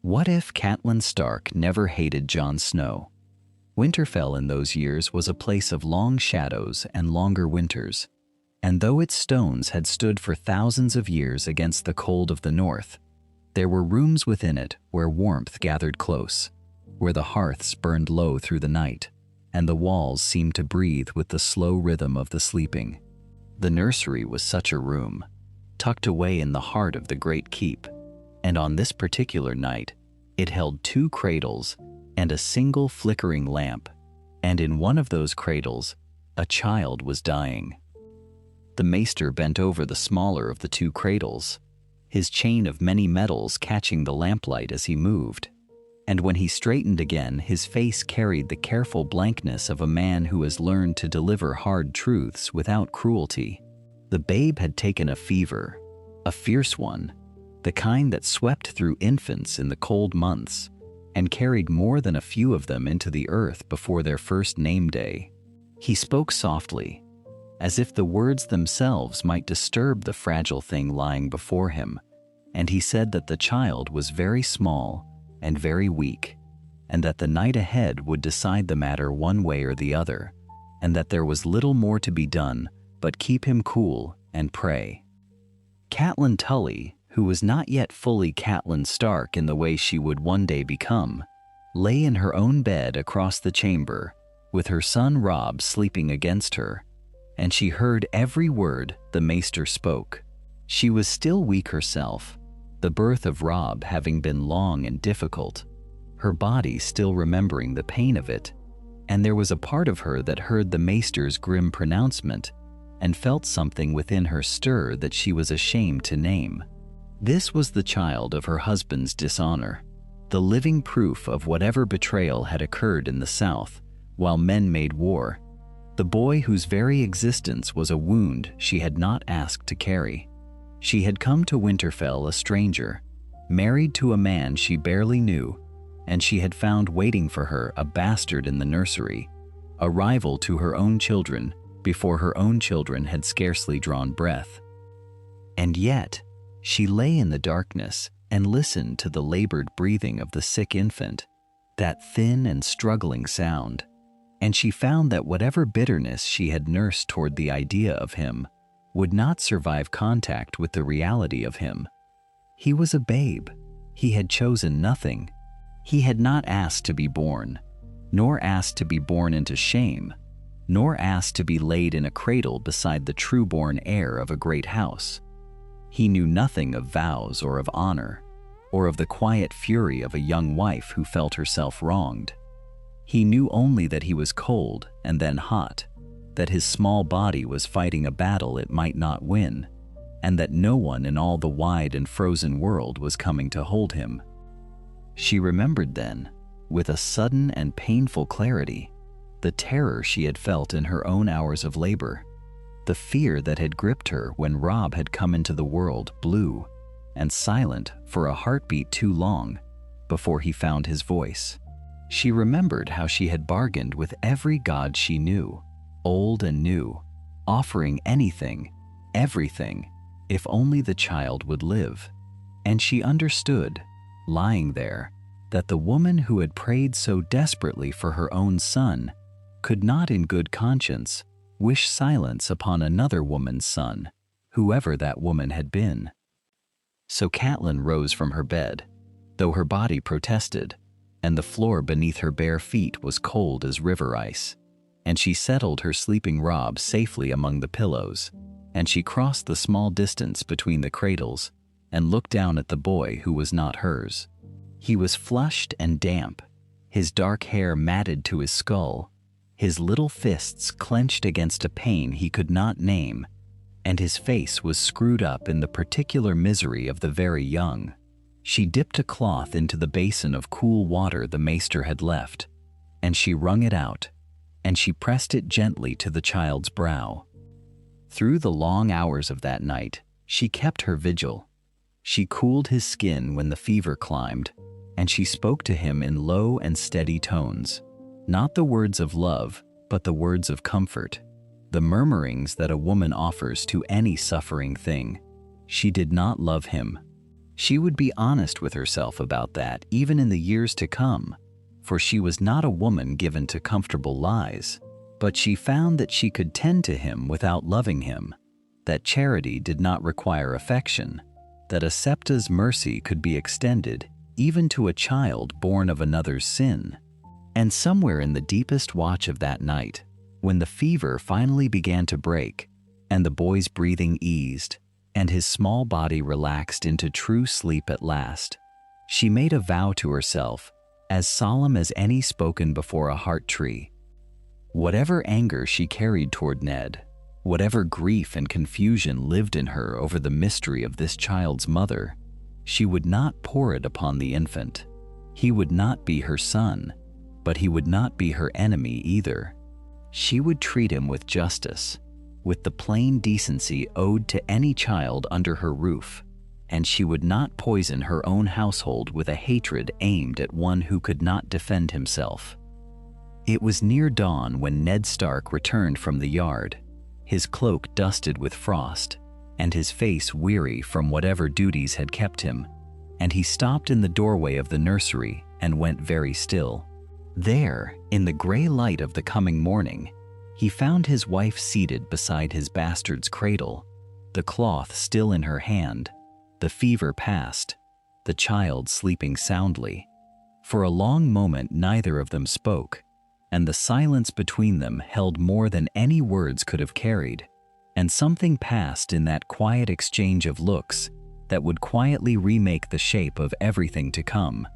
What if Catelyn Stark never hated Jon Snow? Winterfell in those years was a place of long shadows and longer winters, and though its stones had stood for thousands of years against the cold of the north, there were rooms within it where warmth gathered close, where the hearths burned low through the night, and the walls seemed to breathe with the slow rhythm of the sleeping. The nursery was such a room, tucked away in the heart of the great keep, and on this particular night, it held 2 cradles and a single flickering lamp, and in one of those cradles, a child was dying. The maester bent over the smaller of the 2 cradles, his chain of many metals catching the lamplight as he moved, and when he straightened again, his face carried the careful blankness of a man who has learned to deliver hard truths without cruelty. The babe had taken a fever, a fierce one, the kind that swept through infants in the cold months and carried more than a few of them into the earth before their first name day. He spoke softly, as if the words themselves might disturb the fragile thing lying before him, and he said that the child was very small and very weak, and that the night ahead would decide the matter one way or the other, and that there was little more to be done but keep him cool and pray. Catelyn Tully, who was not yet fully Catelyn Stark in the way she would one day become, lay in her own bed across the chamber, with her son Robb sleeping against her, and she heard every word the maester spoke. She was still weak herself, the birth of Robb having been long and difficult, her body still remembering the pain of it, and there was a part of her that heard the maester's grim pronouncement and felt something within her stir that she was ashamed to name. This was the child of her husband's dishonor, the living proof of whatever betrayal had occurred in the South while men made war, the boy whose very existence was a wound she had not asked to carry. She had come to Winterfell a stranger, married to a man she barely knew, and she had found waiting for her a bastard in the nursery, a rival to her own children before her own children had scarcely drawn breath. And yet, she lay in the darkness and listened to the labored breathing of the sick infant, that thin and struggling sound, and she found that whatever bitterness she had nursed toward the idea of him would not survive contact with the reality of him. He was a babe. He had chosen nothing. He had not asked to be born, nor asked to be born into shame, nor asked to be laid in a cradle beside the true-born heir of a great house. He knew nothing of vows or of honor, or of the quiet fury of a young wife who felt herself wronged. He knew only that he was cold and then hot, that his small body was fighting a battle it might not win, and that no one in all the wide and frozen world was coming to hold him. She remembered then, with a sudden and painful clarity, the terror she had felt in her own hours of labor, the fear that had gripped her when Robb had come into the world blue and silent for a heartbeat too long before he found his voice. She remembered how she had bargained with every god she knew, old and new, offering anything, everything, if only the child would live. And she understood, lying there, that the woman who had prayed so desperately for her own son could not in good conscience wish silence upon another woman's son, whoever that woman had been. So Catelyn rose from her bed, though her body protested, and the floor beneath her bare feet was cold as river ice, and she settled her sleeping Robb safely among the pillows, and she crossed the small distance between the cradles and looked down at the boy who was not hers. He was flushed and damp, his dark hair matted to his skull, his little fists clenched against a pain he could not name, and his face was screwed up in the particular misery of the very young. She dipped a cloth into the basin of cool water the maester had left, and she wrung it out, and she pressed it gently to the child's brow. Through the long hours of that night, she kept her vigil. She cooled his skin when the fever climbed, and she spoke to him in low and steady tones, not the words of love, but the words of comfort, the murmurings that a woman offers to any suffering thing. She did not love him. She would be honest with herself about that even in the years to come, for she was not a woman given to comfortable lies. But she found that she could tend to him without loving him, that charity did not require affection, that a septa's mercy could be extended even to a child born of another's sin. And somewhere in the deepest watch of that night, when the fever finally began to break, and the boy's breathing eased, and his small body relaxed into true sleep at last, she made a vow to herself, as solemn as any spoken before a heart tree. Whatever anger she carried toward Ned, whatever grief and confusion lived in her over the mystery of this child's mother, she would not pour it upon the infant. He would not be her son, but he would not be her enemy either. She would treat him with justice, with the plain decency owed to any child under her roof, and she would not poison her own household with a hatred aimed at one who could not defend himself. It was near dawn when Ned Stark returned from the yard, his cloak dusted with frost, and his face weary from whatever duties had kept him, and he stopped in the doorway of the nursery and went very still. There, in the gray light of the coming morning, he found his wife seated beside his bastard's cradle, the cloth still in her hand, the fever past, the child sleeping soundly. For a long moment neither of them spoke, and the silence between them held more than any words could have carried, and something passed in that quiet exchange of looks that would quietly remake the shape of everything to come.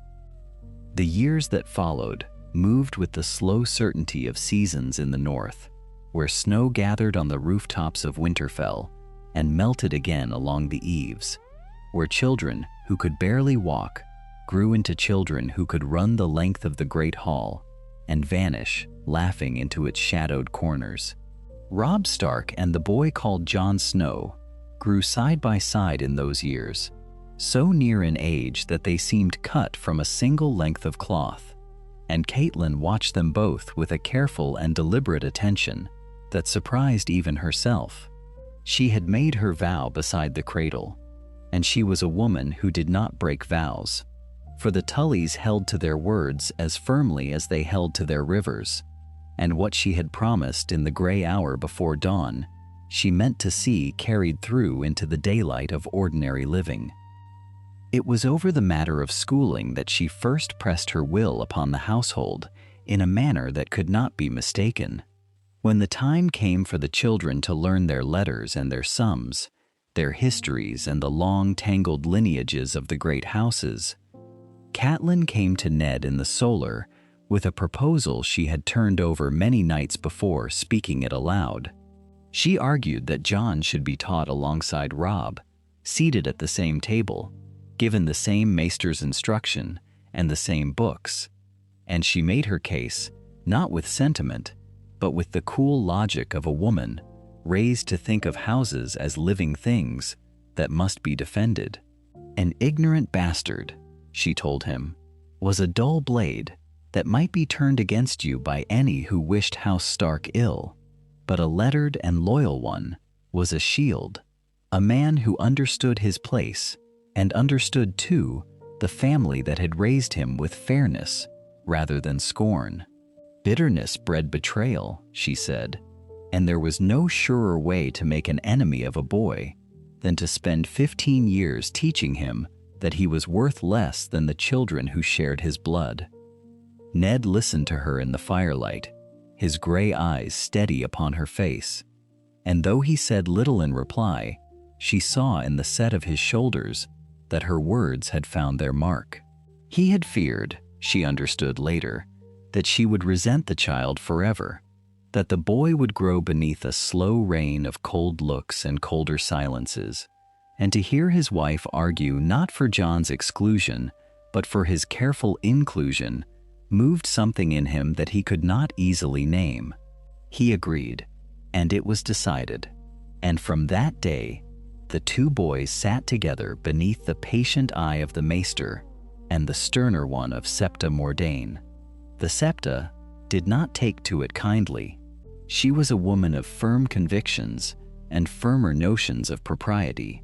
The years that followed moved with the slow certainty of seasons in the north, where snow gathered on the rooftops of Winterfell and melted again along the eaves, where children who could barely walk grew into children who could run the length of the great hall and vanish, laughing, into its shadowed corners. Robb Stark and the boy called Jon Snow grew side by side in those years, so near in age that they seemed cut from a single length of cloth, and Catelyn watched them both with a careful and deliberate attention that surprised even herself. She had made her vow beside the cradle, and she was a woman who did not break vows, for the Tullys held to their words as firmly as they held to their rivers, and what she had promised in the gray hour before dawn, she meant to see carried through into the daylight of ordinary living. It was over the matter of schooling that she first pressed her will upon the household in a manner that could not be mistaken. When the time came for the children to learn their letters and their sums, their histories and the long tangled lineages of the great houses, Catelyn came to Ned in the Solar with a proposal she had turned over many nights before, speaking it aloud. She argued that Jon should be taught alongside Robb, seated at the same table, given the same maester's instruction and the same books, and she made her case not with sentiment, but with the cool logic of a woman raised to think of houses as living things that must be defended. An ignorant bastard, she told him, was a dull blade that might be turned against you by any who wished House Stark ill, but a lettered and loyal one was a shield, a man who understood his place and understood, too, the family that had raised him with fairness rather than scorn. Bitterness bred betrayal, she said, and there was no surer way to make an enemy of a boy than to spend 15 years teaching him that he was worth less than the children who shared his blood. Ned listened to her in the firelight, his gray eyes steady upon her face, and though he said little in reply, she saw in the set of his shoulders that her words had found their mark. He had feared, she understood later, that she would resent the child forever, that the boy would grow beneath a slow rain of cold looks and colder silences, and to hear his wife argue not for Jon's exclusion, but for his careful inclusion, moved something in him that he could not easily name. He agreed, and it was decided, and from that day, the two boys sat together beneath the patient eye of the maester and the sterner one of Septa Mordain. The Septa did not take to it kindly. She was a woman of firm convictions and firmer notions of propriety,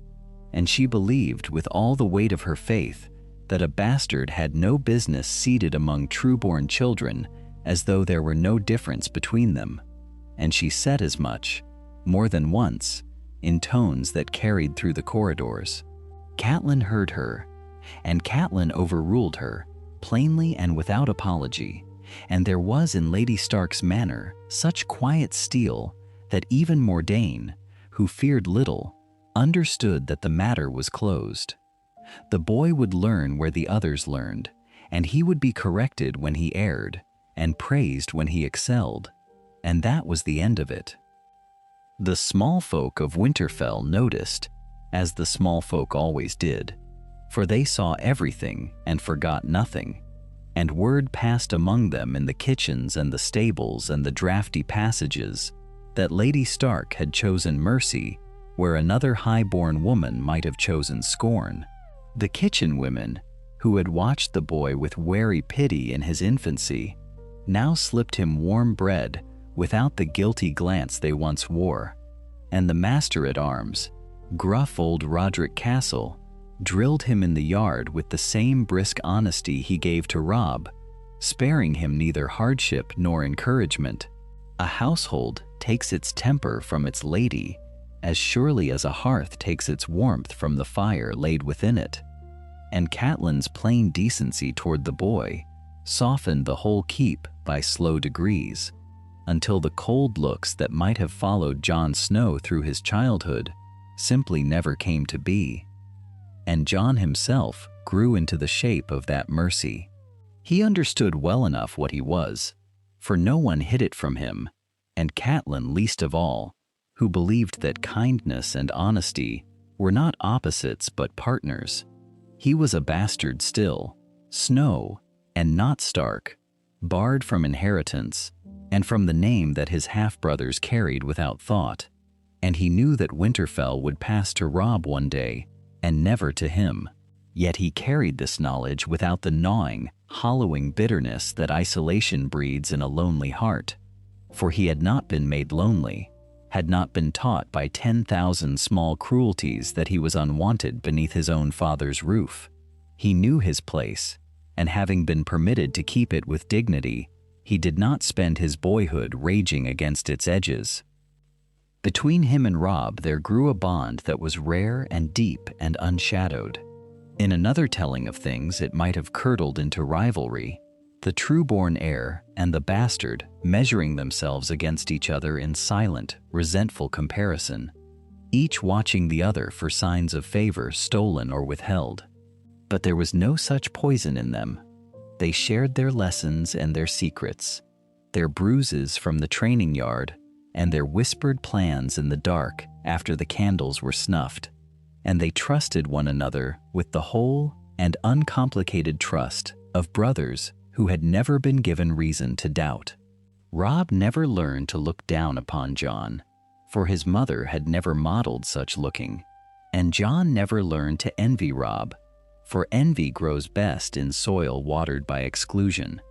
and she believed with all the weight of her faith that a bastard had no business seated among true-born children, as though there were no difference between them. And she said as much, more than once, in tones that carried through the corridors. Catelyn heard her, and Catelyn overruled her, plainly and without apology, and there was in Lady Stark's manner such quiet steel that even Mordain, who feared little, understood that the matter was closed. The boy would learn where the others learned, and he would be corrected when he erred, and praised when he excelled, and that was the end of it. The small folk of Winterfell noticed, as the small folk always did, for they saw everything and forgot nothing, and word passed among them in the kitchens and the stables and the draughty passages that Lady Stark had chosen mercy where another high-born woman might have chosen scorn. The kitchen women, who had watched the boy with wary pity in his infancy, now slipped him warm bread without the guilty glance they once wore, and the master-at-arms, gruff old Roderick Castle, drilled him in the yard with the same brisk honesty he gave to Robb, sparing him neither hardship nor encouragement. A household takes its temper from its lady as surely as a hearth takes its warmth from the fire laid within it, and Catelyn's plain decency toward the boy softened the whole keep by slow degrees, until the cold looks that might have followed Jon Snow through his childhood simply never came to be. And Jon himself grew into the shape of that mercy. He understood well enough what he was, for no one hid it from him, and Catelyn least of all, who believed that kindness and honesty were not opposites but partners. He was a bastard still, Snow, and not Stark, barred from inheritance, and from the name that his half-brothers carried without thought, and he knew that Winterfell would pass to Robb one day, and never to him. Yet he carried this knowledge without the gnawing, hollowing bitterness that isolation breeds in a lonely heart, for he had not been made lonely, had not been taught by 10,000 small cruelties that he was unwanted beneath his own father's roof. He knew his place, and having been permitted to keep it with dignity, he did not spend his boyhood raging against its edges. Between him and Robb there grew a bond that was rare and deep and unshadowed. In another telling of things it might have curdled into rivalry, the true-born heir and the bastard measuring themselves against each other in silent, resentful comparison, each watching the other for signs of favor stolen or withheld. But there was no such poison in them. They shared their lessons and their secrets, their bruises from the training yard, and their whispered plans in the dark after the candles were snuffed, and they trusted one another with the whole and uncomplicated trust of brothers who had never been given reason to doubt. Robb never learned to look down upon Jon, for his mother had never modeled such looking, and Jon never learned to envy Robb, for envy grows best in soil watered by exclusion.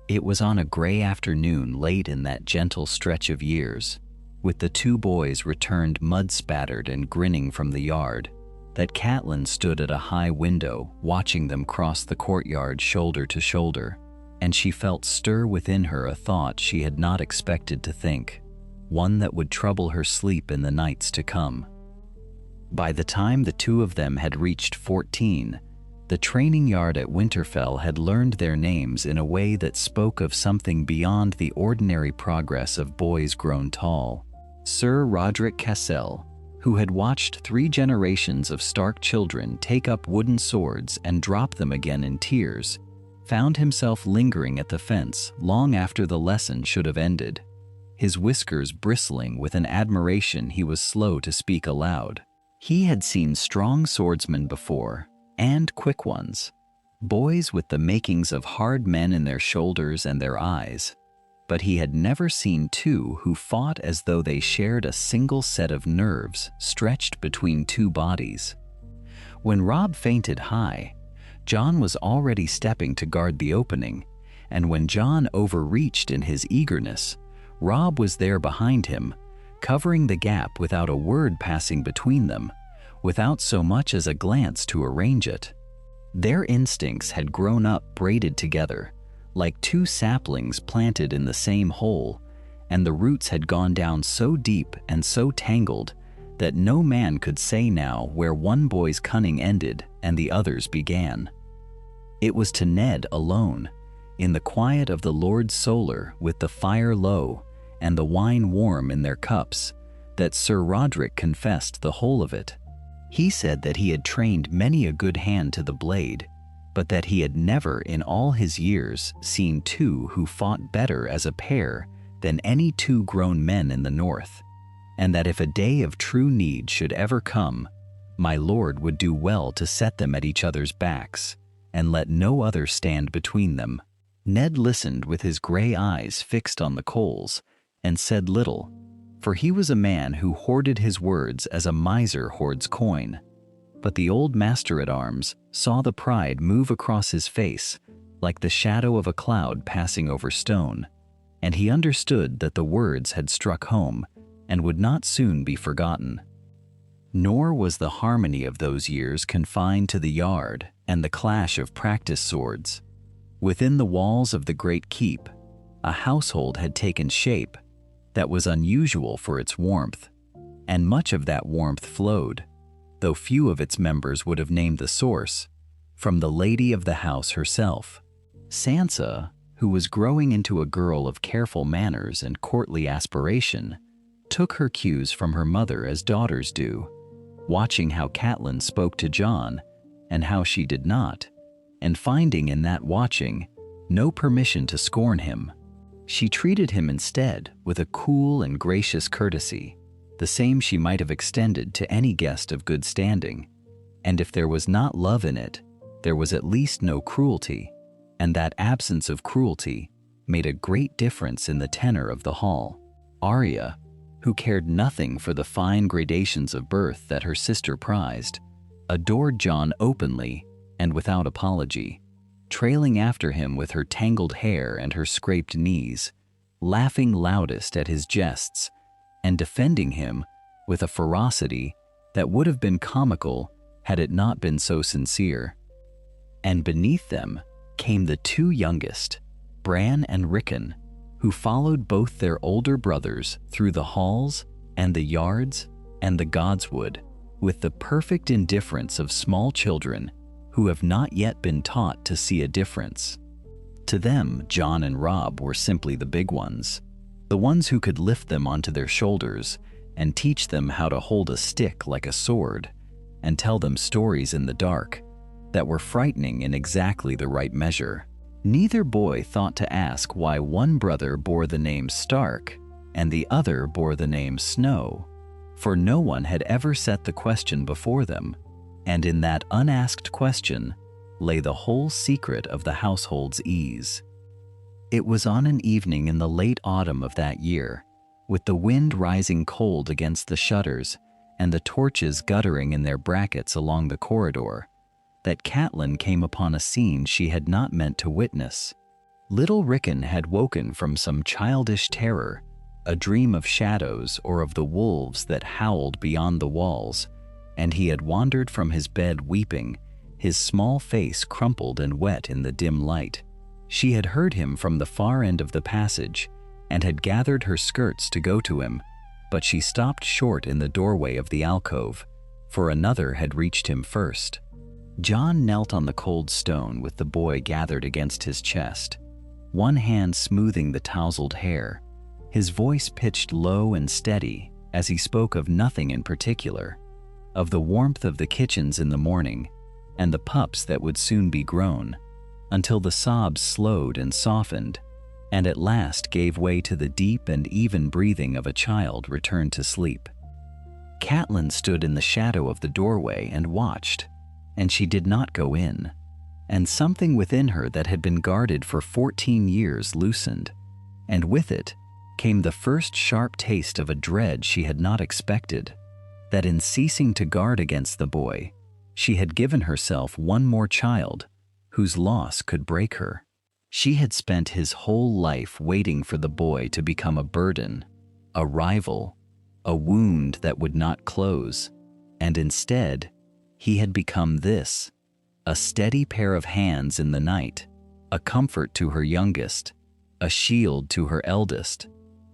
It was on a gray afternoon late in that gentle stretch of years, with the two boys returned mud-spattered and grinning from the yard, that Catelyn stood at a high window watching them cross the courtyard shoulder to shoulder, and she felt stir within her a thought she had not expected to think, one that would trouble her sleep in the nights to come. By the time the two of them had reached 14, the training yard at Winterfell had learned their names in a way that spoke of something beyond the ordinary progress of boys grown tall. Sir Roderick Castle, who had watched 3 generations of Stark children take up wooden swords and drop them again in tears, found himself lingering at the fence long after the lesson should have ended, his whiskers bristling with an admiration he was slow to speak aloud. He had seen strong swordsmen before, and quick ones, boys with the makings of hard men in their shoulders and their eyes, but he had never seen 2 who fought as though they shared a single set of nerves stretched between 2 bodies. When Robb fainted high, Jon was already stepping to guard the opening, and when Jon overreached in his eagerness, Robb was there behind him, covering the gap without a word passing between them, without so much as a glance to arrange it. Their instincts had grown up braided together, like two saplings planted in the same hole, and the roots had gone down so deep and so tangled that no man could say now where one boy's cunning ended and the other's began. It was to Ned alone, in the quiet of the Lord's solar with the fire low and the wine warm in their cups, that Sir Roderick confessed the whole of it. He said that he had trained many a good hand to the blade, but that he had never in all his years seen two who fought better as a pair than any two grown men in the north, and that if a day of true need should ever come, my lord would do well to set them at each other's backs, and let no other stand between them. Ned listened with his gray eyes fixed on the coals, and said little, for he was a man who hoarded his words as a miser hoards coin. But the old master-at-arms saw the pride move across his face like the shadow of a cloud passing over stone, and he understood that the words had struck home and would not soon be forgotten. Nor was the harmony of those years confined to the yard and the clash of practice swords. Within the walls of the great keep, a household had taken shape that was unusual for its warmth, and much of that warmth flowed, though few of its members would have named the source, from the lady of the house herself. Sansa, who was growing into a girl of careful manners and courtly aspiration, took her cues from her mother as daughters do, watching how Catelyn spoke to Jon and how she did not, and finding in that watching no permission to scorn him. She treated him instead with a cool and gracious courtesy, the same she might have extended to any guest of good standing, and if there was not love in it, there was at least no cruelty, and that absence of cruelty made a great difference in the tenor of the hall. Arya, who cared nothing for the fine gradations of birth that her sister prized, adored Jon openly and without apology, trailing after him with her tangled hair and her scraped knees, laughing loudest at his jests, and defending him with a ferocity that would have been comical had it not been so sincere. And beneath them came the two youngest, Bran and Rickon, who followed both their older brothers through the halls and the yards and the godswood with the perfect indifference of small children who have not yet been taught to see a difference. To them, Jon and Robb were simply the big ones, the ones who could lift them onto their shoulders and teach them how to hold a stick like a sword and tell them stories in the dark that were frightening in exactly the right measure. Neither boy thought to ask why one brother bore the name Stark and the other bore the name Snow, for no one had ever set the question before them, and in that unasked question lay the whole secret of the household's ease. It was on an evening in the late autumn of that year, with the wind rising cold against the shutters and the torches guttering in their brackets along the corridor, that Catelyn came upon a scene she had not meant to witness. Little Rickon had woken from some childish terror, a dream of shadows or of the wolves that howled beyond the walls, and he had wandered from his bed weeping, his small face crumpled and wet in the dim light. She had heard him from the far end of the passage and had gathered her skirts to go to him, but she stopped short in the doorway of the alcove, for another had reached him first. Jon knelt on the cold stone with the boy gathered against his chest, one hand smoothing the tousled hair, his voice pitched low and steady as he spoke of nothing in particular, of the warmth of the kitchens in the morning and the pups that would soon be grown, until the sobs slowed and softened and at last gave way to the deep and even breathing of a child returned to sleep. Catelyn stood in the shadow of the doorway and watched, and she did not go in, and something within her that had been guarded for 14 years loosened, and with it came the first sharp taste of a dread she had not expected, that in ceasing to guard against the boy, she had given herself one more child whose loss could break her. She had spent his whole life waiting for the boy to become a burden, a rival, a wound that would not close, and instead, he had become this: a steady pair of hands in the night, a comfort to her youngest, a shield to her eldest,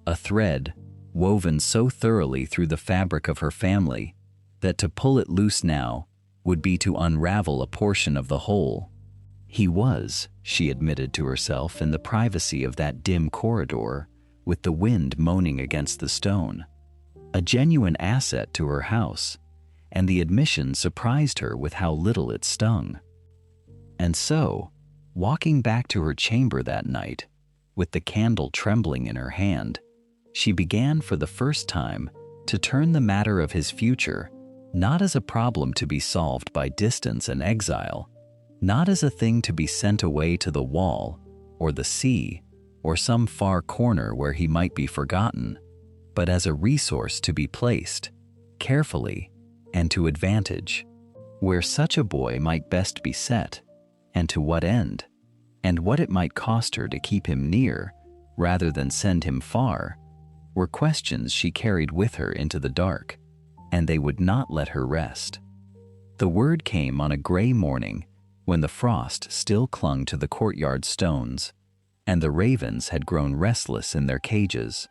a thread woven so thoroughly through the fabric of her family that to pull it loose now would be to unravel a portion of the whole. He was, she admitted to herself in the privacy of that dim corridor, with the wind moaning against the stone, a genuine asset to her house, and the admission surprised her with how little it stung. And so, walking back to her chamber that night, with the candle trembling in her hand, she began for the first time to turn the matter of his future not as a problem to be solved by distance and exile, not as a thing to be sent away to the wall or the sea or some far corner where he might be forgotten, but as a resource to be placed, carefully and to advantage, where such a boy might best be set, and to what end, and what it might cost her to keep him near rather than send him far, were questions she carried with her into the dark, and they would not let her rest. The word came on a gray morning when the frost still clung to the courtyard stones, and the ravens had grown restless in their cages.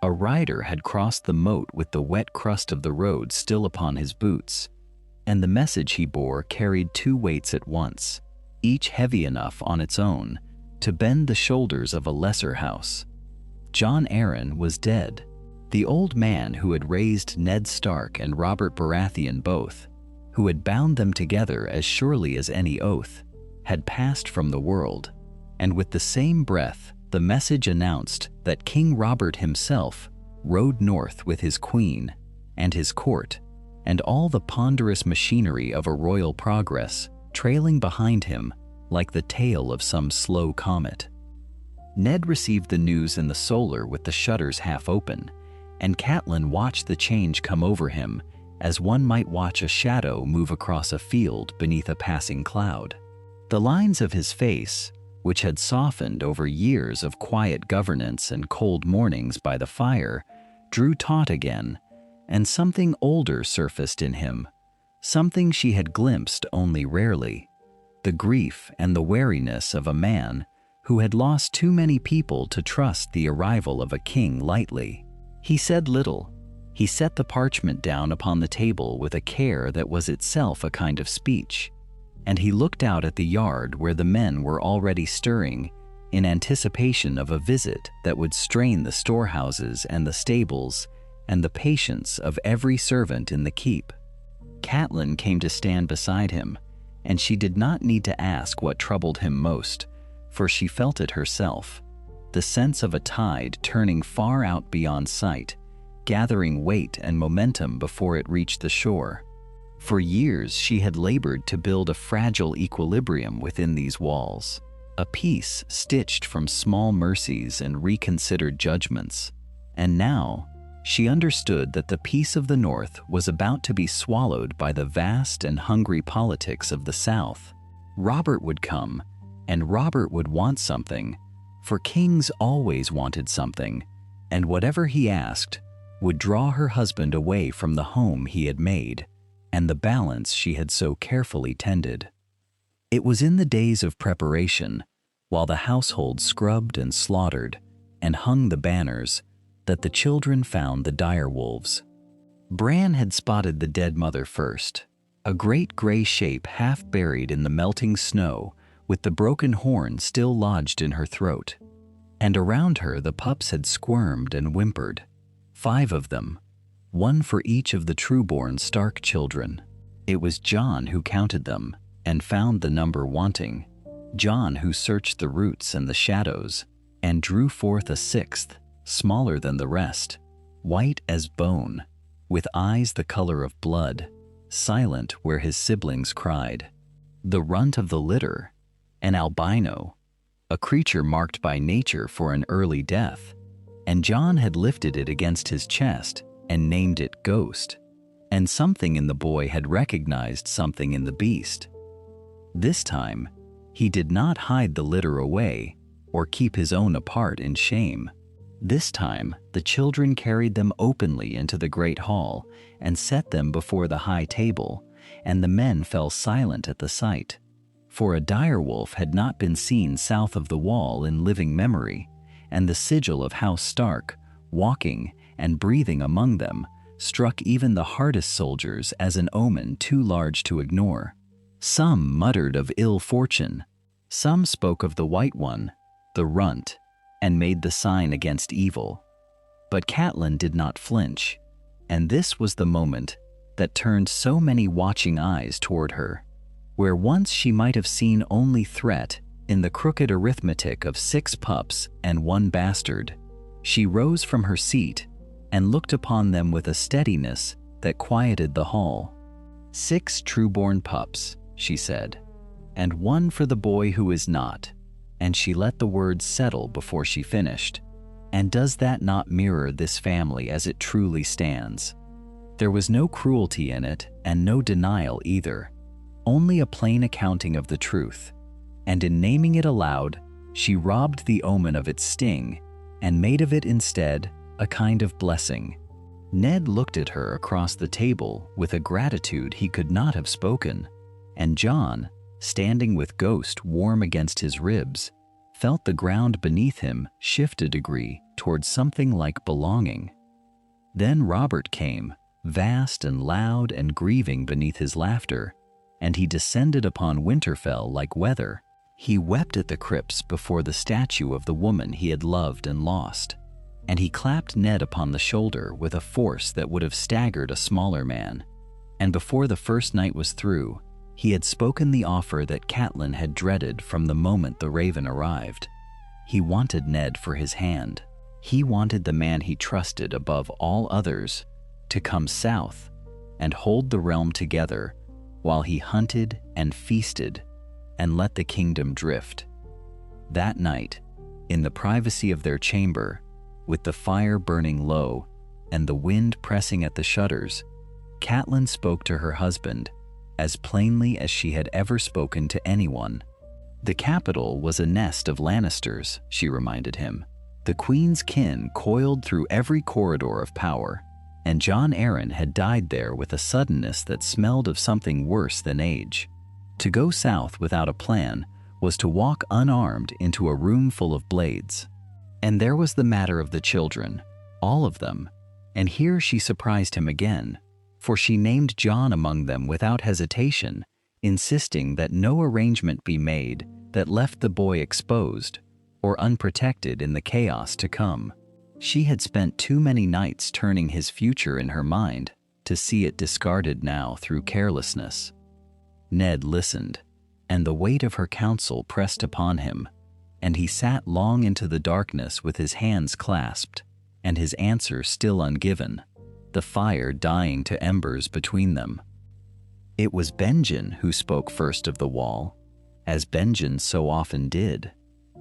A rider had crossed the moat with the wet crust of the road still upon his boots, and the message he bore carried two weights at once, each heavy enough on its own to bend the shoulders of a lesser house. Jon Arryn was dead, the old man who had raised Ned Stark and Robert Baratheon both, who had bound them together as surely as any oath, had passed from the world, and with the same breath the message announced that King Robert himself rode north with his queen and his court, and all the ponderous machinery of a royal progress trailing behind him like the tail of some slow comet. Ned received the news in the solar with the shutters half open, and Catelyn watched the change come over him as one might watch a shadow move across a field beneath a passing cloud. The lines of his face, which had softened over years of quiet governance and cold mornings by the fire, drew taut again, and something older surfaced in him, something she had glimpsed only rarely: the grief and the wariness of a man who had lost too many people to trust the arrival of a king lightly. He said little. He set the parchment down upon the table with a care that was itself a kind of speech, and he looked out at the yard where the men were already stirring in anticipation of a visit that would strain the storehouses and the stables and the patience of every servant in the keep. Catelyn came to stand beside him, and she did not need to ask what troubled him most, for she felt it herself, the sense of a tide turning far out beyond sight, gathering weight and momentum before it reached the shore. For years she had labored to build a fragile equilibrium within these walls, a peace stitched from small mercies and reconsidered judgments, and now she understood that the peace of the North was about to be swallowed by the vast and hungry politics of the South. Robert would come, and Robert would want something, for kings always wanted something, and whatever he asked would draw her husband away from the home he had made and the balance she had so carefully tended. It was in the days of preparation, while the household scrubbed and slaughtered and hung the banners, that the children found the direwolves. Bran had spotted the dead mother first, a great gray shape half buried in the melting snow with the broken horn still lodged in her throat, and around her the pups had squirmed and whimpered, 5 of them, one for each of the true-born Stark children. It was Jon who counted them and found the number wanting, Jon who searched the roots and the shadows and drew forth a 6th, smaller than the rest, white as bone, with eyes the color of blood, silent where his siblings cried. The runt of the litter, an albino, a creature marked by nature for an early death, and Jon had lifted it against his chest and named it Ghost, and something in the boy had recognized something in the beast. This time, he did not hide the litter away or keep his own apart in shame. This time, the children carried them openly into the great hall and set them before the high table, and the men fell silent at the sight. For a direwolf had not been seen south of the wall in living memory, and the sigil of House Stark, walking and breathing among them, struck even the hardest soldiers as an omen too large to ignore. Some muttered of ill fortune, some spoke of the White One, the Runt, and made the sign against evil. But Catelyn did not flinch, and this was the moment that turned so many watching eyes toward her. Where once she might have seen only threat in the crooked arithmetic of 6 pups and 1 bastard, she rose from her seat and looked upon them with a steadiness that quieted the hall. 6 true-born pups, she said, and 1 for the boy who is not, and she let the words settle before she finished. And does that not mirror this family as it truly stands? There was no cruelty in it and no denial either, only a plain accounting of the truth. And in naming it aloud, she robbed the omen of its sting and made of it instead a kind of blessing. Ned looked at her across the table with a gratitude he could not have spoken, and Jon, standing with Ghost warm against his ribs, felt the ground beneath him shift a degree towards something like belonging. Then Robert came, vast and loud and grieving beneath his laughter, and he descended upon Winterfell like weather. He wept at the crypts before the statue of the woman he had loved and lost, and he clapped Ned upon the shoulder with a force that would have staggered a smaller man. And before the first night was through, he had spoken the offer that Catelyn had dreaded from the moment the raven arrived. He wanted Ned for his hand. He wanted the man he trusted above all others to come south and hold the realm together while he hunted and feasted and let the kingdom drift. That night, in the privacy of their chamber, with the fire burning low and the wind pressing at the shutters, Catelyn spoke to her husband as plainly as she had ever spoken to anyone. The capital was a nest of Lannisters, she reminded him. The Queen's kin coiled through every corridor of power, and Jon Arryn had died there with a suddenness that smelled of something worse than age. To go south without a plan was to walk unarmed into a room full of blades. And there was the matter of the children, all of them, and here she surprised him again, for she named Jon among them without hesitation, insisting that no arrangement be made that left the boy exposed or unprotected in the chaos to come. She had spent too many nights turning his future in her mind to see it discarded now through carelessness. Ned listened, and the weight of her counsel pressed upon him, and he sat long into the darkness with his hands clasped, and his answer still ungiven, the fire dying to embers between them. It was Benjen who spoke first of the wall, as Benjen so often did,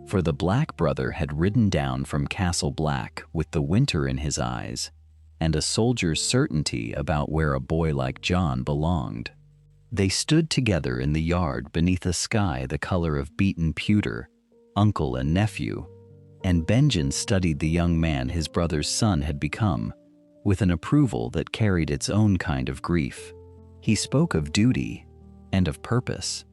for the Black brother had ridden down from Castle Black with the winter in his eyes and a soldier's certainty about where a boy like Jon belonged. They stood together in the yard beneath a sky the color of beaten pewter, uncle and nephew, and Benjen studied the young man his brother's son had become, with an approval that carried its own kind of grief. He spoke of duty and of purpose,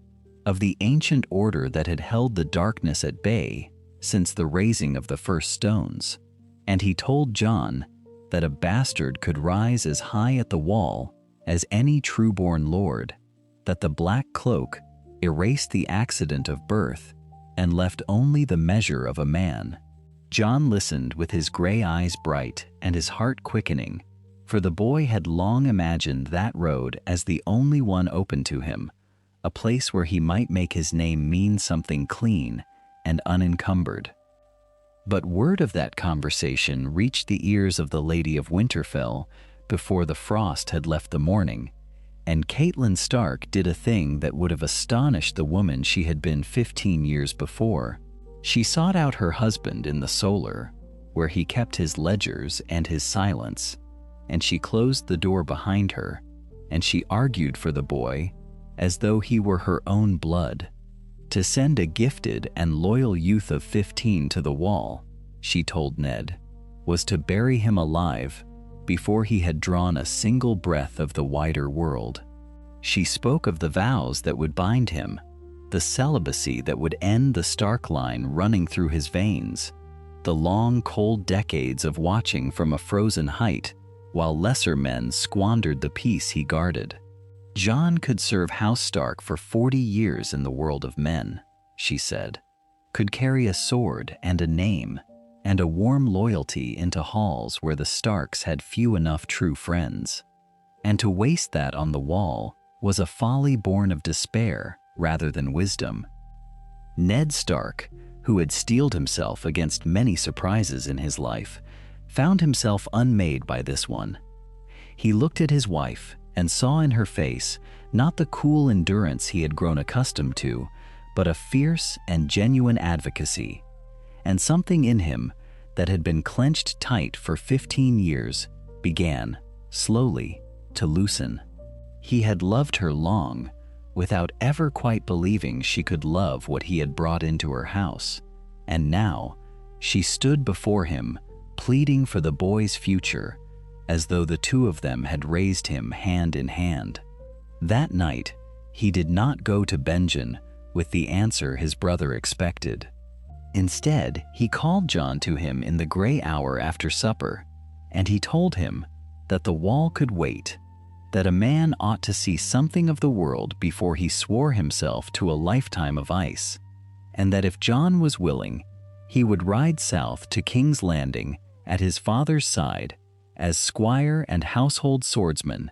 of the ancient order that had held the darkness at bay since the raising of the first stones, and he told Jon that a bastard could rise as high at the wall as any true-born lord, that the Black Cloak erased the accident of birth and left only the measure of a man. Jon listened with his gray eyes bright and his heart quickening, for the boy had long imagined that road as the only one open to him, a place where he might make his name mean something clean and unencumbered. But word of that conversation reached the ears of the Lady of Winterfell before the frost had left the morning, and Catelyn Stark did a thing that would have astonished the woman she had been 15 years before. She sought out her husband in the solar, where he kept his ledgers and his silence, and she closed the door behind her, and she argued for the boy as though he were her own blood. To send a gifted and loyal youth of 15 to the wall, she told Ned, was to bury him alive before he had drawn a single breath of the wider world. She spoke of the vows that would bind him, the celibacy that would end the Stark line running through his veins, the long, cold decades of watching from a frozen height while lesser men squandered the peace he guarded. Jon could serve House Stark for 40 years in the world of men, she said, could carry a sword and a name and a warm loyalty into halls where the Starks had few enough true friends. And to waste that on the wall was a folly born of despair rather than wisdom. Ned Stark, who had steeled himself against many surprises in his life, found himself unmade by this one. He looked at his wife and saw in her face not the cool endurance he had grown accustomed to, but a fierce and genuine advocacy, and something in him that had been clenched tight for 15 years began, slowly, to loosen. He had loved her long, without ever quite believing she could love what he had brought into her house, and now she stood before him, pleading for the boy's future, as though the two of them had raised him hand in hand. That night, he did not go to Benjen with the answer his brother expected. Instead, he called Jon to him in the gray hour after supper, and he told him that the wall could wait, that a man ought to see something of the world before he swore himself to a lifetime of ice, and that if Jon was willing, he would ride south to King's Landing at his father's side as squire and household swordsman,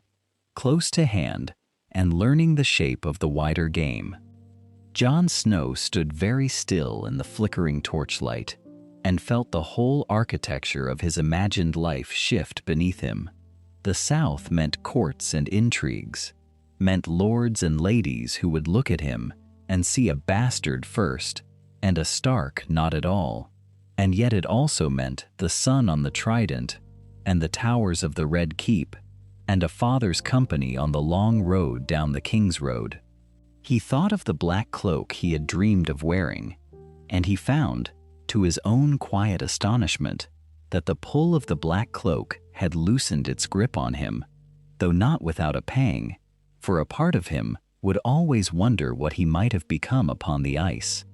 close to hand and learning the shape of the wider game. Jon Snow stood very still in the flickering torchlight and felt the whole architecture of his imagined life shift beneath him. The South meant courts and intrigues, meant lords and ladies who would look at him and see a bastard first and a Stark not at all. And yet it also meant the sun on the Trident and the towers of the Red Keep and a father's company on the long road down the King's Road. He thought of the black cloak he had dreamed of wearing, and he found, to his own quiet astonishment, that the pull of the black cloak had loosened its grip on him, though not without a pang, for a part of him would always wonder what he might have become upon the ice.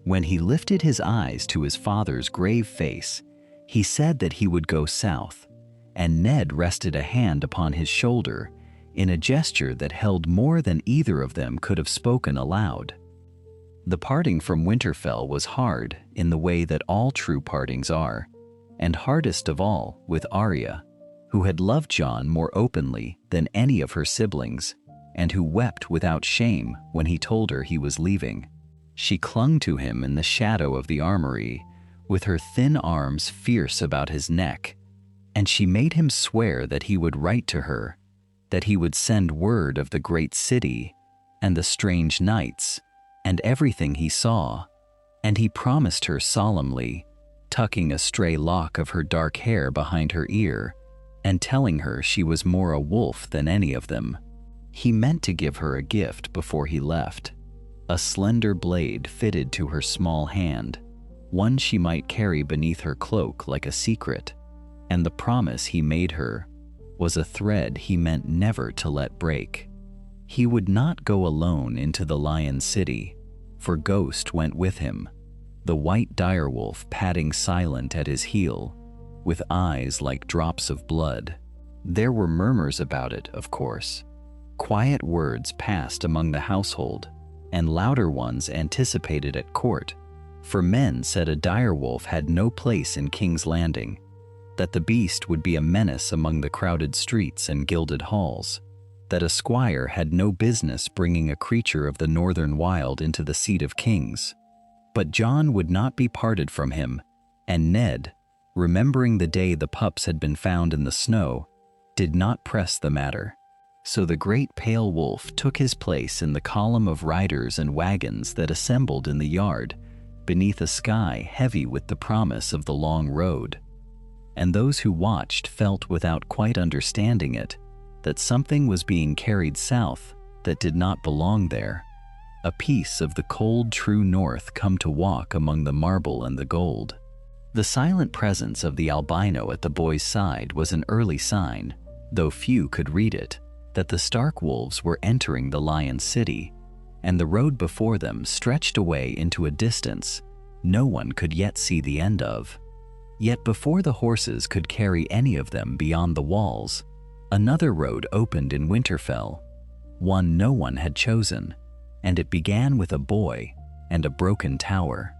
When he lifted his eyes to his father's grave face, he said that he would go south, and Ned rested a hand upon his shoulder in a gesture that held more than either of them could have spoken aloud. The parting from Winterfell was hard in the way that all true partings are, and hardest of all with Arya, who had loved Jon more openly than any of her siblings, and who wept without shame when he told her he was leaving. She clung to him in the shadow of the armory, with her thin arms fierce about his neck, and she made him swear that he would write to her, that he would send word of the great city and the strange knights and everything he saw, and he promised her solemnly, tucking a stray lock of her dark hair behind her ear and telling her she was more a wolf than any of them. He meant to give her a gift before he left, a slender blade fitted to her small hand, one she might carry beneath her cloak like a secret, and the promise he made her was a thread he meant never to let break. He would not go alone into the Lion City, for Ghost went with him, the white direwolf padding silent at his heel, with eyes like drops of blood. There were murmurs about it, of course. Quiet words passed among the household, and louder ones anticipated at court, for men said a direwolf had no place in King's Landing, that the beast would be a menace among the crowded streets and gilded halls, that a squire had no business bringing a creature of the northern wild into the seat of kings. But Jon would not be parted from him, and Ned, remembering the day the pups had been found in the snow, did not press the matter. So the great pale wolf took his place in the column of riders and wagons that assembled in the yard, beneath a sky heavy with the promise of the long road. And those who watched felt, without quite understanding it, that something was being carried south that did not belong there, a piece of the cold true north come to walk among the marble and the gold. The silent presence of the albino at the boy's side was an early sign, though few could read it, that the Stark wolves were entering the Lion City, and the road before them stretched away into a distance no one could yet see the end of. Yet before the horses could carry any of them beyond the walls, another road opened in Winterfell, one no one had chosen, and it began with a boy and a broken tower.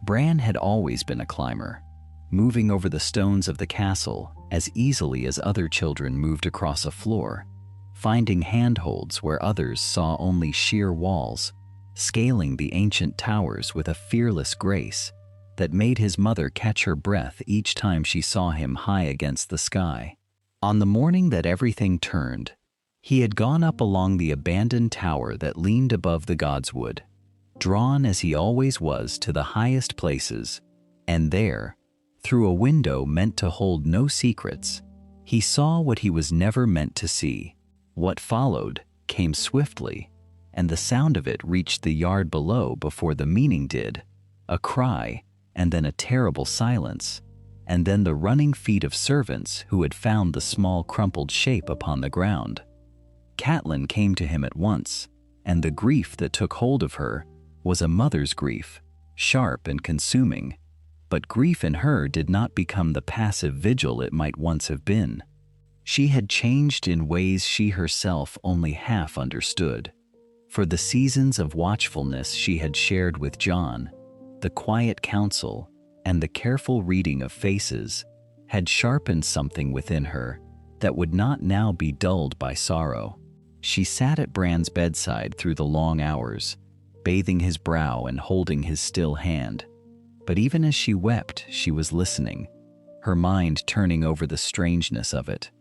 Bran had always been a climber, moving over the stones of the castle as easily as other children moved across a floor, finding handholds where others saw only sheer walls, scaling the ancient towers with a fearless grace that made his mother catch her breath each time she saw him high against the sky. On the morning that everything turned, he had gone up along the abandoned tower that leaned above the godswood, drawn as he always was to the highest places, and there, through a window meant to hold no secrets, he saw what he was never meant to see. What followed came swiftly, and the sound of it reached the yard below before the meaning did, a cry, and then a terrible silence, and then the running feet of servants who had found the small crumpled shape upon the ground. Catelyn came to him at once, and the grief that took hold of her was a mother's grief, sharp and consuming, but grief in her did not become the passive vigil it might once have been. She had changed in ways she herself only half understood. For the seasons of watchfulness she had shared with Jon, the quiet counsel, and the careful reading of faces had sharpened something within her that would not now be dulled by sorrow. She sat at Bran's bedside through the long hours, bathing his brow and holding his still hand. But even as she wept, she was listening, her mind turning over the strangeness of it.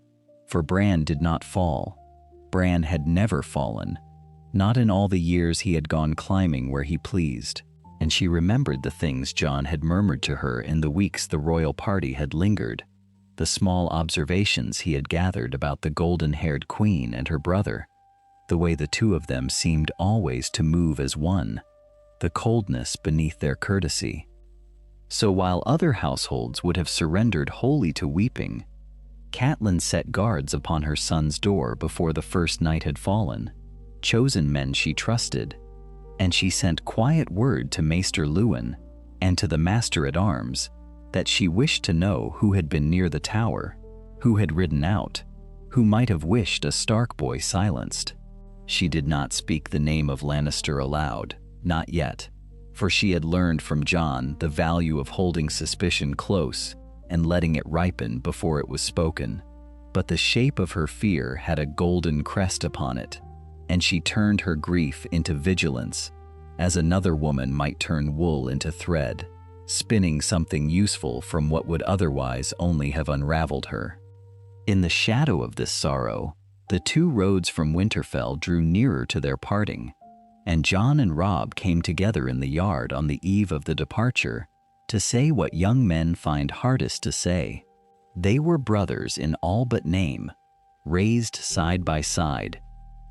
For Bran did not fall. Bran had never fallen, not in all the years he had gone climbing where he pleased, and she remembered the things Jon had murmured to her in the weeks the royal party had lingered, the small observations he had gathered about the golden-haired queen and her brother, the way the two of them seemed always to move as one, the coldness beneath their courtesy. So while other households would have surrendered wholly to weeping, Catelyn set guards upon her son's door before the first night had fallen, chosen men she trusted, and she sent quiet word to Maester Luwin and to the Master-at-Arms that she wished to know who had been near the tower, who had ridden out, who might have wished a Stark boy silenced. She did not speak the name of Lannister aloud, not yet, for she had learned from Jon the value of holding suspicion close and letting it ripen before it was spoken. But the shape of her fear had a golden crest upon it, and she turned her grief into vigilance, as another woman might turn wool into thread, spinning something useful from what would otherwise only have unraveled her. In the shadow of this sorrow, the two roads from Winterfell drew nearer to their parting, and Jon and Robb came together in the yard on the eve of the departure to say what young men find hardest to say. They were brothers in all but name, raised side by side,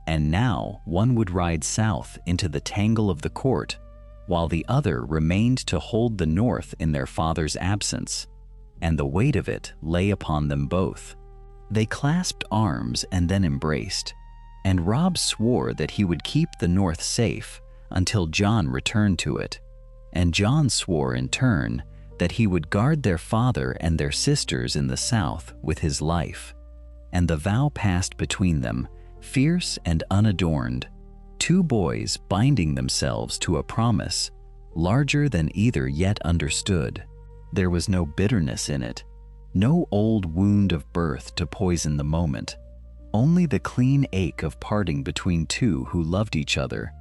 and now one would ride south into the tangle of the court, while the other remained to hold the north in their father's absence, and the weight of it lay upon them both. They clasped arms and then embraced, and Robb swore that he would keep the north safe until Jon returned to it, and Jon swore in turn that he would guard their father and their sisters in the south with his life. And the vow passed between them, fierce and unadorned, two boys binding themselves to a promise larger than either yet understood. There was no bitterness in it, no old wound of birth to poison the moment, only the clean ache of parting between two who loved each other,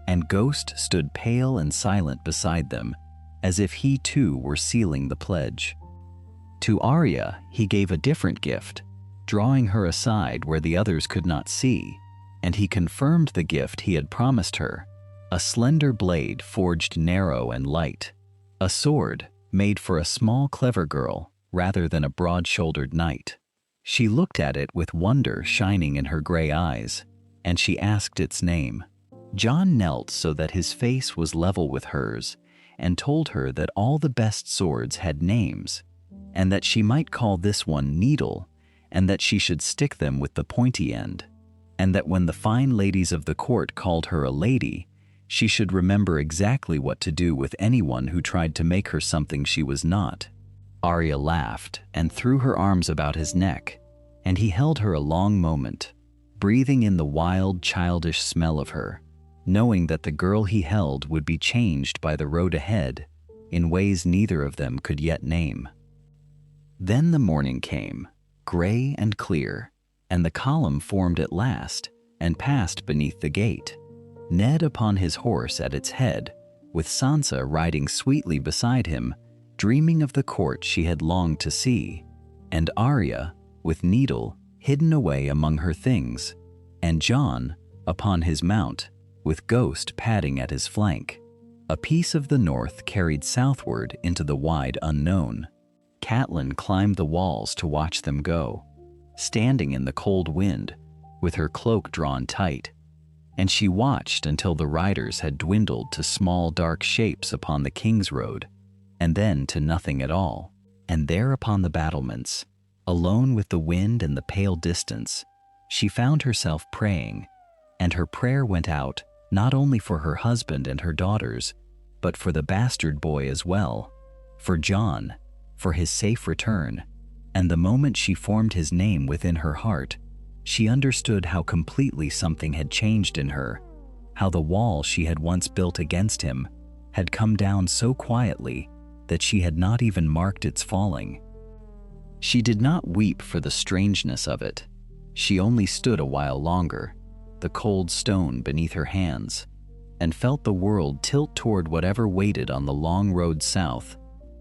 and Ghost stood pale and silent beside them, as if he too were sealing the pledge. To Arya he gave a different gift, drawing her aside where the others could not see, and he confirmed the gift he had promised her, a slender blade forged narrow and light, a sword made for a small clever girl rather than a broad-shouldered knight. She looked at it with wonder shining in her gray eyes, and she asked its name. Jon knelt so that his face was level with hers, and told her that all the best swords had names, and that she might call this one Needle, and that she should stick them with the pointy end, and that when the fine ladies of the court called her a lady, she should remember exactly what to do with anyone who tried to make her something she was not. Arya laughed and threw her arms about his neck, and he held her a long moment, breathing in the wild, childish smell of her, knowing that the girl he held would be changed by the road ahead in ways neither of them could yet name. Then the morning came, gray and clear, and the column formed at last and passed beneath the gate, Ned upon his horse at its head, with Sansa riding sweetly beside him, dreaming of the court she had longed to see, and Arya, with Needle, hidden away among her things, and Jon, upon his mount, with Ghost padding at his flank. A piece of the north carried southward into the wide unknown. Catelyn climbed the walls to watch them go, standing in the cold wind, with her cloak drawn tight, and she watched until the riders had dwindled to small dark shapes upon the King's Road, and then to nothing at all. And there upon the battlements, alone with the wind and the pale distance, she found herself praying, and her prayer went out not only for her husband and her daughters, but for the bastard boy as well, for Jon, for his safe return. And the moment she formed his name within her heart, she understood how completely something had changed in her, how the wall she had once built against him had come down so quietly that she had not even marked its falling. She did not weep for the strangeness of it. She only stood a while longer, the cold stone beneath her hands, and felt the world tilt toward whatever waited on the long road south,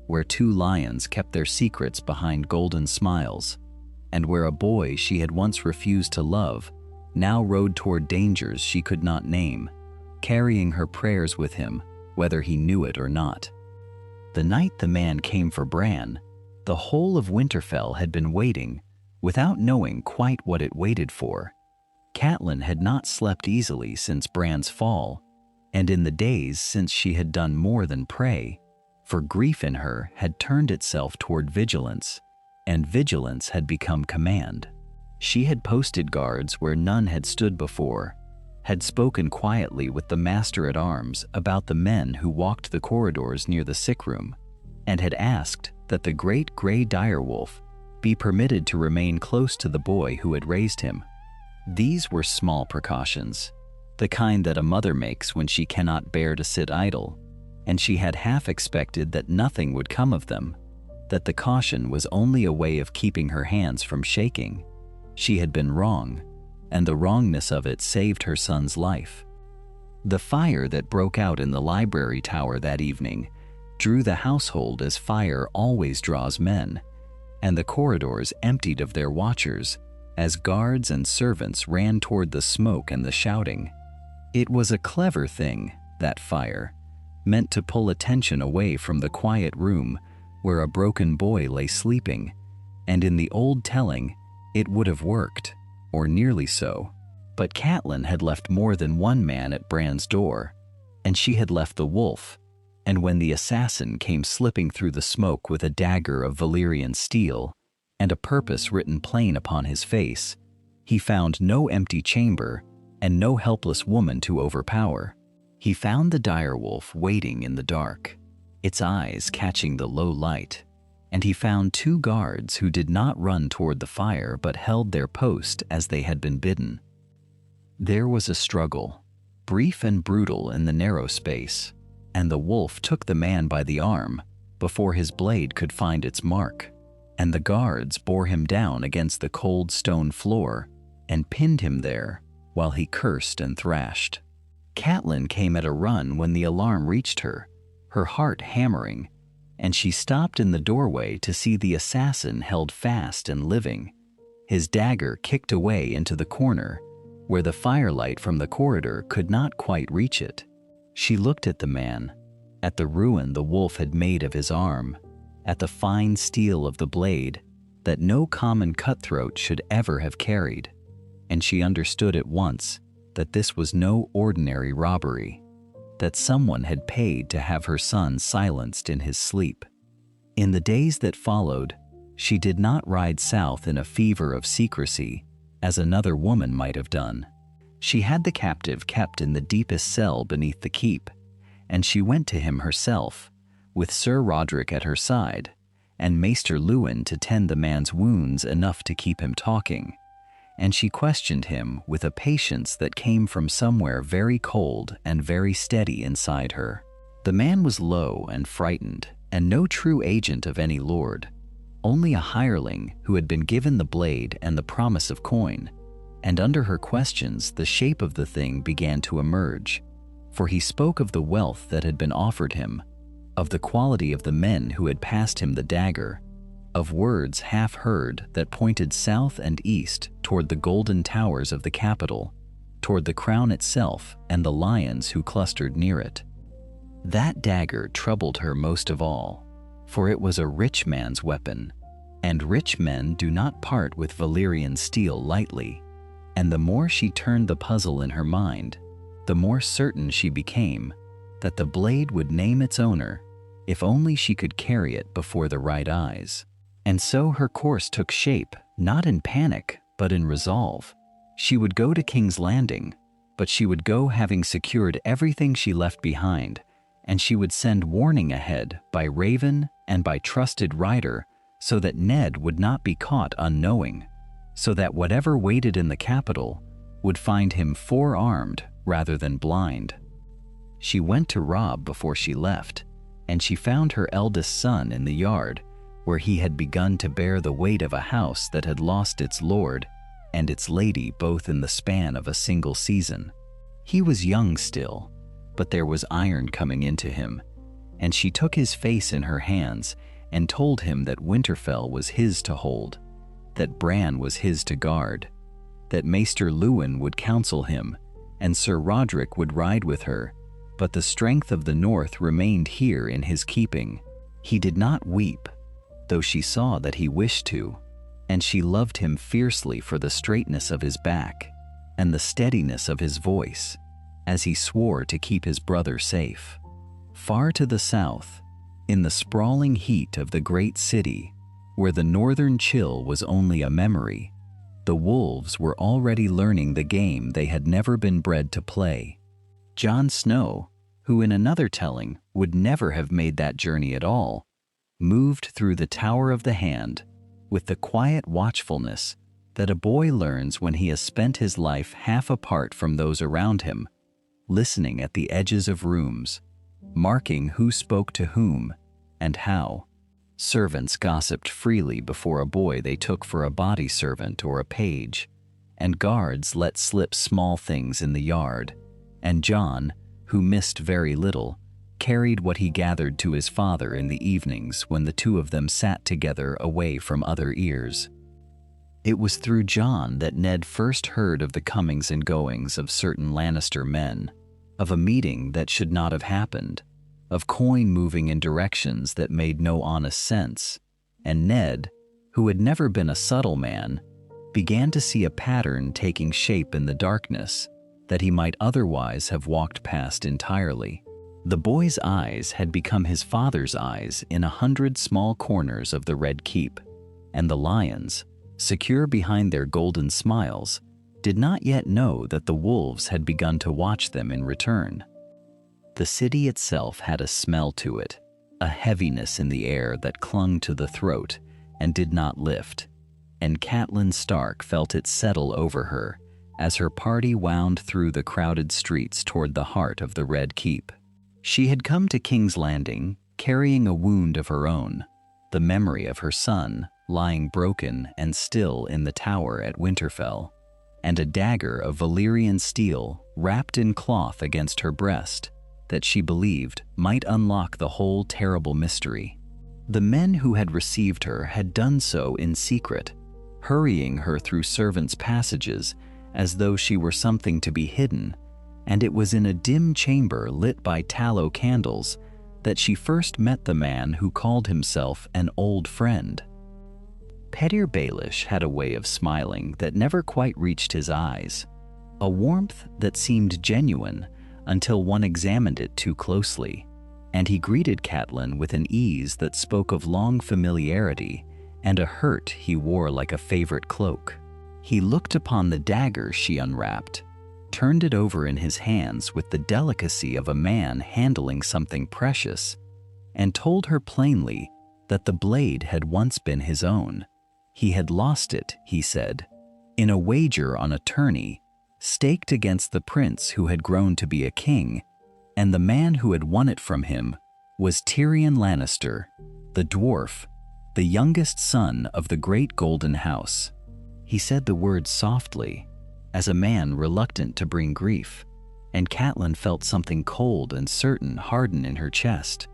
where two lions kept their secrets behind golden smiles, and where a boy she had once refused to love now rode toward dangers she could not name, carrying her prayers with him, whether he knew it or not. The night the man came for Bran, the whole of Winterfell had been waiting, without knowing quite what it waited for. Catelyn had not slept easily since Bran's fall, and in the days since she had done more than pray, for grief in her had turned itself toward vigilance, and vigilance had become command. She had posted guards where none had stood before, had spoken quietly with the master-at-arms about the men who walked the corridors near the sick room, and had asked that the great gray direwolf be permitted to remain close to the boy who had raised him. These were small precautions, the kind that a mother makes when she cannot bear to sit idle, and she had half expected that nothing would come of them, that the caution was only a way of keeping her hands from shaking. She had been wrong, and the wrongness of it saved her son's life. The fire that broke out in the library tower that evening drew the household as fire always draws men, and the corridors emptied of their watchers as guards and servants ran toward the smoke and the shouting. It was a clever thing, that fire, meant to pull attention away from the quiet room where a broken boy lay sleeping, and in the old telling, it would have worked, or nearly so. But Catelyn had left more than one man at Bran's door, and she had left the wolf, and when the assassin came slipping through the smoke with a dagger of Valyrian steel, and a purpose written plain upon his face, he found no empty chamber and no helpless woman to overpower. He found the direwolf waiting in the dark, its eyes catching the low light, and he found two guards who did not run toward the fire but held their post as they had been bidden. There was a struggle, brief and brutal in the narrow space, and the wolf took the man by the arm before his blade could find its mark, and the guards bore him down against the cold stone floor and pinned him there while he cursed and thrashed. Catelyn came at a run when the alarm reached her, her heart hammering, and she stopped in the doorway to see the assassin held fast and living, his dagger kicked away into the corner where the firelight from the corridor could not quite reach it. She looked at the man, at the ruin the wolf had made of his arm, at the fine steel of the blade that no common cutthroat should ever have carried, and she understood at once that this was no ordinary robbery. that someone had paid to have her son silenced in his sleep. In the days that followed, she did not ride south in a fever of secrecy, as another woman might have done. She had the captive kept in the deepest cell beneath the keep, and she went to him herself, with Sir Roderick at her side, and Maester Lewin to tend the man's wounds enough to keep him talking, and she questioned him with a patience that came from somewhere very cold and very steady inside her. The man was low and frightened, and no true agent of any lord, only a hireling who had been given the blade and the promise of coin, and under her questions the shape of the thing began to emerge, for he spoke of the wealth that had been offered him, of the quality of the men who had passed him the dagger, of words half heard that pointed south and east toward the golden towers of the capital, toward the crown itself and the lions who clustered near it. That dagger troubled her most of all, for it was a rich man's weapon, and rich men do not part with Valyrian steel lightly, and the more she turned the puzzle in her mind, the more certain she became that the blade would name its owner if only she could carry it before the right eyes. And so her course took shape, not in panic, but in resolve. She would go to King's Landing, but she would go having secured everything she left behind, and she would send warning ahead by raven and by trusted rider so that Ned would not be caught unknowing, so that whatever waited in the capital would find him forearmed rather than blind. She went to Robb before she left, and she found her eldest son in the yard, where he had begun to bear the weight of a house that had lost its lord and its lady both in the span of a single season. He was young still, but there was iron coming into him, and she took his face in her hands and told him that Winterfell was his to hold, that Bran was his to guard, that Maester Lewin would counsel him, and Sir Roderick would ride with her, but the strength of the North remained here in his keeping. He did not weep, though she saw that he wished to, and she loved him fiercely for the straightness of his back and the steadiness of his voice, as he swore to keep his brother safe. Far to the south, in the sprawling heat of the great city, where the northern chill was only a memory, the wolves were already learning the game they had never been bred to play. Jon Snow, who in another telling would never have made that journey at all, moved through the Tower of the Hand with the quiet watchfulness that a boy learns when he has spent his life half apart from those around him, listening at the edges of rooms, marking who spoke to whom and how. Servants gossiped freely before a boy they took for a body servant or a page, and guards let slip small things in the yard, and Jon, who missed very little, carried what he gathered to his father in the evenings when the two of them sat together away from other ears. It was through Jon that Ned first heard of the comings and goings of certain Lannister men, of a meeting that should not have happened, of coin moving in directions that made no honest sense, and Ned, who had never been a subtle man, began to see a pattern taking shape in the darkness that he might otherwise have walked past entirely. The boy's eyes had become his father's eyes in 100 small corners of the Red Keep, and the lions, secure behind their golden smiles, did not yet know that the wolves had begun to watch them in return. The city itself had a smell to it, a heaviness in the air that clung to the throat and did not lift, and Catelyn Stark felt it settle over her as her party wound through the crowded streets toward the heart of the Red Keep. She had come to King's Landing carrying a wound of her own, the memory of her son lying broken and still in the tower at Winterfell, and a dagger of Valyrian steel wrapped in cloth against her breast that she believed might unlock the whole terrible mystery. The men who had received her had done so in secret, hurrying her through servants' passages as though she were something to be hidden, and it was in a dim chamber lit by tallow candles that she first met the man who called himself an old friend. Petyr Baelish had a way of smiling that never quite reached his eyes, a warmth that seemed genuine until one examined it too closely, and he greeted Catelyn with an ease that spoke of long familiarity and a hurt he wore like a favorite cloak. He looked upon the dagger she unwrapped, turned it over in his hands with the delicacy of a man handling something precious, and told her plainly that the blade had once been his own. He had lost it, he said, in a wager on a tourney, staked against the prince who had grown to be a king, and the man who had won it from him was Tyrion Lannister, the dwarf, the youngest son of the great Golden House. He said the words softly, as a man reluctant to bring grief, and Catelyn felt something cold and certain harden in her chest,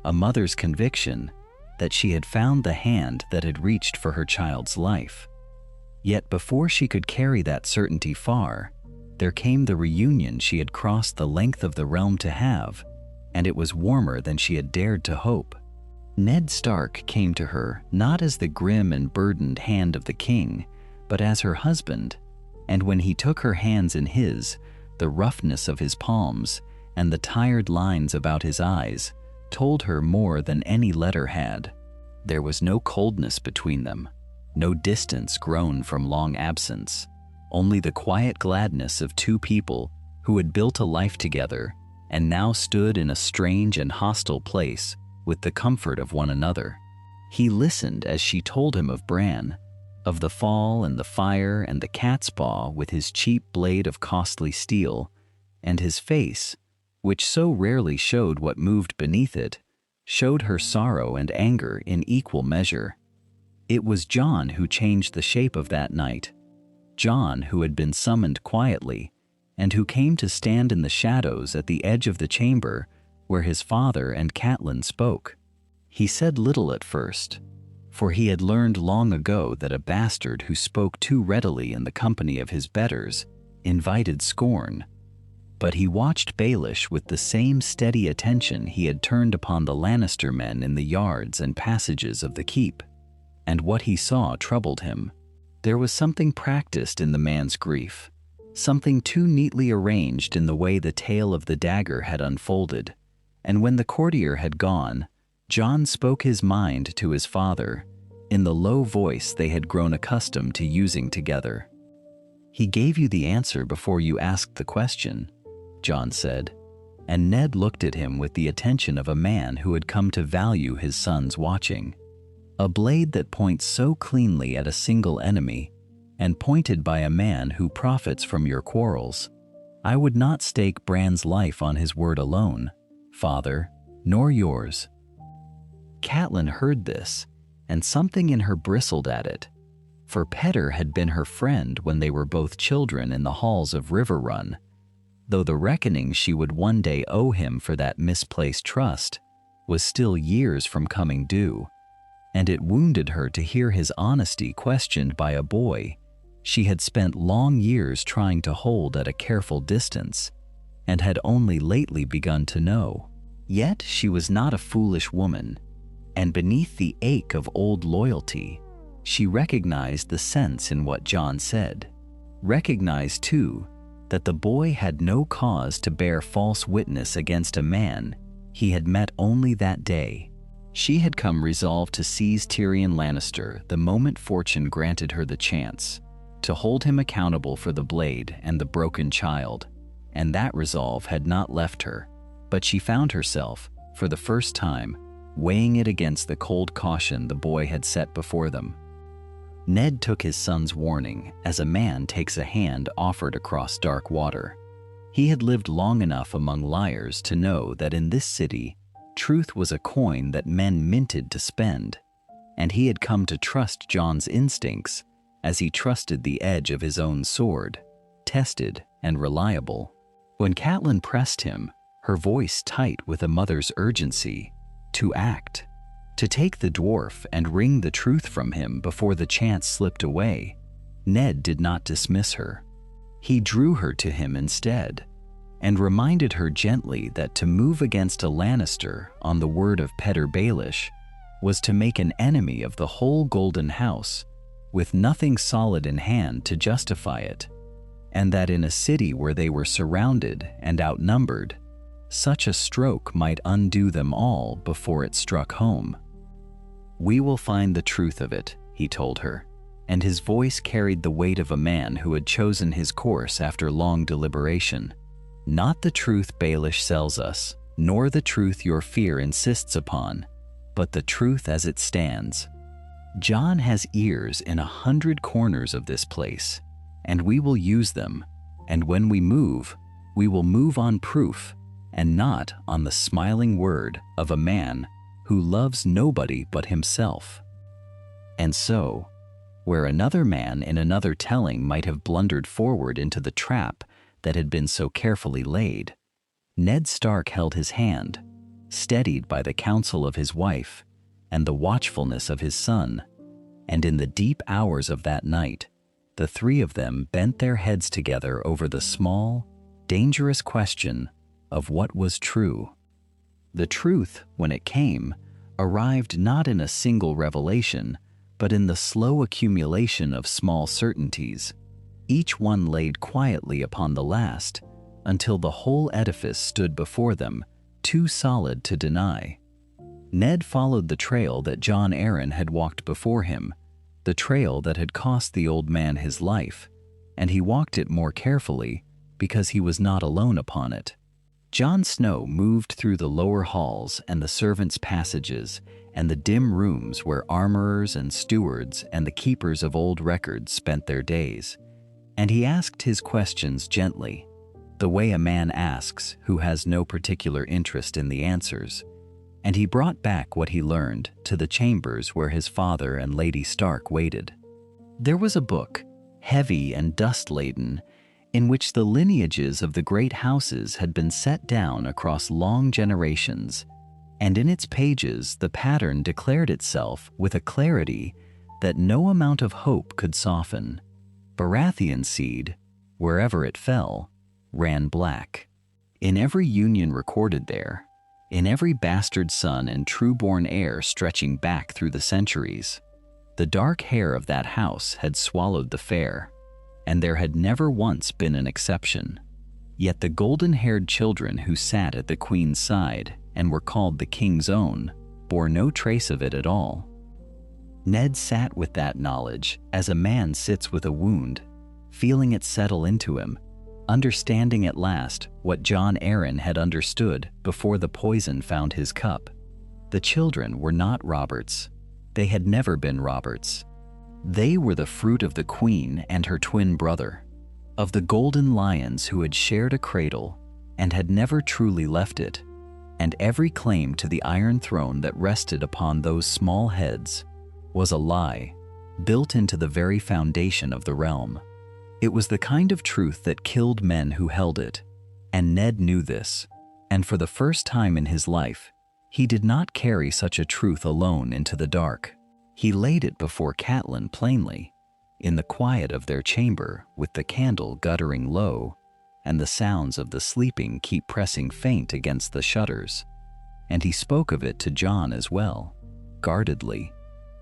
a mother's conviction that she had found the hand that had reached for her child's life. Yet before she could carry that certainty far, there came the reunion she had crossed the length of the realm to have, and it was warmer than she had dared to hope. Ned Stark came to her not as the grim and burdened hand of the king, but as her husband, and when he took her hands in his, the roughness of his palms and the tired lines about his eyes told her more than any letter had. There was no coldness between them, no distance grown from long absence, only the quiet gladness of two people who had built a life together and now stood in a strange and hostile place with the comfort of one another. He listened as she told him of Bran, of the fall and the fire and the cat's paw with his cheap blade of costly steel, and his face, which so rarely showed what moved beneath it, showed her sorrow and anger in equal measure. It was Jon who changed the shape of that night, Jon who had been summoned quietly, and who came to stand in the shadows at the edge of the chamber where his father and Catelyn spoke. He said little at first, for he had learned long ago that a bastard who spoke too readily in the company of his betters invited scorn. But he watched Baelish with the same steady attention he had turned upon the Lannister men in the yards and passages of the keep, and what he saw troubled him. There was something practiced in the man's grief, something too neatly arranged in the way the tale of the dagger had unfolded, and when the courtier had gone, Jon spoke his mind to his father, in the low voice they had grown accustomed to using together. "He gave you the answer before you asked the question," Jon said, and Ned looked at him with the attention of a man who had come to value his son's watching. "A blade that points so cleanly at a single enemy, and pointed by a man who profits from your quarrels. I would not stake Bran's life on his word alone, father, nor yours." Catelyn heard this, and something in her bristled at it, for Petter had been her friend when they were both children in the halls of Riverrun, though the reckoning she would one day owe him for that misplaced trust was still years from coming due, and it wounded her to hear his honesty questioned by a boy she had spent long years trying to hold at a careful distance, and had only lately begun to know. Yet she was not a foolish woman, and beneath the ache of old loyalty, she recognized the sense in what Jon said, recognized too that the boy had no cause to bear false witness against a man he had met only that day. She had come resolved to seize Tyrion Lannister the moment fortune granted her the chance, to hold him accountable for the blade and the broken child, and that resolve had not left her, but she found herself, for the first time, weighing it against the cold caution the boy had set before them. Ned took his son's warning as a man takes a hand offered across dark water. He had lived long enough among liars to know that in this city, truth was a coin that men minted to spend, and he had come to trust Jon's instincts as he trusted the edge of his own sword, tested and reliable. When Catelyn pressed him, her voice tight with a mother's urgency, to act, to take the dwarf and wring the truth from him before the chance slipped away, Ned did not dismiss her. He drew her to him instead, and reminded her gently that to move against a Lannister on the word of Petter Baelish was to make an enemy of the whole Golden House, with nothing solid in hand to justify it. and that in a city where they were surrounded and outnumbered, such a stroke might undo them all before it struck home. "We will find the truth of it," he told her, and his voice carried the weight of a man who had chosen his course after long deliberation. "Not the truth Baelish sells us, nor the truth your fear insists upon, but the truth as it stands. Jon has ears in 100 corners of this place, and we will use them, and when we will move on proof, and not on the smiling word of a man who loves nobody but himself." And so, where another man in another telling might have blundered forward into the trap that had been so carefully laid, Ned Stark held his hand, steadied by the counsel of his wife and the watchfulness of his son, and in the deep hours of that night, the three of them bent their heads together over the small, dangerous question of what was true. The truth, when it came, arrived not in a single revelation, but in the slow accumulation of small certainties, each one laid quietly upon the last, until the whole edifice stood before them, too solid to deny. Ned followed the trail that Jon Arryn had walked before him, the trail that had cost the old man his life, and he walked it more carefully because he was not alone upon it. Jon Snow moved through the lower halls and the servants' passages and the dim rooms where armorers and stewards and the keepers of old records spent their days, and he asked his questions gently, the way a man asks who has no particular interest in the answers, and he brought back what he learned to the chambers where his father and Lady Stark waited. There was a book, heavy and dust-laden, in which the lineages of the great houses had been set down across long generations, and in its pages the pattern declared itself with a clarity that no amount of hope could soften. Baratheon seed, wherever it fell, ran black. In every union recorded there, in every bastard son and true-born heir stretching back through the centuries, the dark hair of that house had swallowed the fair, and there had never once been an exception. Yet the golden-haired children who sat at the queen's side and were called the king's own bore no trace of it at all. Ned sat with that knowledge as a man sits with a wound, feeling it settle into him, understanding at last what Jon Arryn had understood before the poison found his cup. The children were not Robert's. They had never been Robert's. They were the fruit of the queen and her twin brother, of the golden lions who had shared a cradle and had never truly left it, and every claim to the iron throne that rested upon those small heads was a lie, built into the very foundation of the realm. It was the kind of truth that killed men who held it, and Ned knew this, and for the first time in his life, he did not carry such a truth alone into the dark. He laid it before Catelyn plainly, in the quiet of their chamber with the candle guttering low, and the sounds of the sleeping keep pressing faint against the shutters. And he spoke of it to Jon as well, guardedly,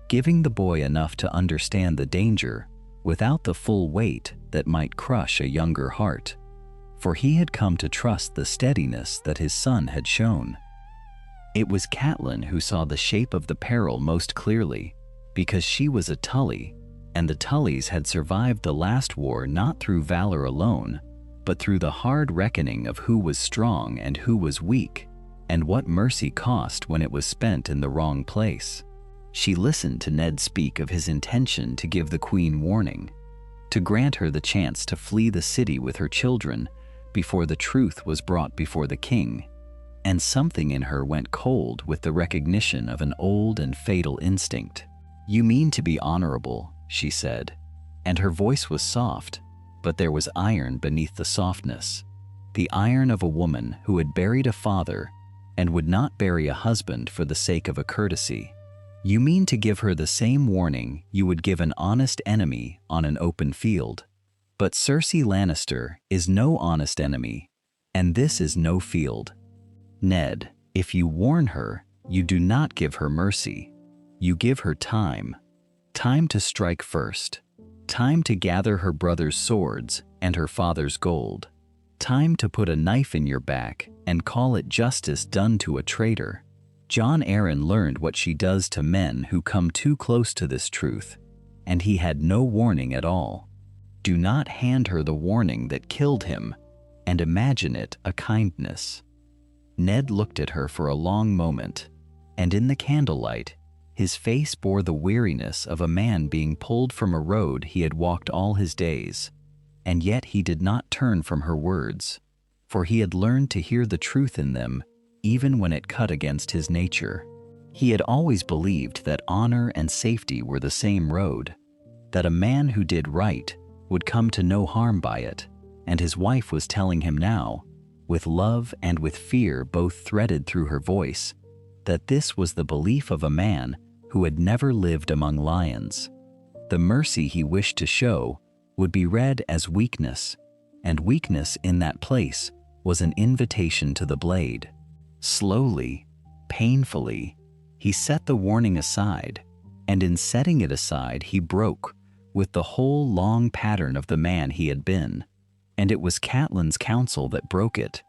giving the boy enough to understand the danger without the full weight that might crush a younger heart, for he had come to trust the steadiness that his son had shown. It was Catelyn who saw the shape of the peril most clearly, because she was a Tully, and the Tullys had survived the last war not through valor alone, but through the hard reckoning of who was strong and who was weak, and what mercy cost when it was spent in the wrong place. She listened to Ned speak of his intention to give the queen warning, to grant her the chance to flee the city with her children before the truth was brought before the king, and something in her went cold with the recognition of an old and fatal instinct. "You mean to be honorable," she said, and her voice was soft, but there was iron beneath the softness, the iron of a woman who had buried a father and would not bury a husband for the sake of a courtesy. "You mean to give her the same warning you would give an honest enemy on an open field. But Cersei Lannister is no honest enemy, and this is no field. Ned, if you warn her, you do not give her mercy. You give her time. Time to strike first. Time to gather her brother's swords and her father's gold. Time to put a knife in your back and call it justice done to a traitor. Jon Arryn learned what she does to men who come too close to this truth, and he had no warning at all. Do not hand her the warning that killed him, and imagine it a kindness. Ned looked at her for a long moment, and in the candlelight, his face bore the weariness of a man being pulled from a road he had walked all his days, and yet he did not turn from her words, for he had learned to hear the truth in them even when it cut against his nature. He had always believed that honor and safety were the same road, that a man who did right would come to no harm by it, and his wife was telling him now, with love and with fear both threaded through her voice, that this was the belief of a man who had never lived among lions. The mercy he wished to show would be read as weakness, and weakness in that place was an invitation to the blade. Slowly, painfully, he set the warning aside, and in setting it aside he broke with the whole long pattern of the man he had been. And it was Catelyn's counsel that broke it,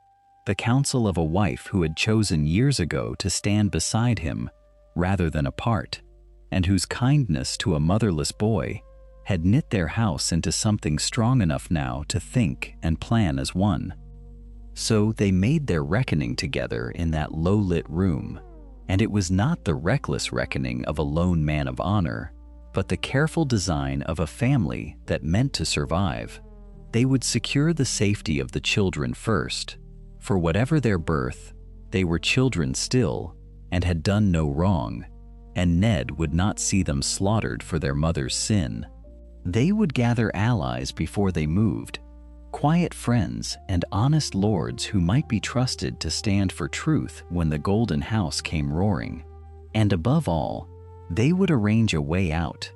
the counsel of a wife who had chosen years ago to stand beside him rather than apart, and whose kindness to a motherless boy had knit their house into something strong enough now to think and plan as one. So they made their reckoning together in that low-lit room, and it was not the reckless reckoning of a lone man of honor, but the careful design of a family that meant to survive. They would secure the safety of the children first, for whatever their birth, they were children still and had done no wrong, and Ned would not see them slaughtered for their mother's sin. They would gather allies before they moved, quiet friends and honest lords who might be trusted to stand for truth when the Golden House came roaring. And above all, they would arrange a way out,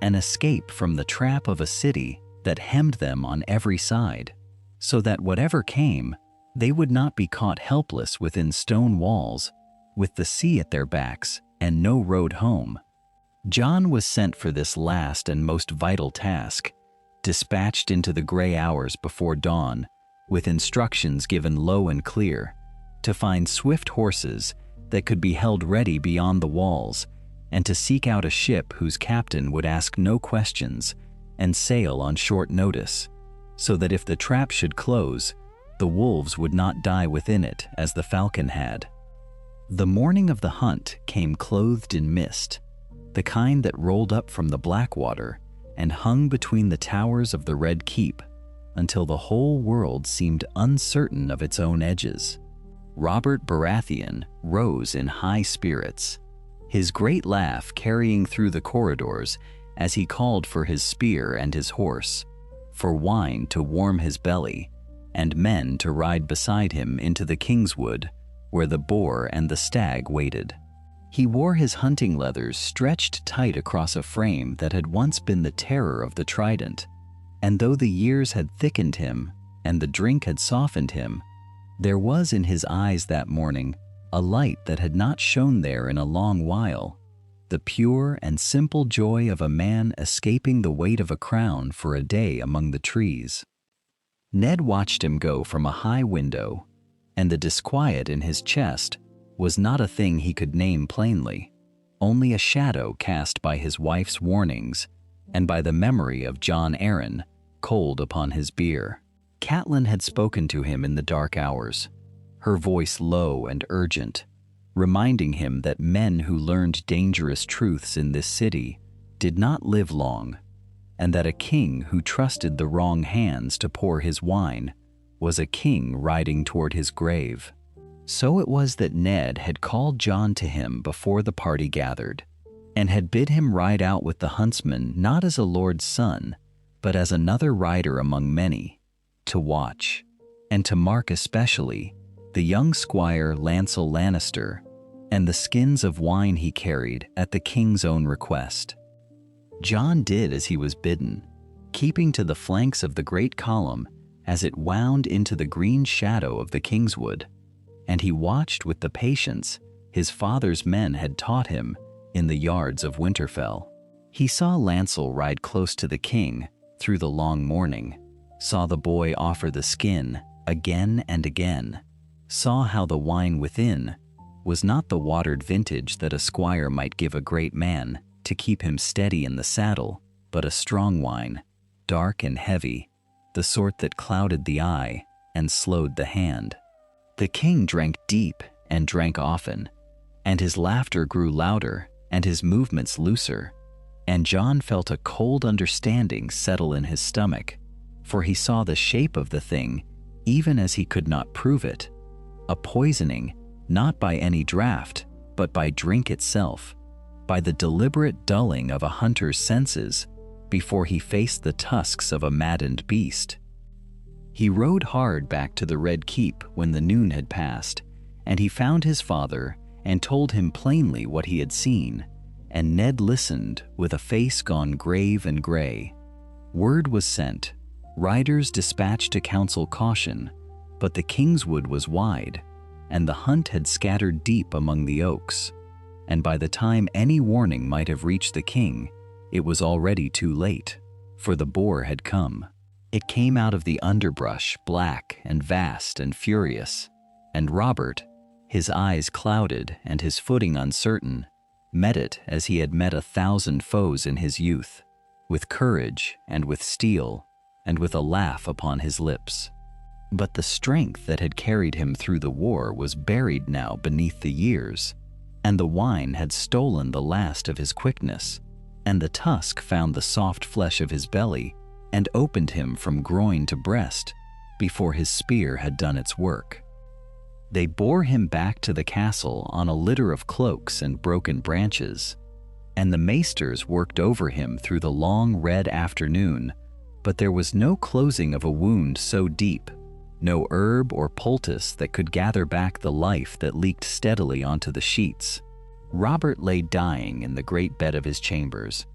an escape from the trap of a city that hemmed them on every side, so that whatever came, they would not be caught helpless within stone walls, with the sea at their backs and no road home. Jon was sent for this last and most vital task, dispatched into the gray hours before dawn, with instructions given low and clear, to find swift horses that could be held ready beyond the walls, and to seek out a ship whose captain would ask no questions and sail on short notice, so that if the trap should close, the wolves would not die within it as the falcon had. The morning of the hunt came clothed in mist, the kind that rolled up from the Blackwater and hung between the towers of the Red Keep until the whole world seemed uncertain of its own edges. Robert Baratheon rose in high spirits, his great laugh carrying through the corridors as he called for his spear and his horse, for wine to warm his belly, and men to ride beside him into the Kingswood, where the boar and the stag waited. He wore his hunting leathers stretched tight across a frame that had once been the terror of the Trident, and though the years had thickened him and the drink had softened him, there was in his eyes that morning a light that had not shone there in a long while, the pure and simple joy of a man escaping the weight of a crown for a day among the trees. Ned watched him go from a high window, and the disquiet in his chest was not a thing he could name plainly, only a shadow cast by his wife's warnings and by the memory of Jon Arryn cold upon his bier. Catelyn had spoken to him in the dark hours, her voice low and urgent, reminding him that men who learned dangerous truths in this city did not live long, and that a king who trusted the wrong hands to pour his wine was a king riding toward his grave. So it was that Ned had called Jon to him before the party gathered, and had bid him ride out with the huntsman not as a lord's son, but as another rider among many, to watch, and to mark especially, the young squire Lancel Lannister, and the skins of wine he carried at the king's own request. Jon did as he was bidden, keeping to the flanks of the great column as it wound into the green shadow of the Kingswood, and he watched with the patience his father's men had taught him in the yards of Winterfell. He saw Lancel ride close to the king through the long morning, saw the boy offer the skin again and again, saw how the wine within was not the watered vintage that a squire might give a great man to keep him steady in the saddle, but a strong wine, dark and heavy, the sort that clouded the eye and slowed the hand. The king drank deep and drank often, and his laughter grew louder and his movements looser, and Jon felt a cold understanding settle in his stomach, for he saw the shape of the thing even as he could not prove it, a poisoning not by any draught but by drink itself, by the deliberate dulling of a hunter's senses before he faced the tusks of a maddened beast. He rode hard back to the Red Keep when the noon had passed, and he found his father and told him plainly what he had seen, and Ned listened with a face gone grave and gray. Word was sent, riders dispatched to counsel caution, but the Kingswood was wide, and the hunt had scattered deep among the oaks, and by the time any warning might have reached the king, it was already too late, for the boar had come. It came out of the underbrush, black and vast and furious, and Robert, his eyes clouded and his footing uncertain, met it as he had met 1,000 foes in his youth, with courage and with steel, and with a laugh upon his lips. But the strength that had carried him through the war was buried now beneath the years, and the wine had stolen the last of his quickness, and the tusk found the soft flesh of his belly and opened him from groin to breast before his spear had done its work. They bore him back to the castle on a litter of cloaks and broken branches, and the maesters worked over him through the long red afternoon, but there was no closing of a wound so deep, no herb or poultice that could gather back the life that leaked steadily onto the sheets. Robert lay dying in the great bed of his chambers,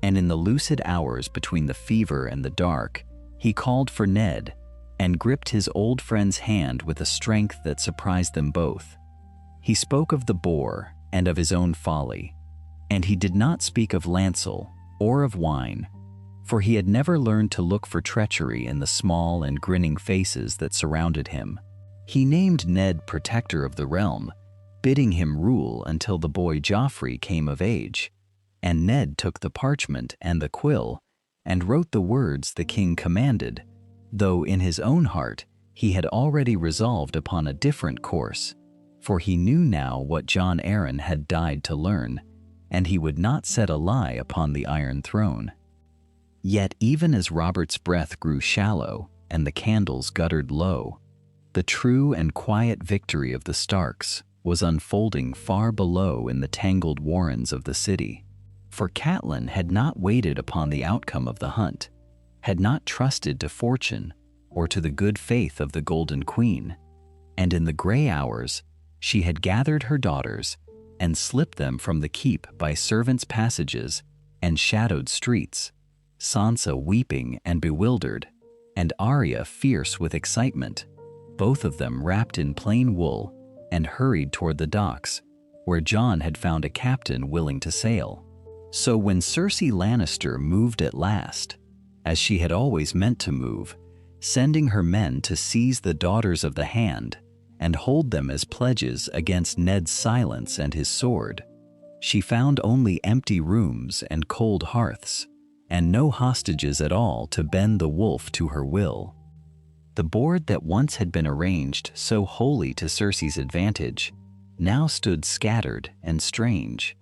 and in the lucid hours between the fever and the dark, he called for Ned and gripped his old friend's hand with a strength that surprised them both. He spoke of the boar and of his own folly, and he did not speak of Lancel or of wine, for he had never learned to look for treachery in the small and grinning faces that surrounded him. He named Ned protector of the realm, bidding him rule until the boy Joffrey came of age, and Ned took the parchment and the quill and wrote the words the king commanded, though in his own heart he had already resolved upon a different course, for he knew now what Jon Arryn had died to learn, and he would not set a lie upon the Iron Throne. Yet even as Robert's breath grew shallow and the candles guttered low, the true and quiet victory of the Starks was unfolding far below in the tangled warrens of the city. For Catelyn had not waited upon the outcome of the hunt, had not trusted to fortune or to the good faith of the Golden Queen, and in the gray hours she had gathered her daughters and slipped them from the keep by servants' passages and shadowed streets, Sansa weeping and bewildered, and Arya fierce with excitement, both of them wrapped in plain wool, and hurried toward the docks, where Jon had found a captain willing to sail. So when Cersei Lannister moved at last, as she had always meant to move, sending her men to seize the daughters of the hand and hold them as pledges against Ned's silence and his sword, she found only empty rooms and cold hearths, and no hostages at all to bend the wolf to her will. The board that once had been arranged so wholly to Cersei's advantage now stood scattered and strange,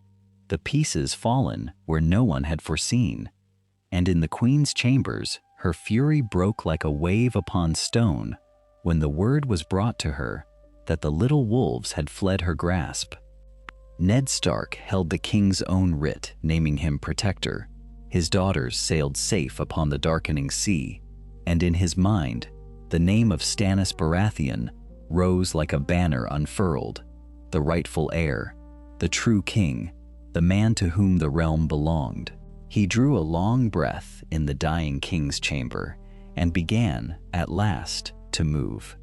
the pieces fallen where no one had foreseen, and in the queen's chambers her fury broke like a wave upon stone when the word was brought to her that the little wolves had fled her grasp. Ned Stark held the king's own writ naming him protector. His daughters sailed safe upon the darkening sea, and in his mind the name of Stannis Baratheon rose like a banner unfurled, the rightful heir, the true king, the man to whom the realm belonged. He drew a long breath in the dying king's chamber and began, at last, to move.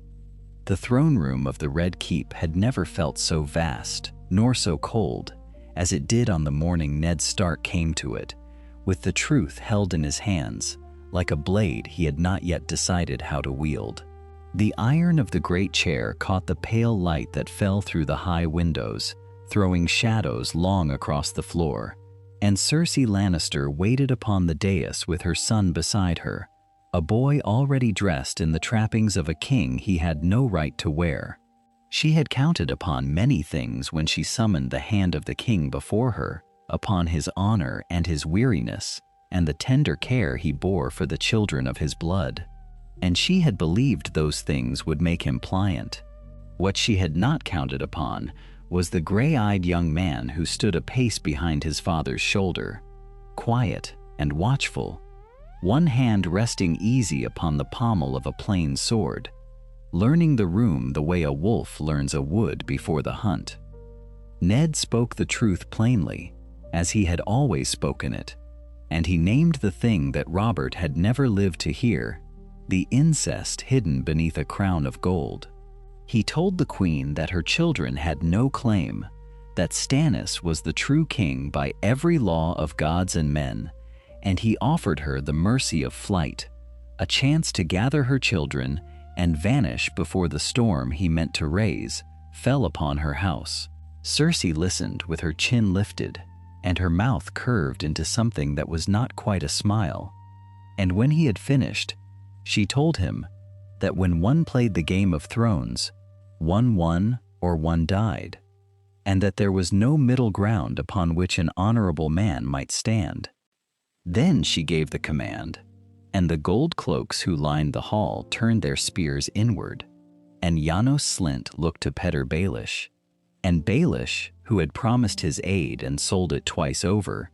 The throne room of the Red Keep had never felt so vast, nor so cold, as it did on the morning Ned Stark came to it, with the truth held in his hands, like a blade he had not yet decided how to wield. The iron of the great chair caught the pale light that fell through the high windows, throwing shadows long across the floor, and Cersei Lannister waited upon the dais with her son beside her, a boy already dressed in the trappings of a king he had no right to wear. She had counted upon many things when she summoned the hand of the king before her, upon his honor and his weariness, and the tender care he bore for the children of his blood. And she had believed those things would make him pliant. What she had not counted upon was the gray-eyed young man who stood a pace behind his father's shoulder, quiet and watchful, one hand resting easy upon the pommel of a plain sword, learning the room the way a wolf learns a wood before the hunt. Ned spoke the truth plainly, as he had always spoken it, and he named the thing that Robert had never lived to hear, the incest hidden beneath a crown of gold. He told the queen that her children had no claim, that Stannis was the true king by every law of gods and men, and he offered her the mercy of flight, a chance to gather her children and vanish before the storm he meant to raise fell upon her house. Cersei listened with her chin lifted, and her mouth curved into something that was not quite a smile. And when he had finished, she told him that when one played the Game of Thrones, one won or one died, and that there was no middle ground upon which an honorable man might stand. Then she gave the command, and the gold cloaks who lined the hall turned their spears inward, and Janos Slynt looked to Petyr Baelish, and Baelish, who had promised his aid and sold it twice over,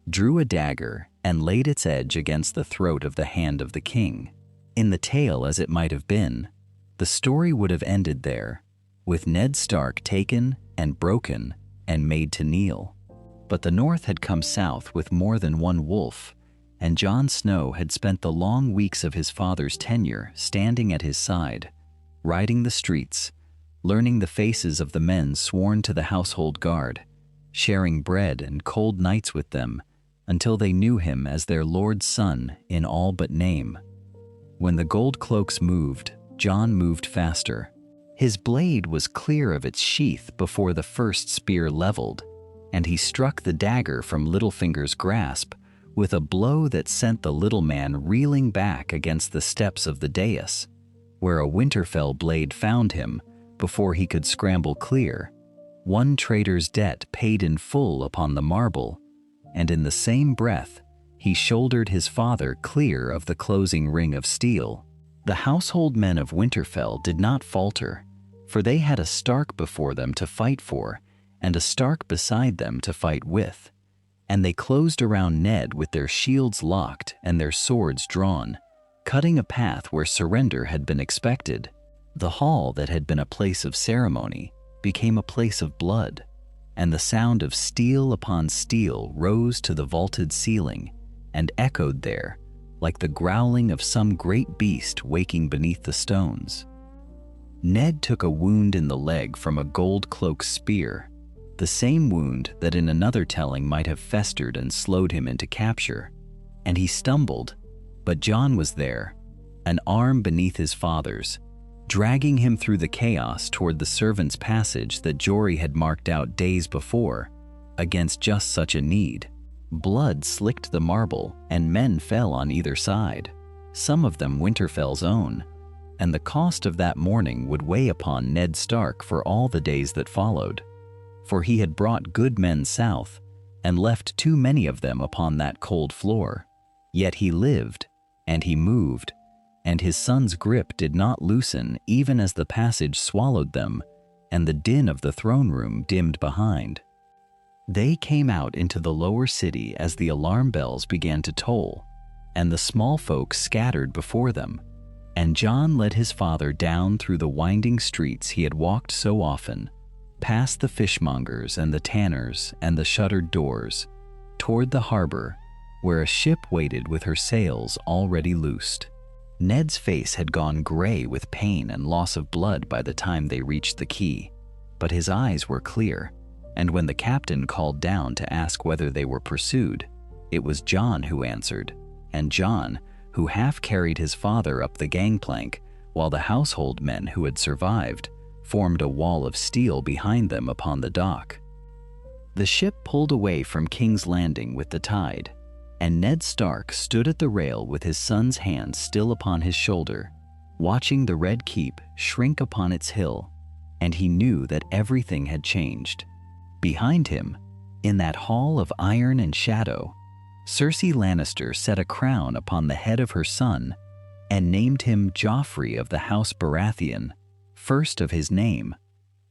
drew a dagger and laid its edge against the throat of the hand of the king. In the tale as it might have been, the story would have ended there, with Ned Stark taken and broken and made to kneel. But the North had come south with more than one wolf, and Jon Snow had spent the long weeks of his father's tenure standing at his side, riding the streets, learning the faces of the men sworn to the household guard, sharing bread and cold nights with them until they knew him as their lord's son in all but name. When the gold cloaks moved, Jon moved faster. His blade was clear of its sheath before the first spear leveled, and he struck the dagger from Littlefinger's grasp with a blow that sent the little man reeling back against the steps of the dais, where a Winterfell blade found him before he could scramble clear, one traitor's debt paid in full upon the marble, and in the same breath he shouldered his father clear of the closing ring of steel. The household men of Winterfell did not falter, for they had a Stark before them to fight for, and a Stark beside them to fight with, and they closed around Ned with their shields locked and their swords drawn, cutting a path where surrender had been expected. The hall that had been a place of ceremony became a place of blood, and the sound of steel upon steel rose to the vaulted ceiling and echoed there like the growling of some great beast waking beneath the stones. Ned took a wound in the leg from a gold cloak's spear, the same wound that in another telling might have festered and slowed him into capture, and he stumbled, but Jon was there, an arm beneath his father's, dragging him through the chaos toward the servants' passage that Jory had marked out days before, against just such a need. Blood slicked the marble, and men fell on either side, some of them Winterfell's own, and the cost of that morning would weigh upon Ned Stark for all the days that followed, for he had brought good men south and left too many of them upon that cold floor. Yet he lived, and he moved, and his son's grip did not loosen even as the passage swallowed them and the din of the throne room dimmed behind. They came out into the lower city as the alarm bells began to toll, and the small folk scattered before them, and Jon led his father down through the winding streets he had walked so often, past the fishmongers and the tanners and the shuttered doors, toward the harbor, where a ship waited with her sails already loosed. Ned's face had gone gray with pain and loss of blood by the time they reached the quay, but his eyes were clear, and when the captain called down to ask whether they were pursued, It was Jon who answered, and Jon, who half carried his father up the gangplank, while the household men who had survived formed a wall of steel behind them upon the dock. The ship pulled away from King's Landing with the tide, and Ned Stark stood at the rail with his son's hand still upon his shoulder, watching the Red Keep shrink upon its hill, and he knew that everything had changed. Behind him, in that hall of iron and shadow, Cersei Lannister set a crown upon the head of her son and named him Joffrey of the House Baratheon, first of his name,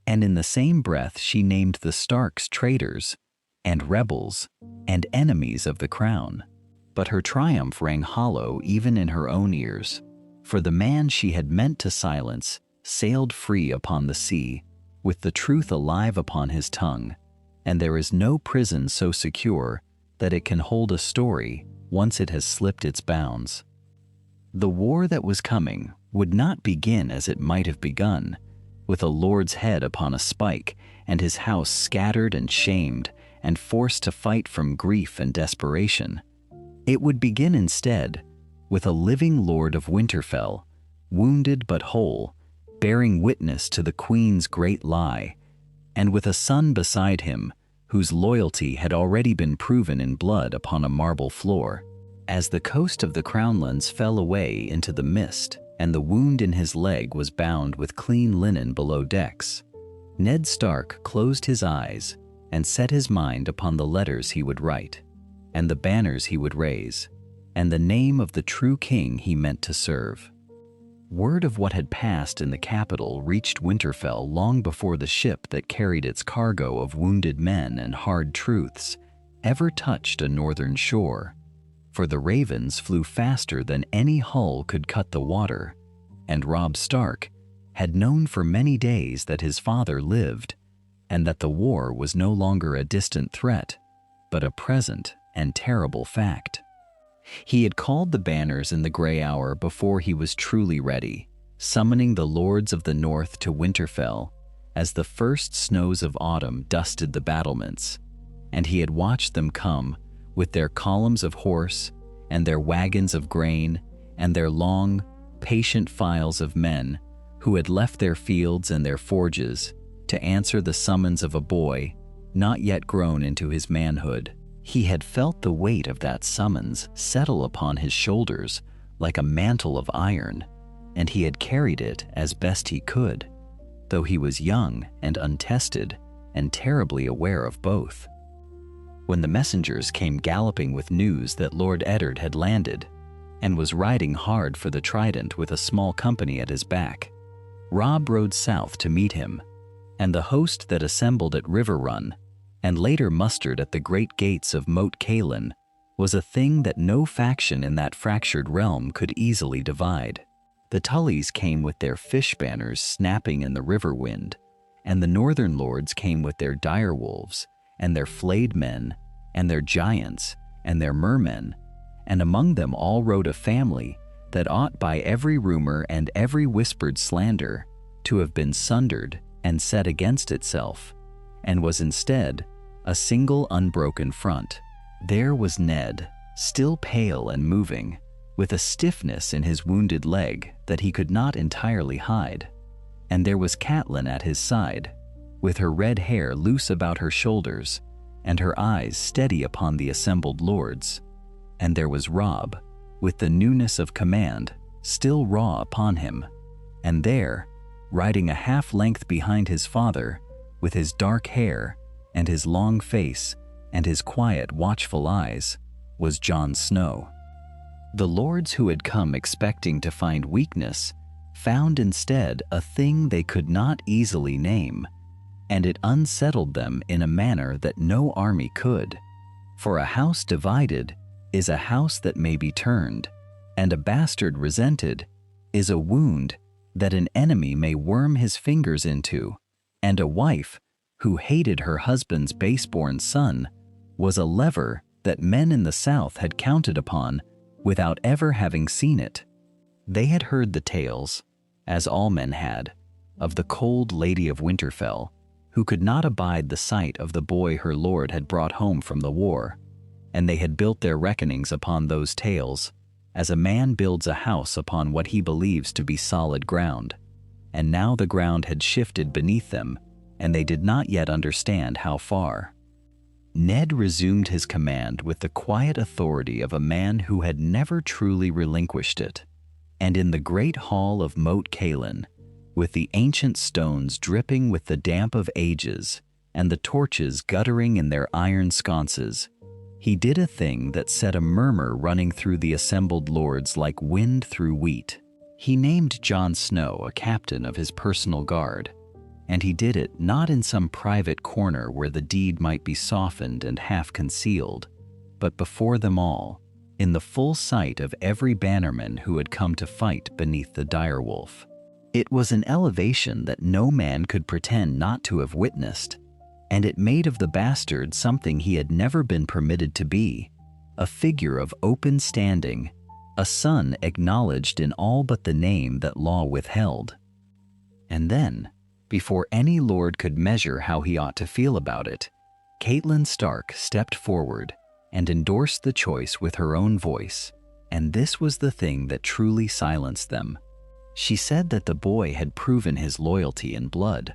and in the same breath she named the Starks traitors and rebels and enemies of the crown. But her triumph rang hollow even in her own ears, for the man she had meant to silence sailed free upon the sea, with the truth alive upon his tongue, and there is no prison so secure that it can hold a story once it has slipped its bounds. The war that was coming would not begin as it might have begun, with a lord's head upon a spike and his house scattered and shamed and forced to fight from grief and desperation. It would begin instead with a living lord of Winterfell, wounded but whole, bearing witness to the queen's great lie, and with a son beside him whose loyalty had already been proven in blood upon a marble floor. As the coast of the Crownlands fell away into the mist and the wound in his leg was bound with clean linen below decks, Ned Stark closed his eyes and set his mind upon the letters he would write, and the banners he would raise, and the name of the true king he meant to serve. Word of what had passed in the capital reached Winterfell long before the ship that carried its cargo of wounded men and hard truths ever touched a northern shore, for the ravens flew faster than any hull could cut the water, and Robb Stark had known for many days that his father lived, and that the war was no longer a distant threat, but a present and terrible fact. He had called the banners in the gray hour before he was truly ready, summoning the lords of the north to Winterfell as the first snows of autumn dusted the battlements, and he had watched them come with their columns of horse and their wagons of grain and their long, patient files of men who had left their fields and their forges to answer the summons of a boy not yet grown into his manhood. He had felt the weight of that summons settle upon his shoulders like a mantle of iron, and he had carried it as best he could, though he was young and untested and terribly aware of both. When the messengers came galloping with news that Lord Eddard had landed and was riding hard for the Trident with a small company at his back, Robb rode south to meet him, and the host that assembled at River Run and later mustered at the great gates of Moat Cailin was a thing that no faction in that fractured realm could easily divide. The Tullys came with their fish banners snapping in the river wind, and the northern lords came with their direwolves and their flayed men and their giants and their mermen, and among them all rode a family that ought by every rumor and every whispered slander to have been sundered and set against itself, and was instead a single unbroken front. There was Ned, still pale and moving, with a stiffness in his wounded leg that he could not entirely hide, and there was Catelyn at his side, with her red hair loose about her shoulders and her eyes steady upon the assembled lords, and there was Robb, with the newness of command still raw upon him, and there, riding a half-length behind his father, with his dark hair and his long face and his quiet, watchful eyes, was Jon Snow. The lords who had come expecting to find weakness found instead a thing they could not easily name, and it unsettled them in a manner that no army could. For a house divided is a house that may be turned, and a bastard resented is a wound that an enemy may worm his fingers into, and a wife who hated her husband's base-born son was a lever that men in the South had counted upon without ever having seen it. They had heard the tales, as all men had, of the cold Lady of Winterfell, who could not abide the sight of the boy her lord had brought home from the war, and they had built their reckonings upon those tales, as a man builds a house upon what he believes to be solid ground. And now the ground had shifted beneath them, and they did not yet understand how far. Ned resumed his command with the quiet authority of a man who had never truly relinquished it. And in the great hall of Moat Cailin, with the ancient stones dripping with the damp of ages and the torches guttering in their iron sconces, he did a thing that set a murmur running through the assembled lords like wind through wheat. He named Jon Snow a captain of his personal guard, and he did it not in some private corner where the deed might be softened and half concealed, but before them all, in the full sight of every bannerman who had come to fight beneath the direwolf. It was an elevation that no man could pretend not to have witnessed, and it made of the bastard something he had never been permitted to be, a figure of open standing, a son acknowledged in all but the name that law withheld. And then, before any lord could measure how he ought to feel about it, Catelyn Stark stepped forward and endorsed the choice with her own voice, and this was the thing that truly silenced them. She said that the boy had proven his loyalty in blood,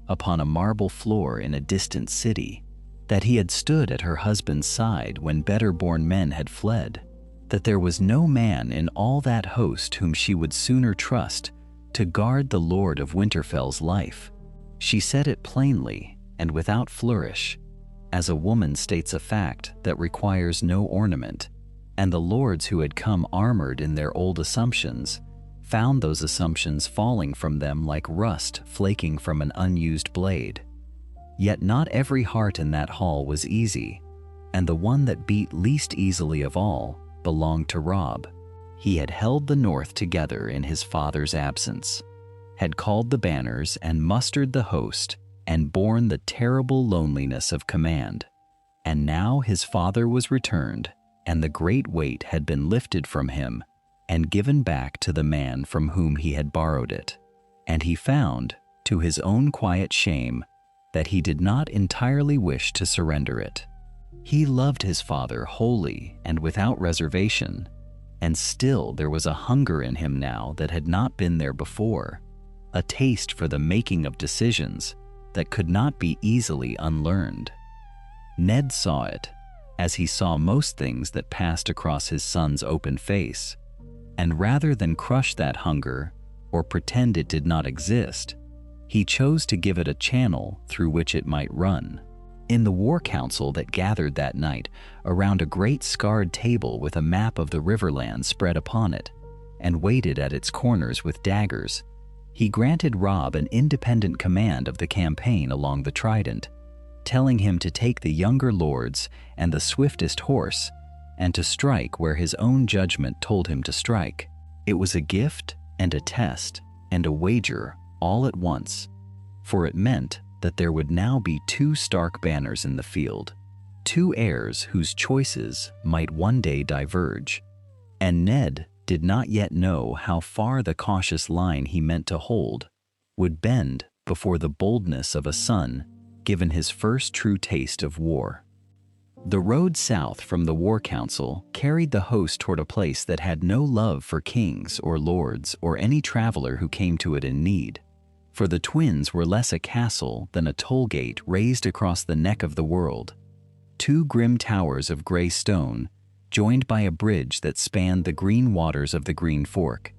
upon a marble floor in a distant city, that he had stood at her husband's side when better-born men had fled, that there was no man in all that host whom she would sooner trust to guard the Lord of Winterfell's life. She said it plainly and without flourish, as a woman states a fact that requires no ornament, and the lords who had come armored in their old assumptions found those assumptions falling from them like rust flaking from an unused blade. Yet not every heart in that hall was easy, and the one that beat least easily of all belonged to Robb. He had held the North together in his father's absence, had called the banners and mustered the host and borne the terrible loneliness of command. And now his father was returned, and the great weight had been lifted from him and given back to the man from whom he had borrowed it. And he found, to his own quiet shame, that he did not entirely wish to surrender it. He loved his father wholly and without reservation, and still there was a hunger in him now that had not been there before, a taste for the making of decisions that could not be easily unlearned. Ned saw it, as he saw most things that passed across his son's open face, and rather than crush that hunger or pretend it did not exist, he chose to give it a channel through which it might run. In the war council that gathered that night around a great scarred table with a map of the Riverland spread upon it, and waited at its corners with daggers, he granted Robb an independent command of the campaign along the Trident, telling him to take the younger lords and the swiftest horse, and to strike where his own judgment told him to strike. It was a gift and a test and a wager all at once, for it meant that there would now be 2 Stark banners in the field, 2 heirs whose choices might one day diverge. And Ned did not yet know how far the cautious line he meant to hold would bend before the boldness of a son given his first true taste of war. The road south from the war council carried the host toward a place that had no love for kings or lords or any traveler who came to it in need, for the twins were less a castle than a toll gate raised across the neck of the world, 2 grim towers of gray stone joined by a bridge that spanned the green waters of the Green Fork,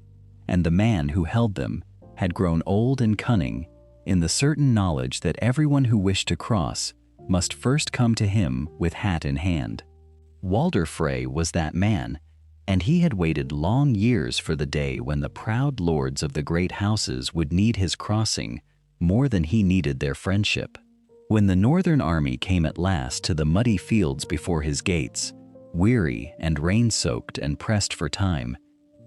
and the man who held them had grown old and cunning in the certain knowledge that everyone who wished to cross must first come to him with hat in hand. Walder Frey was that man, and he had waited long years for the day when the proud lords of the great houses would need his crossing more than he needed their friendship. When the northern army came at last to the muddy fields before his gates, weary and rain-soaked and pressed for time,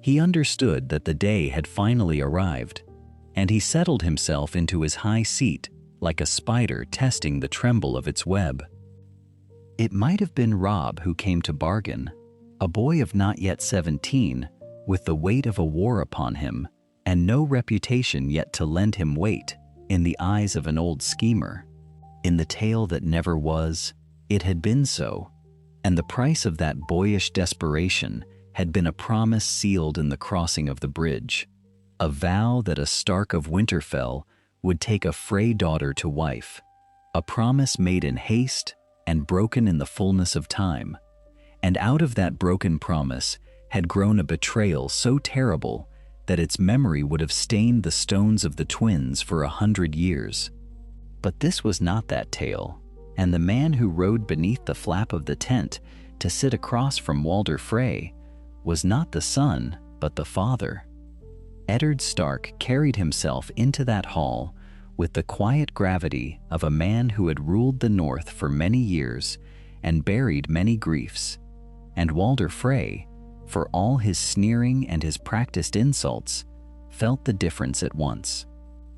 he understood that the day had finally arrived, and he settled himself into his high seat like a spider testing the tremble of its web. It might have been Robb who came to bargain, a boy of not yet 17, with the weight of a war upon him, and no reputation yet to lend him weight in the eyes of an old schemer. In the tale that never was, it had been so, And the price of that boyish desperation had been a promise sealed in the crossing of the bridge, a vow that a Stark of Winterfell would take a Frey daughter to wife, a promise made in haste and broken in the fullness of time. And out of that broken promise had grown a betrayal so terrible that its memory would have stained the stones of the twins for 100 years. But this was not that tale, and the man who rode beneath the flap of the tent to sit across from Walder Frey was not the son, but the father. Eddard Stark carried himself into that hall with the quiet gravity of a man who had ruled the North for many years and buried many griefs. And Walder Frey, for all his sneering and his practiced insults, felt the difference at once.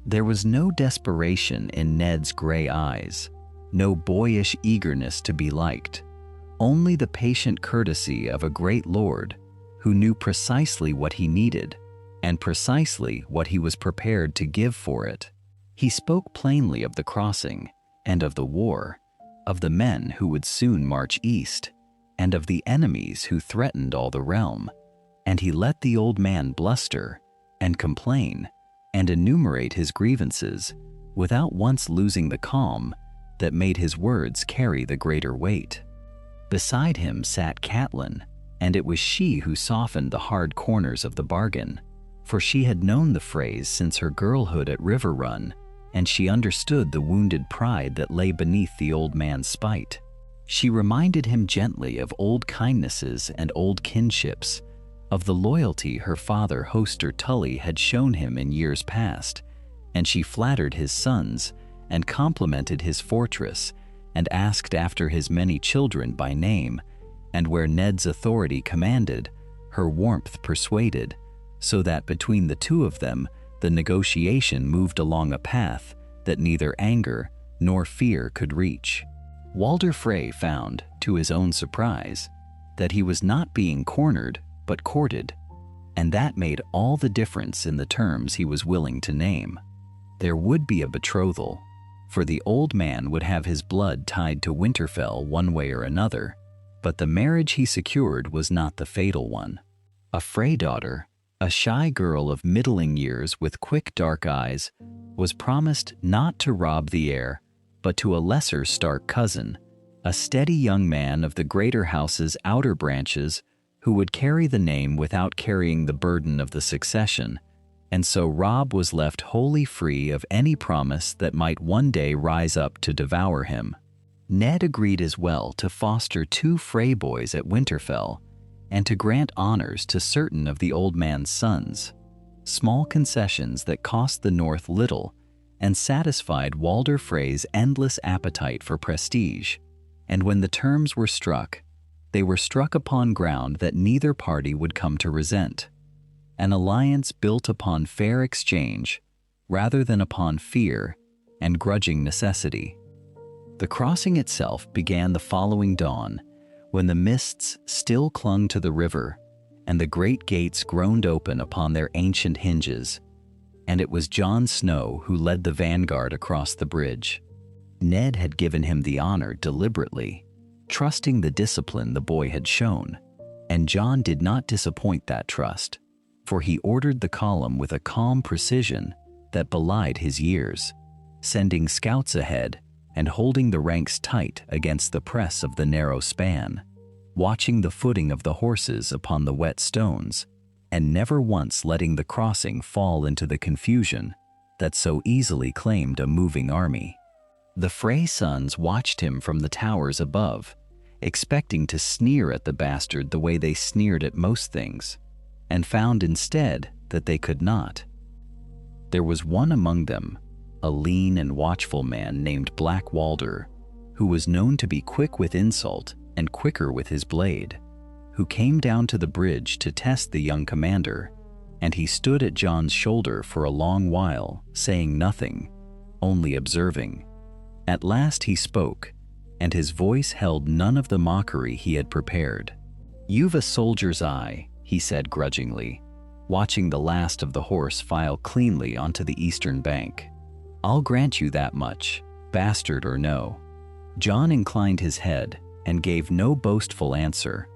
There was no desperation in Ned's gray eyes, no boyish eagerness to be liked, only the patient courtesy of a great lord who knew precisely what he needed and precisely what he was prepared to give for it. He spoke plainly of the crossing and of the war, of the men who would soon march east, and of the enemies who threatened all the realm, and he let the old man bluster and complain and enumerate his grievances without once losing the calm that made his words carry the greater weight. Beside him sat Catelyn, and it was she who softened the hard corners of the bargain, for she had known the phrase since her girlhood at River Run, and she understood the wounded pride that lay beneath the old man's spite. She reminded him gently of old kindnesses and old kinships, of the loyalty her father Hoster Tully had shown him in years past, and she flattered his sons and complimented his fortress and asked after his many children by name, and where Ned's authority commanded, her warmth persuaded, so that between the two of them the negotiation moved along a path that neither anger nor fear could reach. Walder Frey found, to his own surprise, that he was not being cornered but courted, and that made all the difference in the terms he was willing to name. There would be a betrothal, for the old man would have his blood tied to Winterfell one way or another, but the marriage he secured was not the fatal one. A Frey daughter, a shy girl of middling years with quick dark eyes, was promised not to Robb the heir, but to a lesser Stark cousin, a steady young man of the greater house's outer branches who would carry the name without carrying the burden of the succession, and so Robb was left wholly free of any promise that might one day rise up to devour him. Ned agreed as well to foster 2 Frey boys at Winterfell and to grant honors to certain of the old man's sons, small concessions that cost the North little and satisfied Walder Frey's endless appetite for prestige. And when the terms were struck, they were struck upon ground that neither party would come to resent, an alliance built upon fair exchange rather than upon fear and grudging necessity. The crossing itself began the following dawn, when the mists still clung to the river and the great gates groaned open upon their ancient hinges, and it was Jon Snow who led the vanguard across the bridge. Ned had given him the honor deliberately, trusting the discipline the boy had shown, and Jon did not disappoint that trust, for he ordered the column with a calm precision that belied his years, sending scouts ahead and holding the ranks tight against the press of the narrow span, watching the footing of the horses upon the wet stones, and never once letting the crossing fall into the confusion that so easily claimed a moving army. The Frey sons watched him from the towers above, expecting to sneer at the bastard the way they sneered at most things, and found instead that they could not. There was one among them, a lean and watchful man named Black Walder, who was known to be quick with insult and quicker with his blade, who came down to the bridge to test the young commander, and he stood at Jon's shoulder for a long while, saying nothing, only observing. At last he spoke, and his voice held none of the mockery he had prepared. "You've a soldier's eye," he said grudgingly, watching the last of the horse file cleanly onto the eastern bank. "I'll grant you that much, bastard or no." Jon inclined his head, and gave no boastful answer,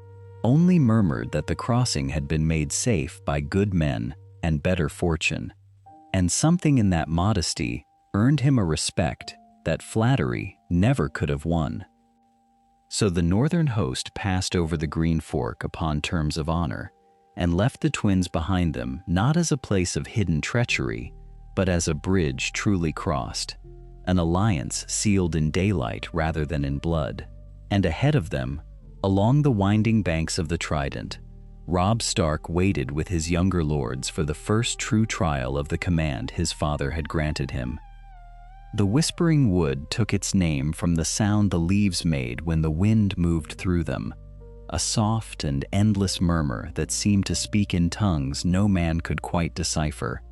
only murmured that the crossing had been made safe by good men and better fortune, and something in that modesty earned him a respect that flattery never could have won. So the northern host passed over the Green Fork upon terms of honor, and left the twins behind them not as a place of hidden treachery, but as a bridge truly crossed, an alliance sealed in daylight rather than in blood. And ahead of them, along the winding banks of the Trident, Robb Stark waited with his younger lords for the first true trial of the command his father had granted him. The Whispering Wood took its name from the sound the leaves made when the wind moved through them, a soft and endless murmur that seemed to speak in tongues no man could quite decipher.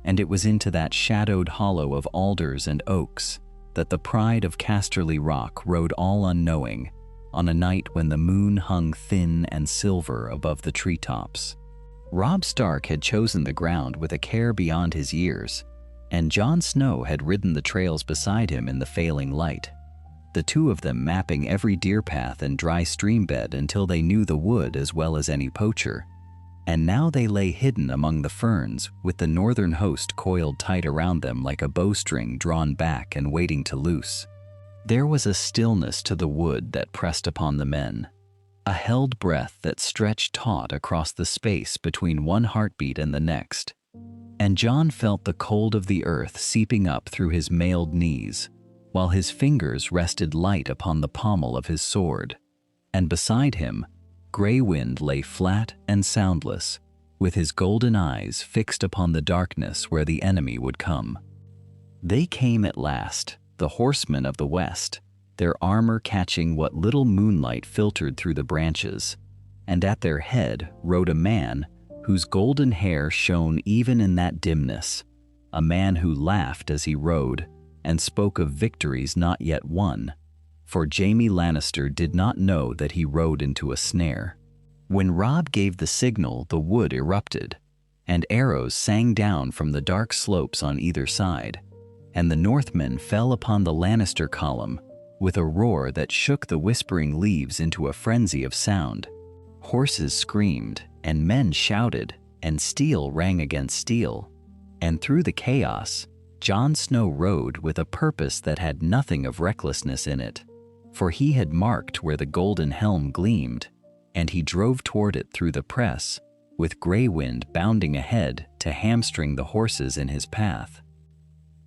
And it was into that shadowed hollow of alders and oaks that the pride of Casterly Rock rode all unknowing, on a night when the moon hung thin and silver above the treetops. Robb Stark had chosen the ground with a care beyond his years, and Jon Snow had ridden the trails beside him in the failing light, the two of them mapping every deer path and dry stream bed until they knew the wood as well as any poacher. And now they lay hidden among the ferns, with the northern host coiled tight around them like a bowstring drawn back and waiting to loose. There was a stillness to the wood that pressed upon the men, a held breath that stretched taut across the space between one heartbeat and the next. And Jon felt the cold of the earth seeping up through his mailed knees, while his fingers rested light upon the pommel of his sword. And beside him, Grey Wind lay flat and soundless, with his golden eyes fixed upon the darkness where the enemy would come. They came at last, the horsemen of the west, their armor catching what little moonlight filtered through the branches, and at their head rode a man whose golden hair shone even in that dimness, a man who laughed as he rode and spoke of victories not yet won, for Jaime Lannister did not know that he rode into a snare. When Robb gave the signal, the wood erupted, and arrows sang down from the dark slopes on either side, and the Northmen fell upon the Lannister column with a roar that shook the whispering leaves into a frenzy of sound. Horses screamed, and men shouted, and steel rang against steel. And through the chaos, Jon Snow rode with a purpose that had nothing of recklessness in it, for he had marked where the golden helm gleamed, and he drove toward it through the press, with Grey Wind bounding ahead to hamstring the horses in his path.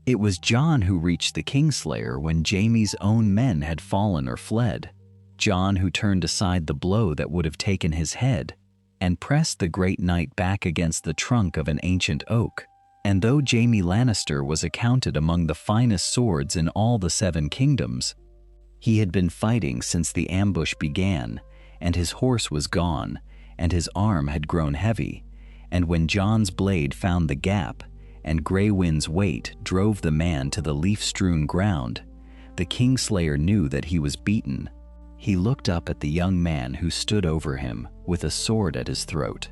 It was Jon who reached the Kingslayer when Jaime's own men had fallen or fled, Jon who turned aside the blow that would have taken his head, and pressed the great knight back against the trunk of an ancient oak. And though Jaime Lannister was accounted among the finest swords in all the Seven Kingdoms, he had been fighting since the ambush began, and his horse was gone, and his arm had grown heavy, and when Jon's blade found the gap, and Grey Wind's weight drove the man to the leaf-strewn ground, the Kingslayer knew that he was beaten. He looked up at the young man who stood over him with a sword at his throat,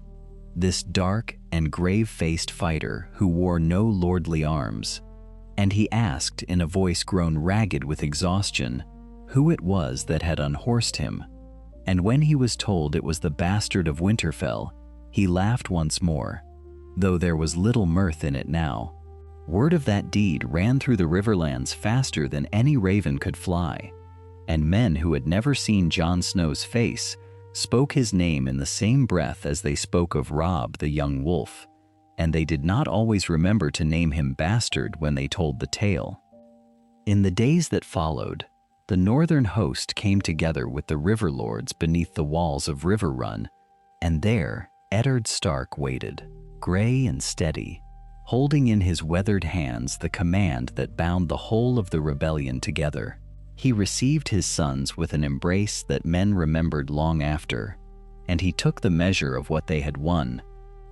this dark and grave-faced fighter who wore no lordly arms, and he asked in a voice grown ragged with exhaustion who it was that had unhorsed him. And when he was told it was the bastard of Winterfell, he laughed once more, though there was little mirth in it now. Word of that deed ran through the Riverlands faster than any raven could fly, and men who had never seen Jon Snow's face spoke his name in the same breath as they spoke of Robb the young wolf, and they did not always remember to name him bastard when they told the tale. In the days that followed, the northern host came together with the river lords beneath the walls of River Run, and there Eddard Stark waited, gray and steady, holding in his weathered hands the command that bound the whole of the rebellion together. He received his sons with an embrace that men remembered long after, and he took the measure of what they had won,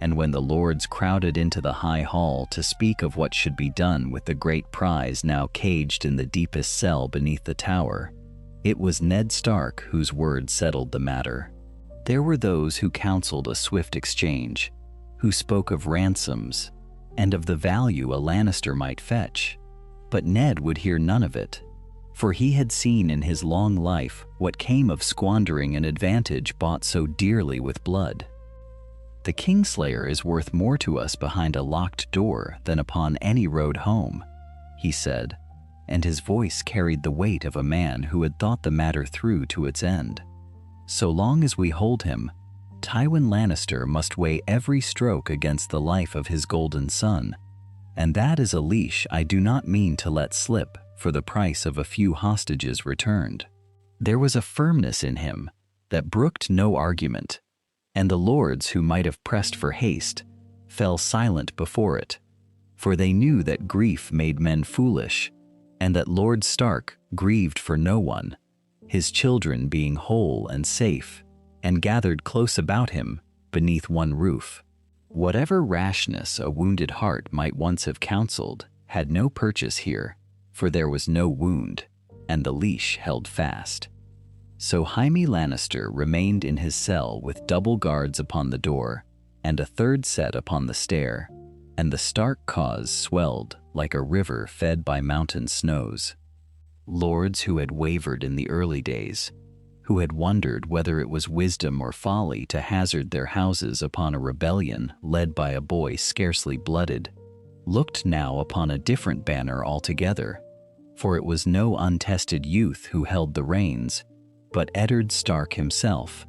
and when the lords crowded into the high hall to speak of what should be done with the great prize now caged in the deepest cell beneath the tower, it was Ned Stark whose word settled the matter. There were those who counseled a swift exchange, who spoke of ransoms, and of the value a Lannister might fetch, but Ned would hear none of it, for he had seen in his long life what came of squandering an advantage bought so dearly with blood. "The Kingslayer is worth more to us behind a locked door than upon any road home," he said, and his voice carried the weight of a man who had thought the matter through to its end. "So long as we hold him, Tywin Lannister must weigh every stroke against the life of his golden son, and that is a leash I do not mean to let slip for the price of a few hostages returned." There was a firmness in him that brooked no argument, and the lords who might have pressed for haste fell silent before it, for they knew that grief made men foolish, and that Lord Stark grieved for no one, his children being whole and safe, and gathered close about him beneath one roof. Whatever rashness a wounded heart might once have counseled had no purchase here, for there was no wound, and the leash held fast. So Jaime Lannister remained in his cell with double guards upon the door, and a third set upon the stair, and the Stark cause swelled like a river fed by mountain snows. Lords who had wavered in the early days, who had wondered whether it was wisdom or folly to hazard their houses upon a rebellion led by a boy scarcely blooded, looked now upon a different banner altogether, for it was no untested youth who held the reins, but Eddard Stark himself,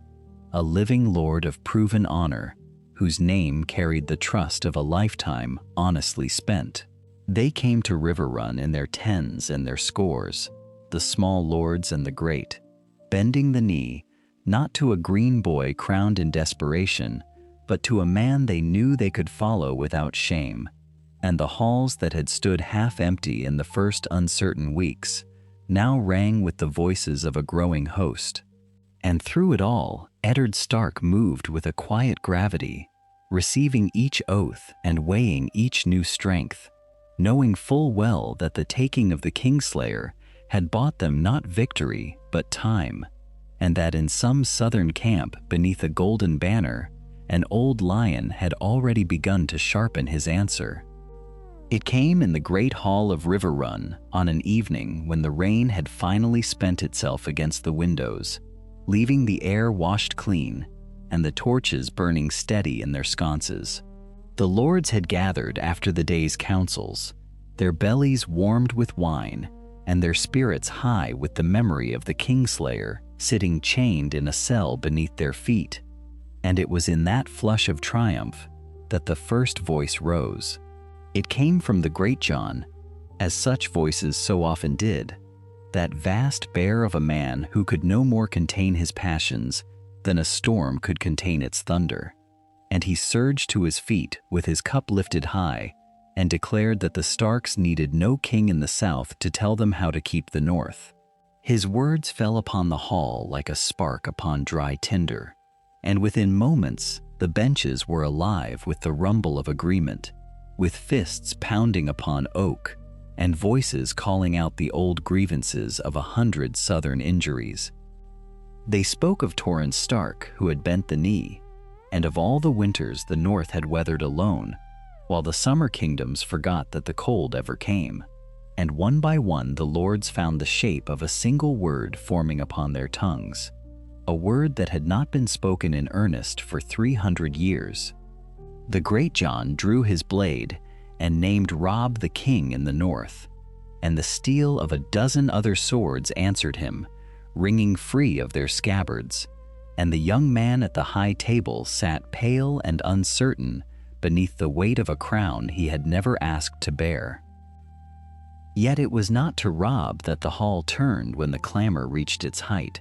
a living lord of proven honor, whose name carried the trust of a lifetime honestly spent. They came to Riverrun in their tens and their scores, the small lords and the great, bending the knee, not to a green boy crowned in desperation, but to a man they knew they could follow without shame. And the halls that had stood half empty in the first uncertain weeks now rang with the voices of a growing host. And through it all, Eddard Stark moved with a quiet gravity, receiving each oath and weighing each new strength, knowing full well that the taking of the Kingslayer had bought them not victory but time, and that in some southern camp beneath a golden banner, an old lion had already begun to sharpen his answer. It came in the great hall of Riverrun on an evening when the rain had finally spent itself against the windows, leaving the air washed clean and the torches burning steady in their sconces. The lords had gathered after the day's councils, their bellies warmed with wine and their spirits high with the memory of the Kingslayer sitting chained in a cell beneath their feet, and it was in that flush of triumph that the first voice rose. It came from the great Jon, as such voices so often did, that vast bear of a man who could no more contain his passions than a storm could contain its thunder, and he surged to his feet with his cup lifted high and declared that the Starks needed no king in the south to tell them how to keep the north. His words fell upon the hall like a spark upon dry tinder, and within moments the benches were alive with the rumble of agreement, with fists pounding upon oak and voices calling out the old grievances of 100 southern injuries. They spoke of Torrance Stark, who had bent the knee, and of all the winters the north had weathered alone, while the summer kingdoms forgot that the cold ever came. And one by one the lords found the shape of a single word forming upon their tongues, a word that had not been spoken in earnest for 300 years. The great Jon drew his blade and named Robb the king in the north, and the steel of a dozen other swords answered him, ringing free of their scabbards, and the young man at the high table sat pale and uncertain beneath the weight of a crown he had never asked to bear. Yet it was not to Robb that the hall turned when the clamor reached its height,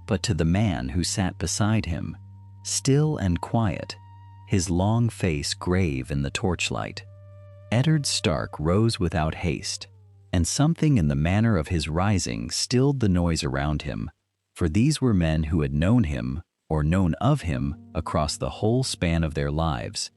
but to the man who sat beside him, still and quiet, his long face grave in the torchlight. Eddard Stark rose without haste, and something in the manner of his rising stilled the noise around him, for these were men who had known him or known of him across the whole span of their lives,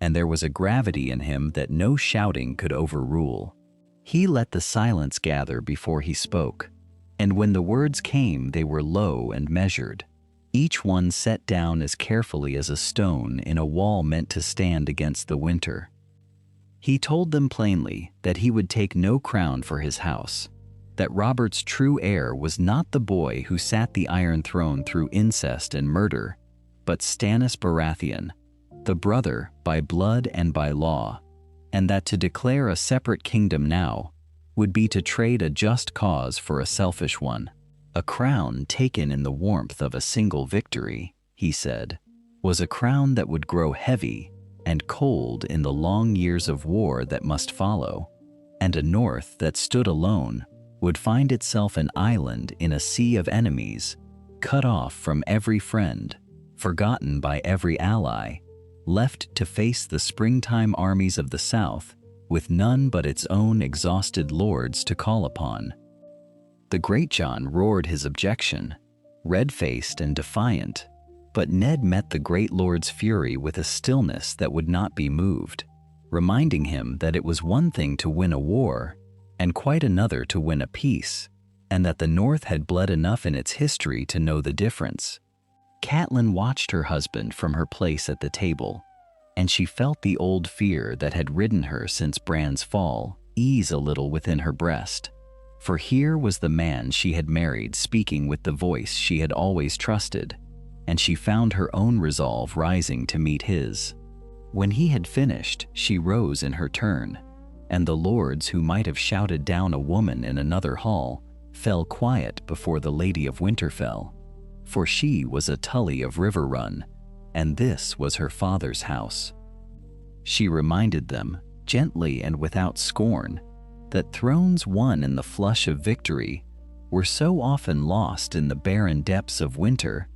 and there was a gravity in him that no shouting could overrule. He let the silence gather before he spoke, and when the words came they were low and measured, each one set down as carefully as a stone in a wall meant to stand against the winter. He told them plainly that he would take no crown for his house, that Robert's true heir was not the boy who sat the Iron Throne through incest and murder, but Stannis Baratheon, the brother by blood and by law, and that to declare a separate kingdom now would be to trade a just cause for a selfish one. A crown taken in the warmth of a single victory, he said, was a crown that would grow heavy and cold in the long years of war that must follow, and a north that stood alone would find itself an island in a sea of enemies, cut off from every friend, forgotten by every ally, left to face the springtime armies of the South with none but its own exhausted lords to call upon. The Great Jon roared his objection, red-faced and defiant, but Ned met the great lord's fury with a stillness that would not be moved, reminding him that it was one thing to win a war and quite another to win a peace, and that the North had bled enough in its history to know the difference. Catelyn watched her husband from her place at the table, and she felt the old fear that had ridden her since Bran's fall ease a little within her breast. For here was the man she had married speaking with the voice she had always trusted, and she found her own resolve rising to meet his. When he had finished, she rose in her turn, and the lords who might have shouted down a woman in another hall fell quiet before the Lady of Winterfell, for she was a Tully of Riverrun, and this was her father's house. She reminded them, gently and without scorn, that thrones won in the flush of victory were so often lost in the barren depths of winter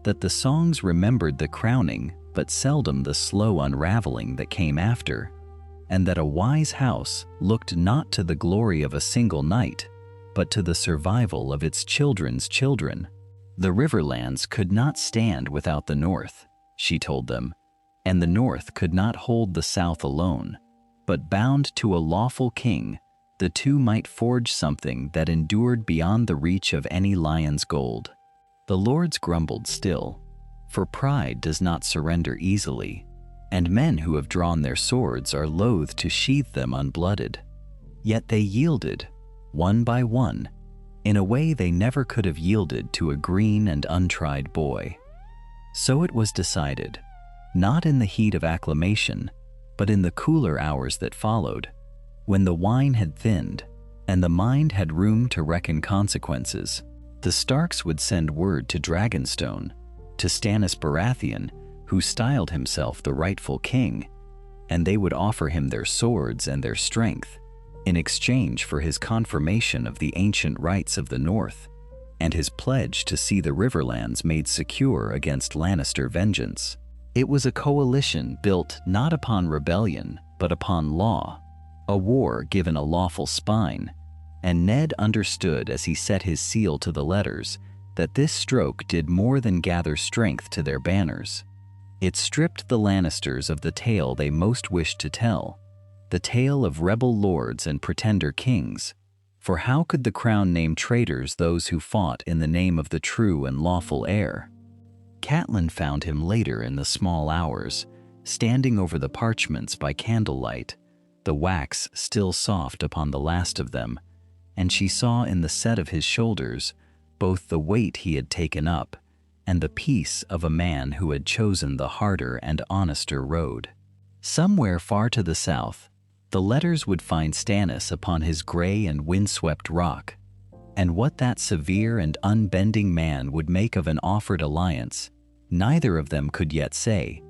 that the songs remembered the crowning but seldom the slow unraveling that came after, and that a wise house looked not to the glory of a single night, but to the survival of its children's children. The Riverlands could not stand without the North, she told them, and the North could not hold the South alone, but bound to a lawful king, the two might forge something that endured beyond the reach of any lion's gold. The lords grumbled still, for pride does not surrender easily, and men who have drawn their swords are loath to sheathe them unblooded. Yet they yielded, one by one, in a way they never could have yielded to a green and untried boy. So it was decided, not in the heat of acclamation, but in the cooler hours that followed, when the wine had thinned and the mind had room to reckon consequences. The Starks would send word to Dragonstone, to Stannis Baratheon, who styled himself the rightful king, and they would offer him their swords and their strength in exchange for his confirmation of the ancient rights of the North and his pledge to see the Riverlands made secure against Lannister vengeance. It was a coalition built not upon rebellion but upon law, a war given a lawful spine, and Ned understood as he set his seal to the letters that this stroke did more than gather strength to their banners. It stripped the Lannisters of the tale they most wished to tell, the tale of rebel lords and pretender kings, for how could the crown name traitors those who fought in the name of the true and lawful heir? Catelyn found him later in the small hours, standing over the parchments by candlelight, the wax still soft upon the last of them, and she saw in the set of his shoulders both the weight he had taken up and the peace of a man who had chosen the harder and honester road. Somewhere far to the south, the letters would find Stannis upon his gray and windswept rock, and what that severe and unbending man would make of an offered alliance, neither of them could yet say,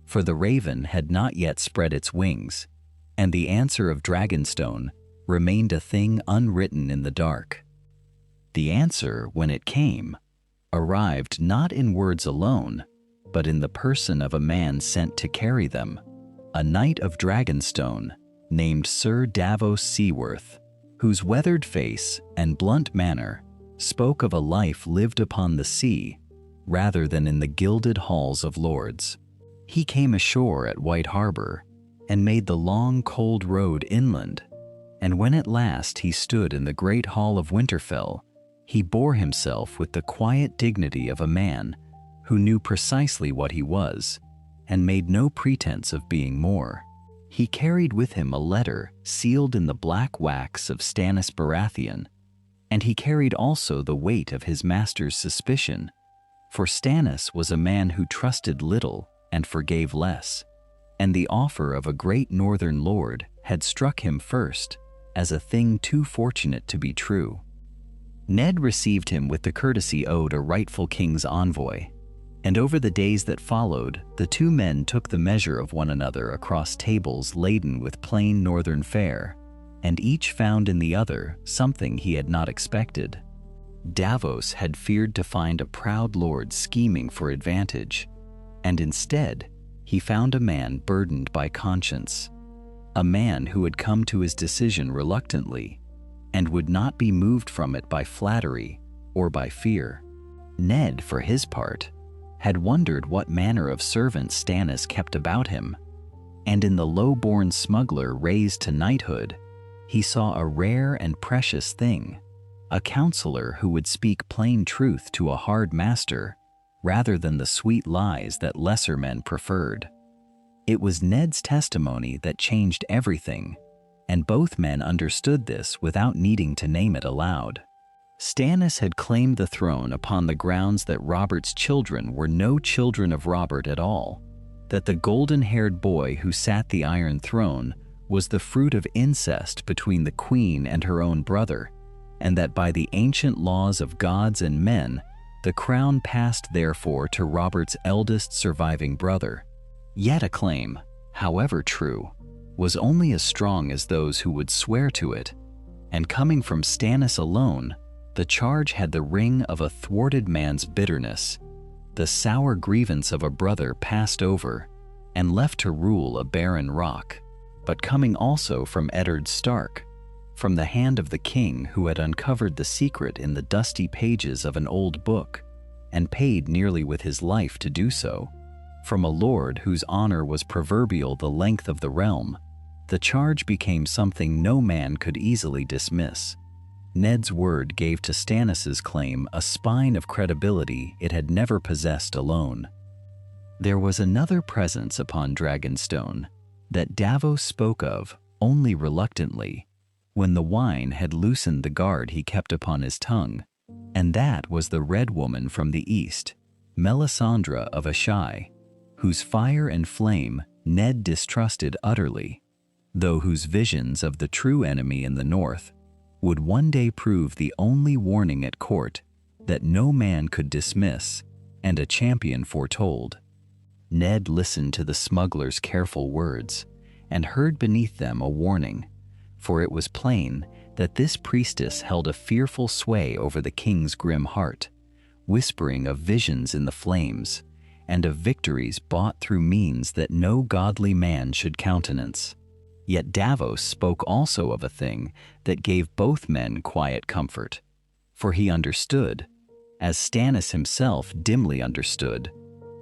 for the raven had not yet spread its wings, and the answer of Dragonstone remained a thing unwritten in the dark. The answer, when it came, arrived not in words alone, but in the person of a man sent to carry them, a knight of Dragonstone named Sir Davos Seaworth, whose weathered face and blunt manner spoke of a life lived upon the sea rather than in the gilded halls of lords. He came ashore at White Harbor and made the long, cold road inland, and when at last he stood in the great hall of Winterfell, he bore himself with the quiet dignity of a man who knew precisely what he was and made no pretense of being more. He carried with him a letter sealed in the black wax of Stannis Baratheon, and he carried also the weight of his master's suspicion, for Stannis was a man who trusted little and forgave less, and the offer of a great northern lord had struck him first as a thing too fortunate to be true. Ned received him with the courtesy owed a rightful king's envoy, and over the days that followed, the two men took the measure of one another across tables laden with plain northern fare, and each found in the other something he had not expected. Davos had feared to find a proud lord scheming for advantage, and instead, he found a man burdened by conscience, a man who had come to his decision reluctantly, and would not be moved from it by flattery or by fear. Ned, for his part, had wondered what manner of servant Stannis kept about him, and in the low-born smuggler raised to knighthood, he saw a rare and precious thing, a counselor who would speak plain truth to a hard master rather than the sweet lies that lesser men preferred. It was Ned's testimony that changed everything, and both men understood this without needing to name it aloud. Stannis had claimed the throne upon the grounds that Robert's children were no children of Robert at all, that the golden-haired boy who sat the Iron Throne was the fruit of incest between the queen and her own brother, and that by the ancient laws of gods and men, the crown passed therefore to Robert's eldest surviving brother. Yet a claim, however true, was only as strong as those who would swear to it, and coming from Stannis alone, the charge had the ring of a thwarted man's bitterness, the sour grievance of a brother passed over and left to rule a barren rock, but coming also from Eddard Stark, from the hand of the king who had uncovered the secret in the dusty pages of an old book, and paid nearly with his life to do so, from a lord whose honor was proverbial the length of the realm. The charge became something no man could easily dismiss. Ned's word gave to Stannis's claim a spine of credibility it had never possessed alone. There was another presence upon Dragonstone that Davos spoke of only reluctantly, when the wine had loosened the guard he kept upon his tongue, and that was the Red Woman from the east, Melisandre of Asshai, whose fire and flame Ned distrusted utterly, though whose visions of the true enemy in the north would one day prove the only warning at court that no man could dismiss and a champion foretold. Ned listened to the smuggler's careful words and heard beneath them a warning, for it was plain that this priestess held a fearful sway over the king's grim heart, whispering of visions in the flames and of victories bought through means that no godly man should countenance. Yet Davos spoke also of a thing that gave both men quiet comfort, for he understood, as Stannis himself dimly understood,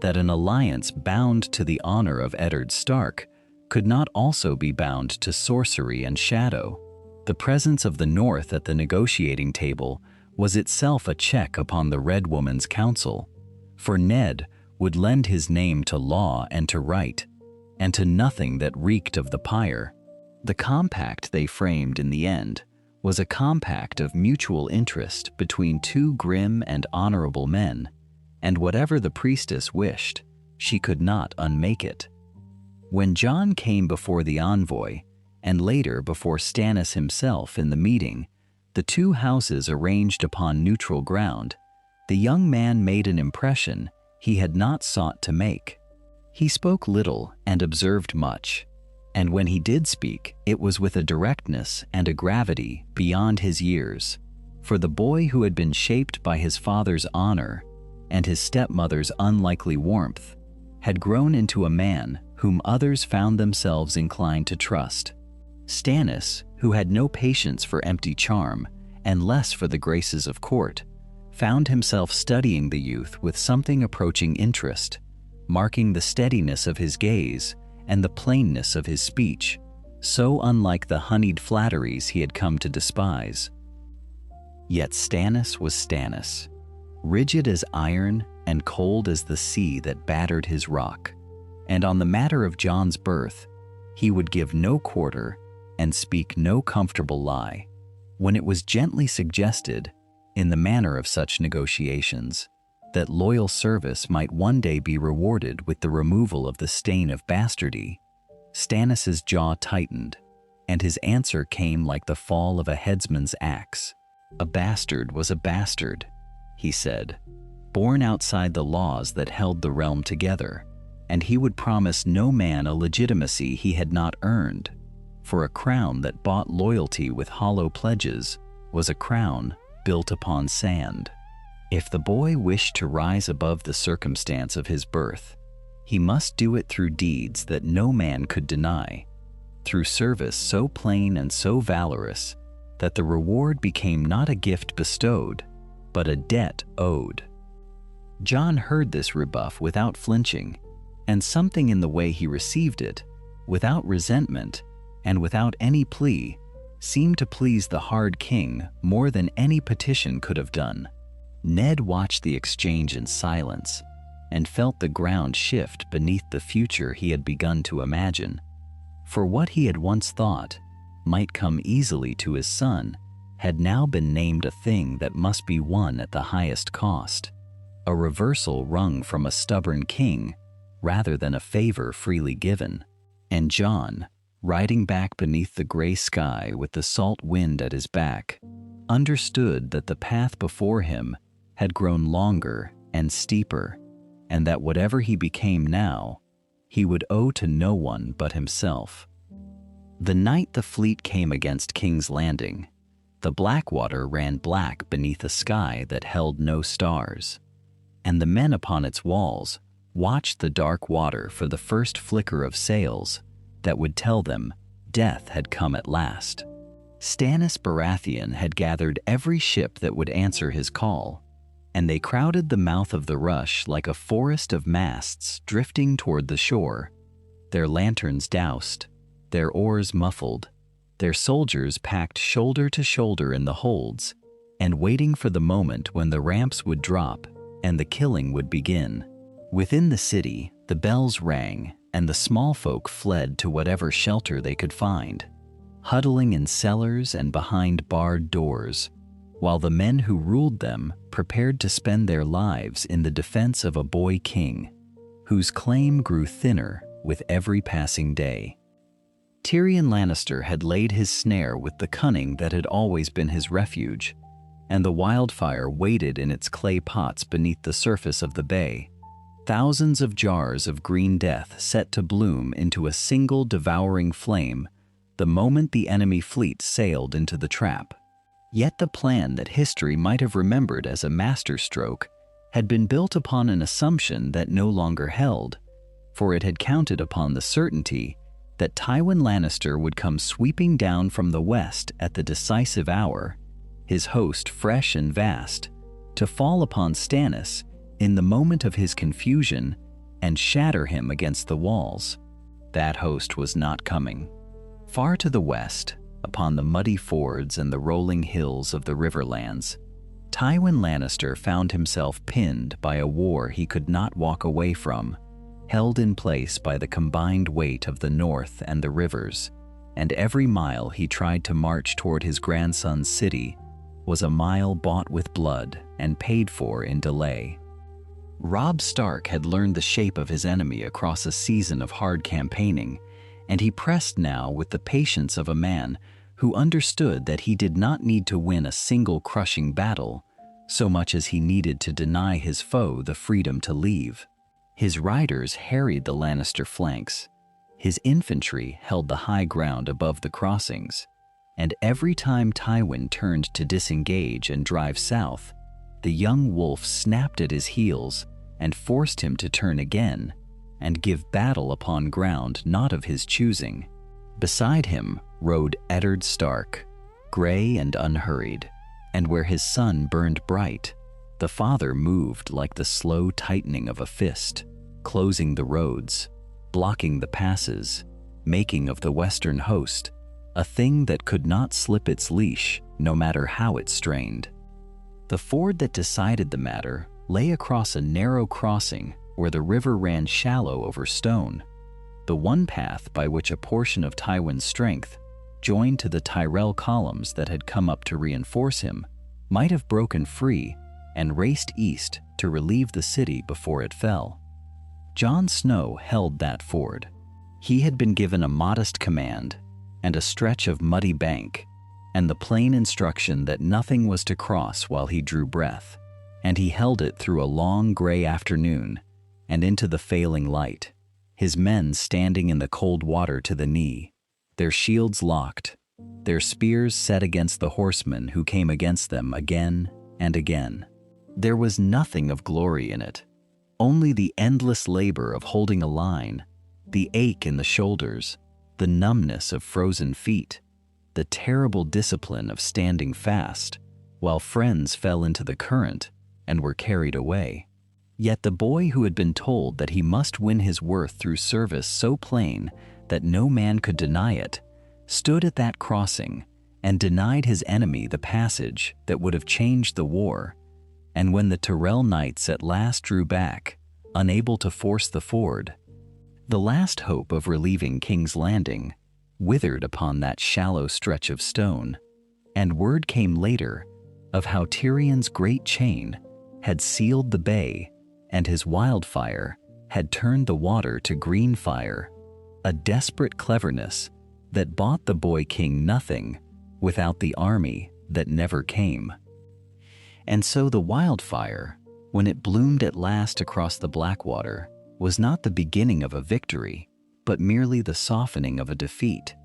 that an alliance bound to the honor of Eddard Stark could not also be bound to sorcery and shadow. The presence of the North at the negotiating table was itself a check upon the Red Woman's counsel, for Ned would lend his name to law and to right, and to nothing that reeked of the pyre. The compact they framed in the end was a compact of mutual interest between two grim and honorable men, and whatever the priestess wished, she could not unmake it. When Jon came before the envoy, and later before Stannis himself in the meeting, the two houses arranged upon neutral ground, the young man made an impression he had not sought to make. He spoke little and observed much, and when he did speak, it was with a directness and a gravity beyond his years, for the boy who had been shaped by his father's honor and his stepmother's unlikely warmth had grown into a man whom others found themselves inclined to trust. Stannis, who had no patience for empty charm and less for the graces of court, found himself studying the youth with something approaching interest, marking the steadiness of his gaze and the plainness of his speech, so unlike the honeyed flatteries he had come to despise. Yet Stannis was Stannis, rigid as iron and cold as the sea that battered his rock, and on the matter of Jon's birth, he would give no quarter and speak no comfortable lie. when it was gently suggested, in the manner of such negotiations, that loyal service might one day be rewarded with the removal of the stain of bastardy, Stannis's jaw tightened, and his answer came like the fall of a headsman's axe. "A bastard was a bastard," he said, "born outside the laws that held the realm together, and he would promise no man a legitimacy he had not earned, for a crown that bought loyalty with hollow pledges was a crown built upon sand. If the boy wished to rise above the circumstance of his birth, he must do it through deeds that no man could deny, through service so plain and so valorous that the reward became not a gift bestowed, but a debt owed." Jon heard this rebuff without flinching, and something in the way he received it, without resentment and without any plea, seemed to please the hard king more than any petition could have done. Ned watched the exchange in silence and felt the ground shift beneath the future he had begun to imagine. For what he had once thought might come easily to his son had now been named a thing that must be won at the highest cost, a reversal wrung from a stubborn king rather than a favor freely given. And Jon, riding back beneath the gray sky with the salt wind at his back, understood that the path before him had grown longer and steeper, and that whatever he became now, he would owe to no one but himself. The night the fleet came against King's Landing, the Blackwater ran black beneath a sky that held no stars, and the men upon its walls watched the dark water for the first flicker of sails that would tell them death had come at last. Stannis Baratheon had gathered every ship that would answer his call, and they crowded the mouth of the rush like a forest of masts drifting toward the shore, their lanterns doused, their oars muffled, their soldiers packed shoulder to shoulder in the holds, and waiting for the moment when the ramps would drop and the killing would begin. Within the city, the bells rang, and the small folk fled to whatever shelter they could find, huddling in cellars and behind barred doors, while the men who ruled them prepared to spend their lives in the defense of a boy king, whose claim grew thinner with every passing day. Tyrion Lannister had laid his snare with the cunning that had always been his refuge, and the wildfire waited in its clay pots beneath the surface of the bay, thousands of jars of green death set to bloom into a single devouring flame the moment the enemy fleet sailed into the trap. Yet the plan that history might have remembered as a masterstroke had been built upon an assumption that no longer held, for it had counted upon the certainty that Tywin Lannister would come sweeping down from the west at the decisive hour, his host fresh and vast, to fall upon Stannis in the moment of his confusion and shatter him against the walls. That host was not coming. Far to the west, upon the muddy fords and the rolling hills of the Riverlands, Tywin Lannister found himself pinned by a war he could not walk away from, held in place by the combined weight of the north and the rivers, and every mile he tried to march toward his grandson's city was a mile bought with blood and paid for in delay. Robb Stark had learned the shape of his enemy across a season of hard campaigning, and he pressed now with the patience of a man who understood that he did not need to win a single crushing battle so much as he needed to deny his foe the freedom to leave. His riders harried the Lannister flanks, his infantry held the high ground above the crossings, and every time Tywin turned to disengage and drive south, the young wolf snapped at his heels and forced him to turn again and give battle upon ground not of his choosing. Beside him rode Eddard Stark, gray and unhurried, and where his sun burned bright, the father moved like the slow tightening of a fist, closing the roads, blocking the passes, making of the western host a thing that could not slip its leash no matter how it strained. The ford that decided the matter lay across a narrow crossing where the river ran shallow over stone, the one path by which a portion of Tywin's strength joined to the Tyrell columns that had come up to reinforce him, might have broken free and raced east to relieve the city before it fell. Jon Snow held that ford. He had been given a modest command and a stretch of muddy bank, and the plain instruction that nothing was to cross while he drew breath, and he held it through a long gray afternoon and into the failing light, his men standing in the cold water to the knee, their shields locked, their spears set against the horsemen who came against them again and again. There was nothing of glory in it, only the endless labor of holding a line, the ache in the shoulders, the numbness of frozen feet, the terrible discipline of standing fast while friends fell into the current and were carried away. Yet the boy who had been told that he must win his worth through service so plain that no man could deny it, stood at that crossing and denied his enemy the passage that would have changed the war. And when the Tyrell knights at last drew back, unable to force the ford, the last hope of relieving King's Landing withered upon that shallow stretch of stone, and word came later of how Tyrion's great chain had sealed the bay and his wildfire had turned the water to green fire, a desperate cleverness that bought the boy king nothing without the army that never came. And so the wildfire, when it bloomed at last across the Blackwater, was not the beginning of a victory, but merely the softening of a defeat.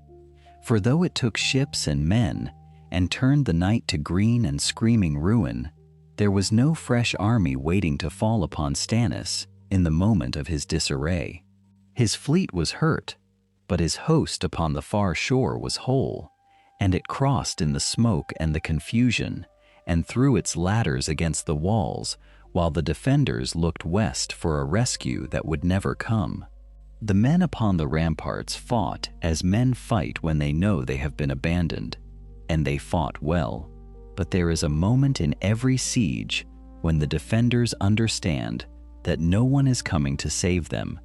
For though it took ships and men and turned the night to green and screaming ruin, there was no fresh army waiting to fall upon Stannis in the moment of his disarray. His fleet was hurt, but his host upon the far shore was whole, and it crossed in the smoke and the confusion, and threw its ladders against the walls, while the defenders looked west for a rescue that would never come. The men upon the ramparts fought as men fight when they know they have been abandoned, and they fought well. But there is a moment in every siege when the defenders understand that no one is coming to save them,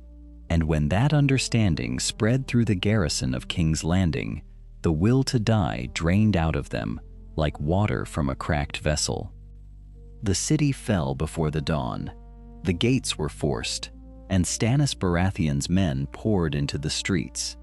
and when that understanding spread through the garrison of King's Landing, the will to die drained out of them like water from a cracked vessel. The city fell before the dawn, the gates were forced, and Stannis Baratheon's men poured into the streets,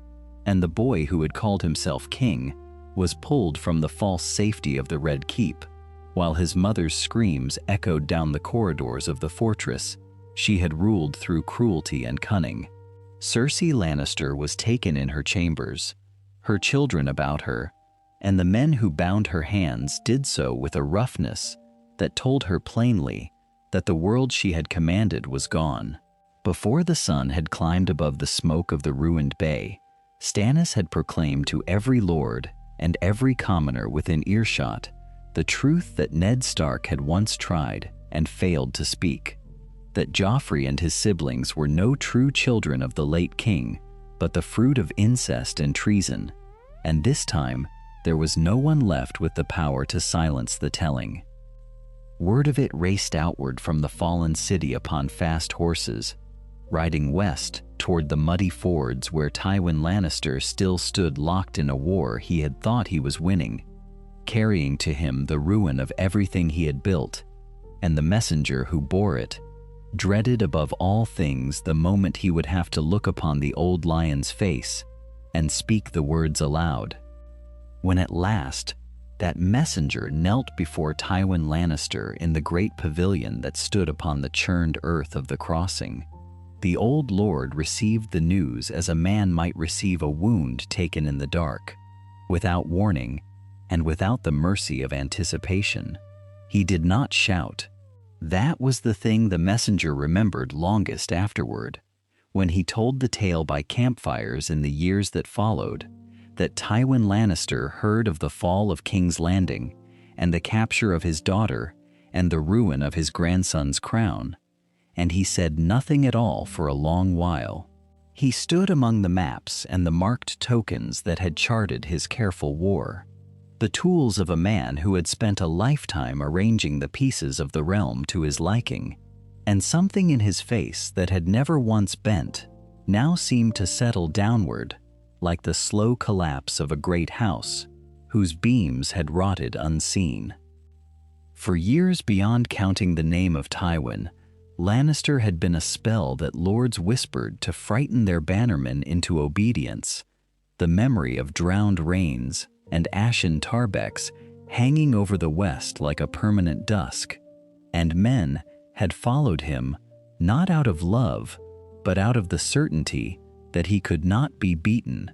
and the boy who had called himself king was pulled from the false safety of the Red Keep, while his mother's screams echoed down the corridors of the fortress she had ruled through cruelty and cunning. Cersei Lannister was taken in her chambers, her children about her, and the men who bound her hands did so with a roughness that told her plainly that the world she had commanded was gone. Before the sun had climbed above the smoke of the ruined bay, Stannis had proclaimed to every lord and every commoner within earshot the truth that Ned Stark had once tried and failed to speak, that Joffrey and his siblings were no true children of the late king, but the fruit of incest and treason, and this time there was no one left with the power to silence the telling. Word of it raced outward from the fallen city upon fast horses, riding west toward the muddy fords where Tywin Lannister still stood locked in a war he had thought he was winning, carrying to him the ruin of everything he had built, and the messenger who bore it dreaded above all things the moment he would have to look upon the old lion's face and speak the words aloud. When at last that messenger knelt before Tywin Lannister in the great pavilion that stood upon the churned earth of the crossing, the old lord received the news as a man might receive a wound taken in the dark, without warning and without the mercy of anticipation. He did not shout. That was the thing the messenger remembered longest afterward, when he told the tale by campfires in the years that followed, that Tywin Lannister heard of the fall of King's Landing and the capture of his daughter and the ruin of his grandson's crown, and he said nothing at all for a long while. He stood among the maps and the marked tokens that had charted his careful war, the tools of a man who had spent a lifetime arranging the pieces of the realm to his liking, and something in his face that had never once bent now seemed to settle downward, like the slow collapse of a great house, whose beams had rotted unseen. For years beyond counting the name of Tywin, Lannister had been a spell that lords whispered to frighten their bannermen into obedience, the memory of drowned rains and ashen tarbecks hanging over the west like a permanent dusk, and men had followed him not out of love, but out of the certainty that he could not be beaten.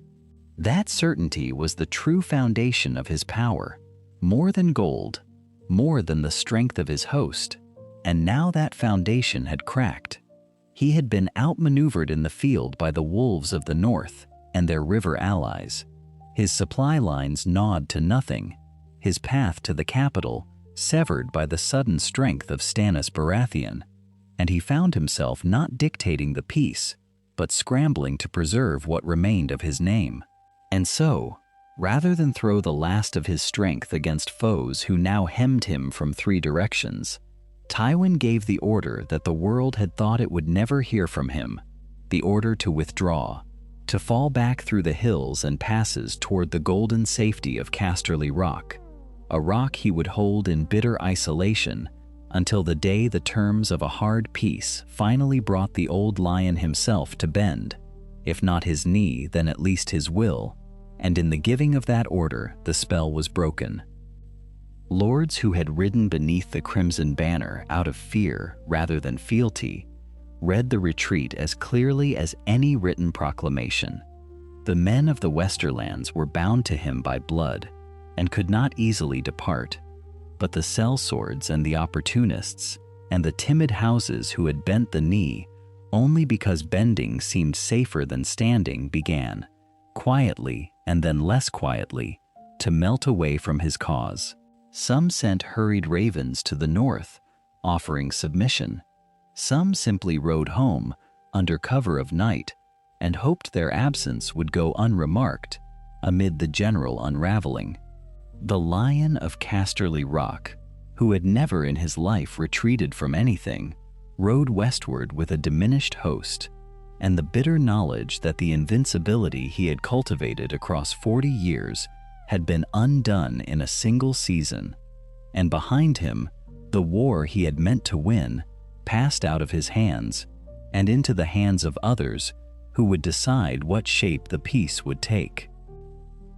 That certainty was the true foundation of his power, more than gold, more than the strength of his host, and now that foundation had cracked. He had been outmaneuvered in the field by the wolves of the north and their river allies. His supply lines gnawed to nothing, his path to the capital severed by the sudden strength of Stannis Baratheon, and he found himself not dictating the peace, but scrambling to preserve what remained of his name. And so, rather than throw the last of his strength against foes who now hemmed him from three directions, Tywin gave the order that the world had thought it would never hear from him, the order to withdraw, to fall back through the hills and passes toward the golden safety of Casterly Rock, a rock he would hold in bitter isolation until the day the terms of a hard peace finally brought the old lion himself to bend, if not his knee, then at least his will, and in the giving of that order the spell was broken. Lords who had ridden beneath the crimson banner out of fear rather than fealty read the retreat as clearly as any written proclamation. The men of the Westerlands were bound to him by blood and could not easily depart, but the sellswords and the opportunists and the timid houses who had bent the knee only because bending seemed safer than standing began, quietly and then less quietly, to melt away from his cause. Some sent hurried ravens to the north, offering submission. Some simply rode home under cover of night and hoped their absence would go unremarked amid the general unraveling. The Lion of Casterly Rock, who had never in his life retreated from anything, rode westward with a diminished host, and the bitter knowledge that the invincibility he had cultivated across 40 years had been undone in a single season, and behind him, the war he had meant to win passed out of his hands and into the hands of others who would decide what shape the peace would take.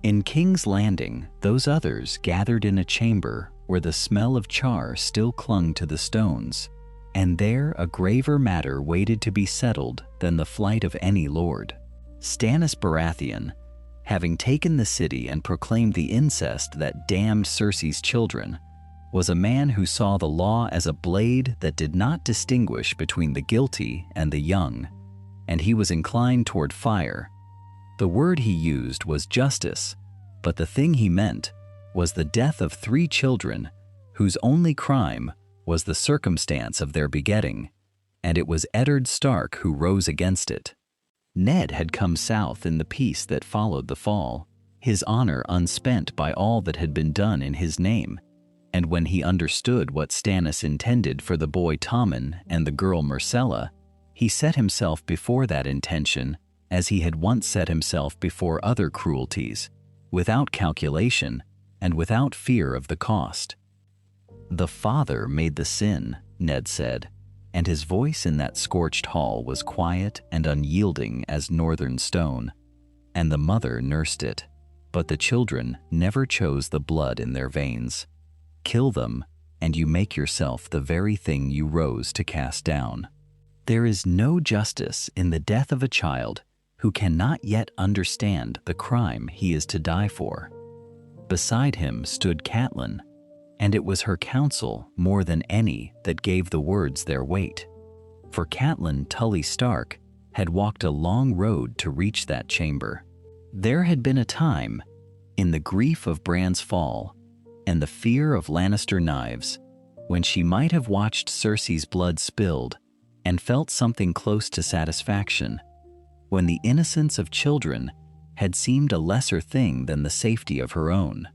In King's Landing, those others gathered in a chamber where the smell of char still clung to the stones, and there a graver matter waited to be settled than the flight of any lord. Stannis Baratheon, having taken the city and proclaimed the incest that damned Cersei's children, was a man who saw the law as a blade that did not distinguish between the guilty and the young, and he was inclined toward fire. The word he used was justice, but the thing he meant was the death of 3 children whose only crime was the circumstance of their begetting, and it was Eddard Stark who rose against it. Ned had come south in the peace that followed the fall, his honor unspent by all that had been done in his name, and when he understood what Stannis intended for the boy Tommen and the girl Myrcella, he set himself before that intention as he had once set himself before other cruelties, without calculation and without fear of the cost. "The father made the sin," Ned said, and his voice in that scorched hall was quiet and unyielding as northern stone, "and the mother nursed it, but the children never chose the blood in their veins. Kill them, and you make yourself the very thing you rose to cast down. There is no justice in the death of a child who cannot yet understand the crime he is to die for." Beside him stood Catelyn, and it was her counsel more than any that gave the words their weight. For Catelyn Tully Stark had walked a long road to reach that chamber. There had been a time, in the grief of Bran's fall and the fear of Lannister knives, when she might have watched Cersei's blood spilled and felt something close to satisfaction, when the innocence of children had seemed a lesser thing than the safety of her own.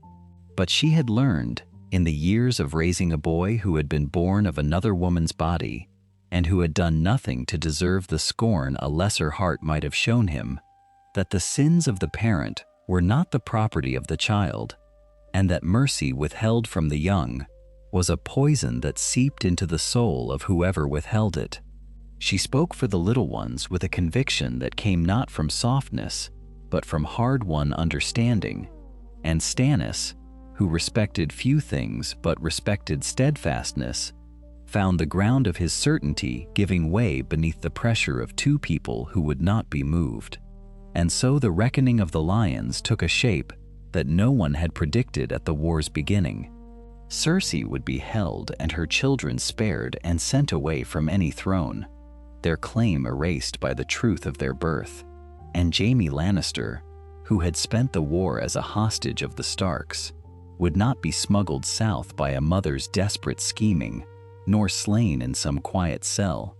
But she had learned, in the years of raising a boy who had been born of another woman's body, and who had done nothing to deserve the scorn a lesser heart might have shown him, that the sins of the parent were not the property of the child, and that mercy withheld from the young was a poison that seeped into the soul of whoever withheld it. She spoke for the little ones with a conviction that came not from softness, but from hard-won understanding, and Stannis, who respected few things but respected steadfastness, found the ground of his certainty giving way beneath the pressure of two people who would not be moved. And so the reckoning of the lions took a shape that no one had predicted at the war's beginning. Cersei would be held and her children spared and sent away from any throne, their claim erased by the truth of their birth. And Jaime Lannister, who had spent the war as a hostage of the Starks, would not be smuggled south by a mother's desperate scheming, nor slain in some quiet cell,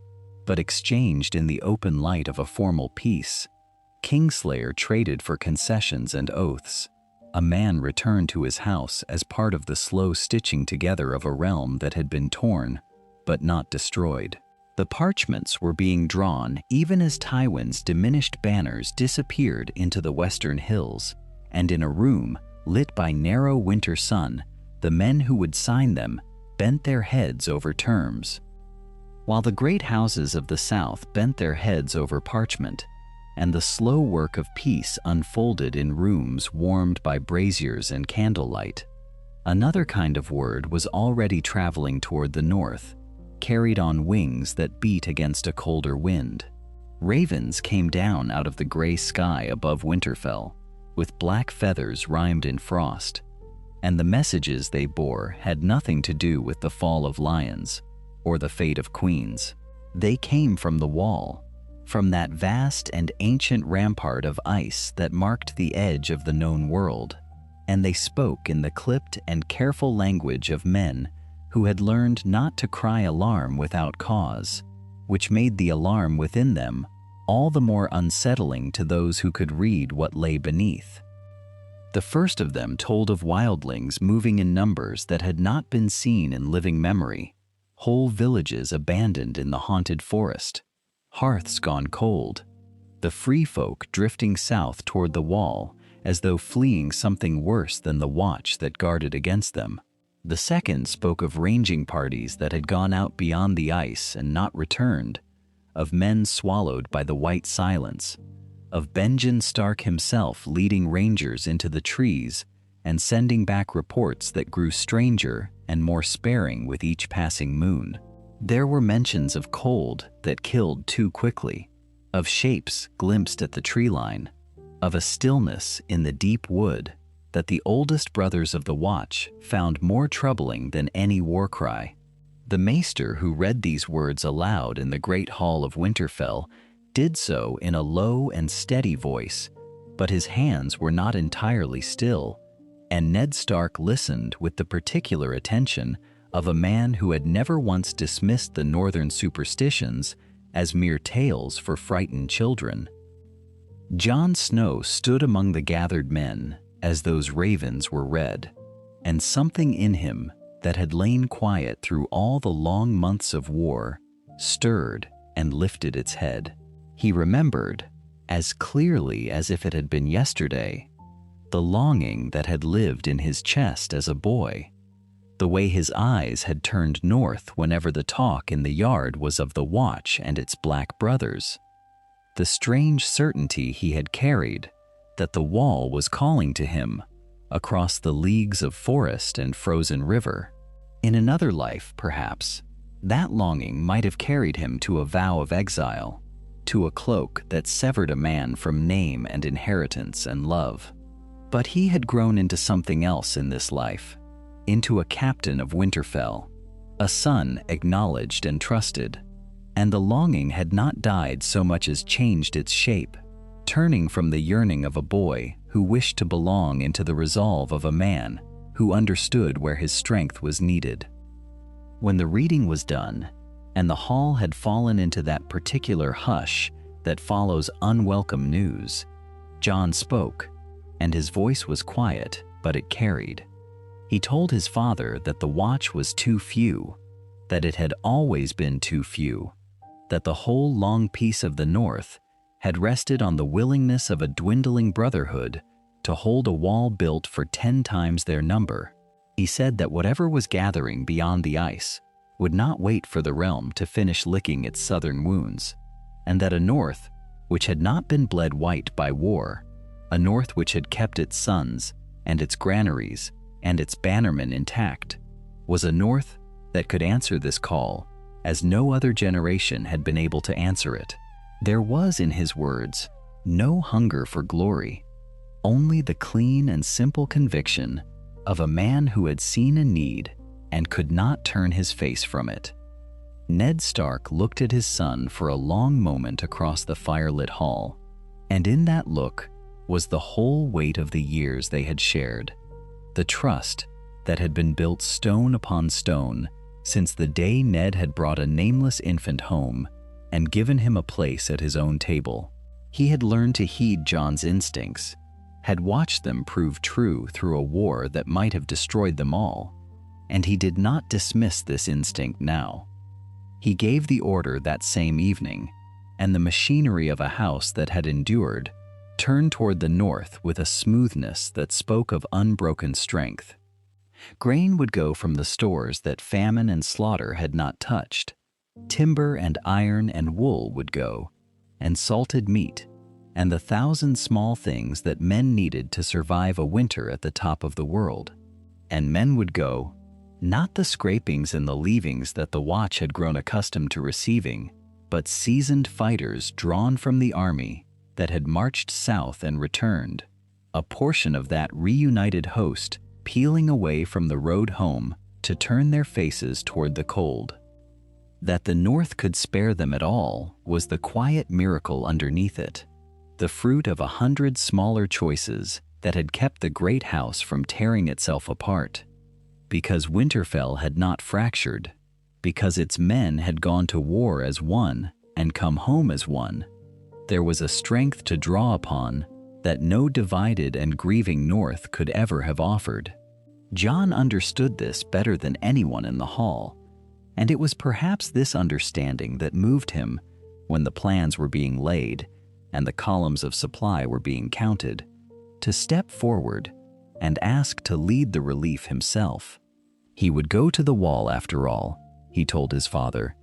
but exchanged in the open light of a formal peace. Kingslayer traded for concessions and oaths. A man returned to his house as part of the slow stitching together of a realm that had been torn, but not destroyed. The parchments were being drawn even as Tywin's diminished banners disappeared into the western hills, and in a room lit by narrow winter sun, the men who would sign them bent their heads over terms. While the great houses of the south bent their heads over parchment, and the slow work of peace unfolded in rooms warmed by braziers and candlelight, another kind of word was already traveling toward the north, carried on wings that beat against a colder wind. Ravens came down out of the gray sky above Winterfell, with black feathers rimed in frost, and the messages they bore had nothing to do with the fall of lions or the fate of queens. They came from the wall, from that vast and ancient rampart of ice that marked the edge of the known world, and they spoke in the clipped and careful language of men who had learned not to cry alarm without cause, which made the alarm within them all the more unsettling to those who could read what lay beneath. The first of them told of wildlings moving in numbers that had not been seen in living memory, whole villages abandoned in the haunted forest, hearths gone cold, the free folk drifting south toward the wall as though fleeing something worse than the watch that guarded against them. The second spoke of ranging parties that had gone out beyond the ice and not returned, of men swallowed by the white silence, of Benjen Stark himself leading rangers into the trees and sending back reports that grew stranger and more sparing with each passing moon. There were mentions of cold that killed too quickly, of shapes glimpsed at the tree line, of a stillness in the deep wood that the oldest brothers of the Watch found more troubling than any war cry. The maester who read these words aloud in the great hall of Winterfell did so in a low and steady voice, but his hands were not entirely still, and Ned Stark listened with the particular attention of a man who had never once dismissed the northern superstitions as mere tales for frightened children. Jon Snow stood among the gathered men as those ravens were read, and something in him that had lain quiet through all the long months of war stirred and lifted its head. He remembered, as clearly as if it had been yesterday, the longing that had lived in his chest as a boy, the way his eyes had turned north whenever the talk in the yard was of the Watch and its black brothers, the strange certainty he had carried that the wall was calling to him across the leagues of forest and frozen river. In another life, perhaps, that longing might have carried him to a vow of exile, to a cloak that severed a man from name and inheritance and love. But he had grown into something else in this life, into a captain of Winterfell, a son acknowledged and trusted, and the longing had not died so much as changed its shape, turning from the yearning of a boy who wished to belong into the resolve of a man who understood where his strength was needed. When the reading was done, and the hall had fallen into that particular hush that follows unwelcome news, Jon spoke, and his voice was quiet, but it carried. He told his father that the Watch was too few, that it had always been too few, that the whole long peace of the North had rested on the willingness of a dwindling brotherhood to hold a wall built for 10 times their number. He said that whatever was gathering beyond the ice would not wait for the realm to finish licking its southern wounds, and that a north which had not been bled white by war, a north which had kept its sons and its granaries and its bannermen intact, was a north that could answer this call as no other generation had been able to answer it. There was, in his words, no hunger for glory, only the clean and simple conviction of a man who had seen a need and could not turn his face from it. Ned Stark looked at his son for a long moment across the firelit hall, and in that look was the whole weight of the years they had shared, the trust that had been built stone upon stone since the day Ned had brought a nameless infant home and given him a place at his own table. He had learned to heed Jon's instincts, had watched them prove true through a war that might have destroyed them all, and he did not dismiss this instinct now. He gave the order that same evening, and the machinery of a house that had endured turned toward the north with a smoothness that spoke of unbroken strength. Grain would go from the stores that famine and slaughter had not touched. Timber and iron and wool would go, and salted meat, and the 1,000 small things that men needed to survive a winter at the top of the world. And men would go, not the scrapings and the leavings that the Watch had grown accustomed to receiving, but seasoned fighters drawn from the army that had marched south and returned, a portion of that reunited host peeling away from the road home to turn their faces toward the cold. That the North could spare them at all was the quiet miracle underneath it, the fruit of 100 smaller choices that had kept the great house from tearing itself apart. Because Winterfell had not fractured, because its men had gone to war as one and come home as one, there was a strength to draw upon that no divided and grieving North could ever have offered. Jon understood this better than anyone in the hall, and it was perhaps this understanding that moved him when the plans were being laid and the columns of supply were being counted, to step forward and ask to lead the relief himself. He would go to the wall after all, he told his father,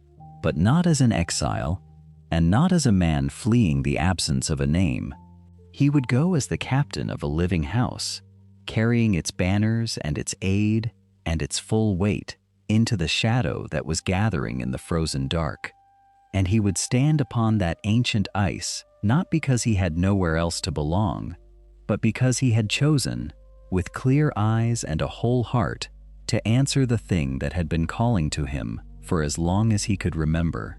but not as an exile and not as a man fleeing the absence of a name. He would go as the captain of a living house, carrying its banners and its aid and its full weight into the shadow that was gathering in the frozen dark. And he would stand upon that ancient ice, not because he had nowhere else to belong, but because he had chosen, with clear eyes and a whole heart, to answer the thing that had been calling to him for as long as he could remember.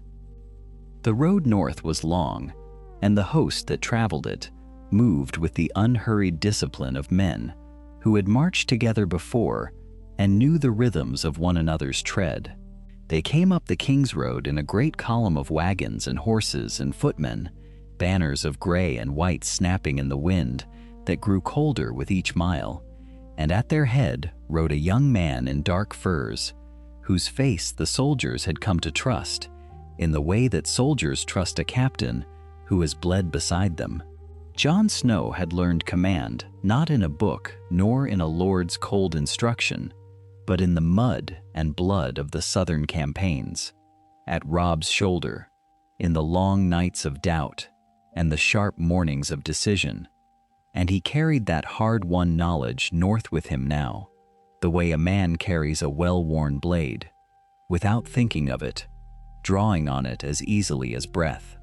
The road north was long, and the host that traveled it moved with the unhurried discipline of men who had marched together before and knew the rhythms of one another's tread. They came up the King's Road in a great column of wagons and horses and footmen, banners of gray and white snapping in the wind that grew colder with each mile, and at their head rode a young man in dark furs, whose face the soldiers had come to trust, in the way that soldiers trust a captain who has bled beside them. Jon Snow had learned command not in a book nor in a lord's cold instruction, but in the mud and blood of the southern campaigns, at Robb's shoulder, in the long nights of doubt and the sharp mornings of decision. And he carried that hard-won knowledge north with him now, the way a man carries a well-worn blade, without thinking of it, drawing on it as easily as breath.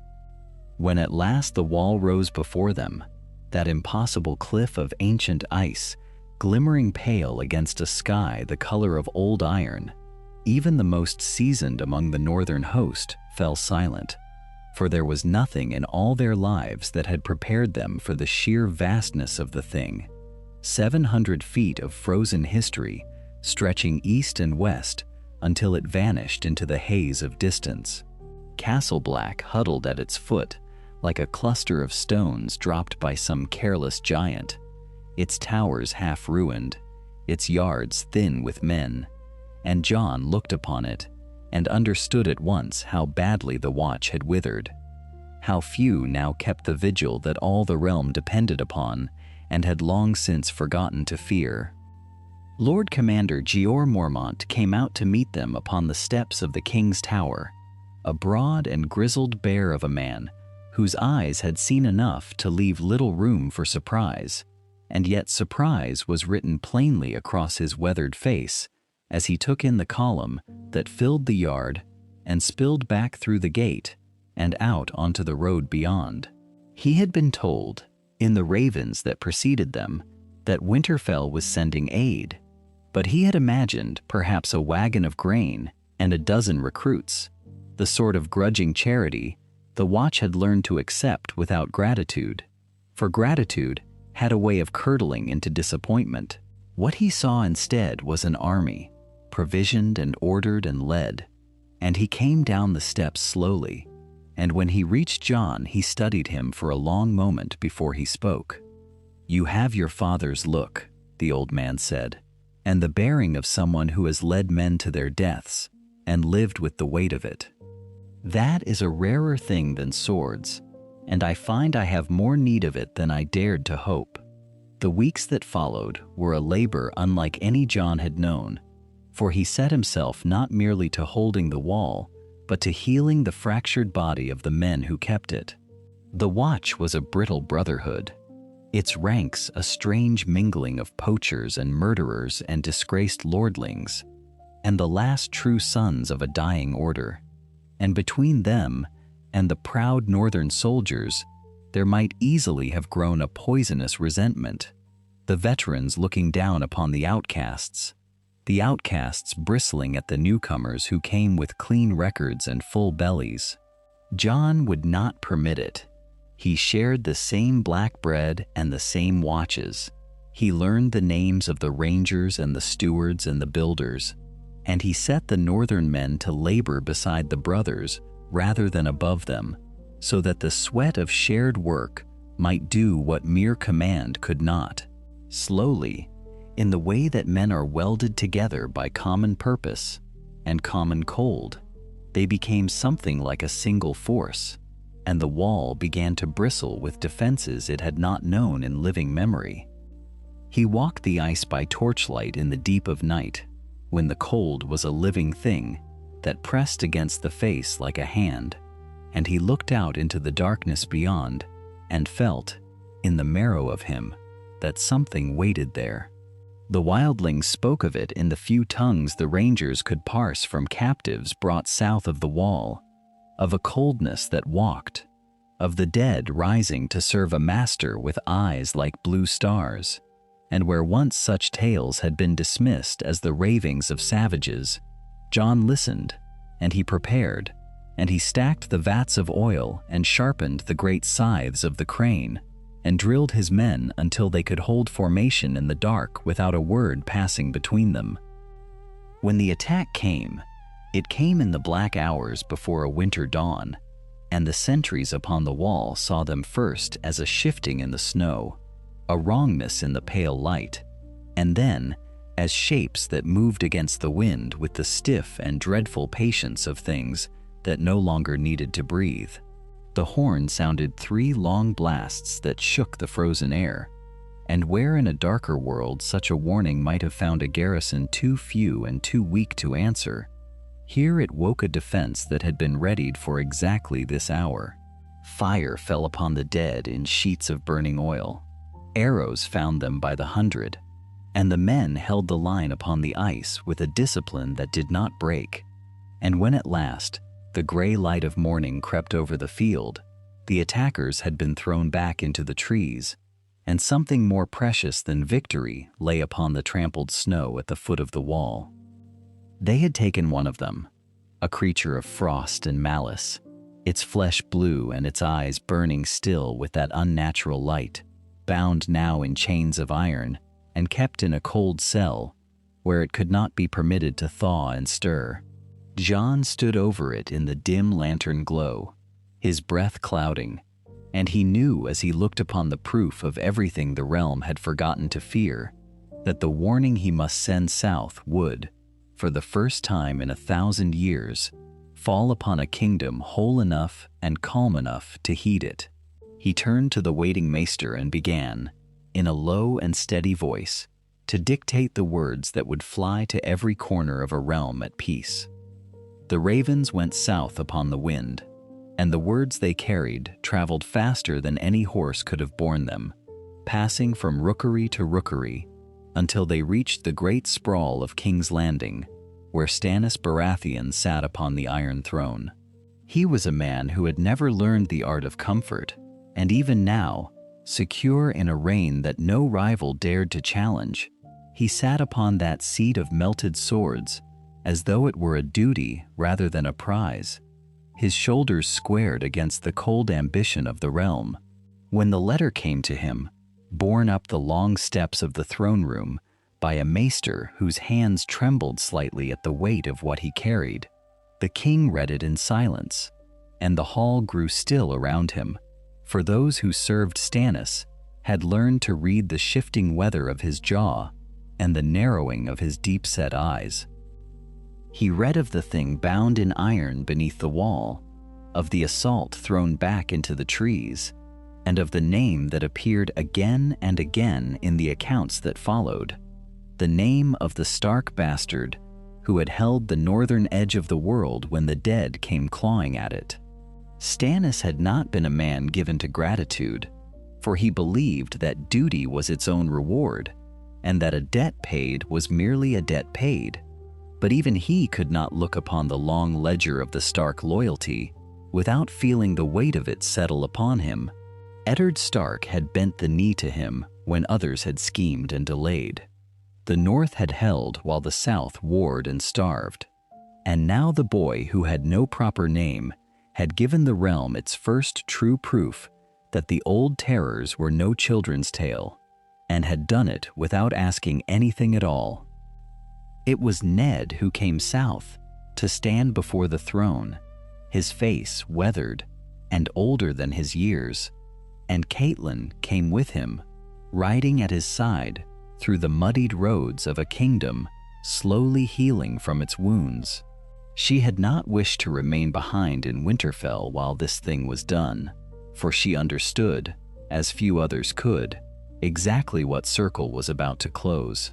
When at last the wall rose before them, that impossible cliff of ancient ice, glimmering pale against a sky the color of old iron, even the most seasoned among the northern host fell silent, for there was nothing in all their lives that had prepared them for the sheer vastness of the thing. 700 feet of frozen history stretching east and west until it vanished into the haze of distance. Castle Black huddled at its foot like a cluster of stones dropped by some careless giant, its towers half ruined, its yards thin with men, and Jon looked upon it and understood at once how badly the Watch had withered, how few now kept the vigil that all the realm depended upon and had long since forgotten to fear. Lord Commander Jeor Mormont came out to meet them upon the steps of the king's tower, a broad and grizzled bear of a man whose eyes had seen enough to leave little room for surprise, and yet surprise was written plainly across his weathered face as he took in the column that filled the yard and spilled back through the gate and out onto the road beyond. He had been told, in the ravens that preceded them, that Winterfell was sending aid, but he had imagined perhaps a wagon of grain and a dozen recruits, the sort of grudging charity the Watch had learned to accept without gratitude, for gratitude had a way of curdling into disappointment. What he saw instead was an army, provisioned and ordered and led, and he came down the steps slowly, and when he reached Jon, he studied him for a long moment before he spoke. "You have your father's look," the old man said, "and the bearing of someone who has led men to their deaths and lived with the weight of it. That is a rarer thing than swords, and I find I have more need of it than I dared to hope." The weeks that followed were a labor unlike any Jon had known, for he set himself not merely to holding the wall, but to healing the fractured body of the men who kept it. The Watch was a brittle brotherhood, its ranks a strange mingling of poachers and murderers and disgraced lordlings, and the last true sons of a dying order. And between them and the proud northern soldiers, there might easily have grown a poisonous resentment, the veterans looking down upon the outcasts bristling at the newcomers who came with clean records and full bellies. Jon would not permit it. He shared the same black bread and the same watches. He learned the names of the rangers and the stewards and the builders, and he set the northern men to labor beside the brothers rather than above them, so that the sweat of shared work might do what mere command could not. Slowly, in the way that men are welded together by common purpose and common cold, they became something like a single force, and the wall began to bristle with defenses it had not known in living memory. He walked the ice by torchlight in the deep of night, when the cold was a living thing that pressed against the face like a hand, and he looked out into the darkness beyond and felt, in the marrow of him, that something waited there. The wildlings spoke of it in the few tongues the rangers could parse from captives brought south of the wall, of a coldness that walked, of the dead rising to serve a master with eyes like blue stars, and where once such tales had been dismissed as the ravings of savages, Jon listened, and he prepared, and he stacked the vats of oil and sharpened the great scythes of the crane, and drilled his men until they could hold formation in the dark without a word passing between them. When the attack came, it came in the black hours before a winter dawn, and the sentries upon the wall saw them first as a shifting in the snow, a wrongness in the pale light, and then as shapes that moved against the wind with the stiff and dreadful patience of things that no longer needed to breathe. The horn sounded 3 long blasts that shook the frozen air, and where in a darker world such a warning might have found a garrison too few and too weak to answer, here it woke a defense that had been readied for exactly this hour. Fire fell upon the dead in sheets of burning oil. Arrows found them by the hundred, and the men held the line upon the ice with a discipline that did not break. And when at last the gray light of morning crept over the field, the attackers had been thrown back into the trees, and something more precious than victory lay upon the trampled snow at the foot of the wall. They had taken one of them, a creature of frost and malice, its flesh blue and its eyes burning still with that unnatural light, bound now in chains of iron and kept in a cold cell where it could not be permitted to thaw and stir. Jon stood over it in the dim lantern glow, his breath clouding, and he knew as he looked upon the proof of everything the realm had forgotten to fear, that the warning he must send south would, for the first time in 1,000 years, fall upon a kingdom whole enough and calm enough to heed it. He turned to the waiting maester and began, in a low and steady voice, to dictate the words that would fly to every corner of a realm at peace. The ravens went south upon the wind, and the words they carried traveled faster than any horse could have borne them, passing from rookery to rookery, until they reached the great sprawl of King's Landing, where Stannis Baratheon sat upon the Iron Throne. He was a man who had never learned the art of comfort, and even now, secure in a reign that no rival dared to challenge, he sat upon that seat of melted swords as though it were a duty rather than a prize, his shoulders squared against the cold ambition of the realm. When the letter came to him, borne up the long steps of the throne room by a maester whose hands trembled slightly at the weight of what he carried, the king read it in silence, and the hall grew still around him, for those who served Stannis had learned to read the shifting weather of his jaw and the narrowing of his deep-set eyes. He read of the thing bound in iron beneath the wall, of the assault thrown back into the trees, and of the name that appeared again and again in the accounts that followed, the name of the Stark bastard who had held the northern edge of the world when the dead came clawing at it. Stannis had not been a man given to gratitude, for he believed that duty was its own reward, and that a debt paid was merely a debt paid. But even he could not look upon the long ledger of the Stark loyalty without feeling the weight of it settle upon him. Eddard Stark had bent the knee to him when others had schemed and delayed. The North had held while the South warred and starved. And now the boy who had no proper name had given the realm its first true proof that the old terrors were no children's tale, and had done it without asking anything at all. It was Ned who came south to stand before the throne, his face weathered and older than his years, and Catelyn came with him, riding at his side through the muddied roads of a kingdom slowly healing from its wounds. She had not wished to remain behind in Winterfell while this thing was done, for she understood, as few others could, exactly what circle was about to close.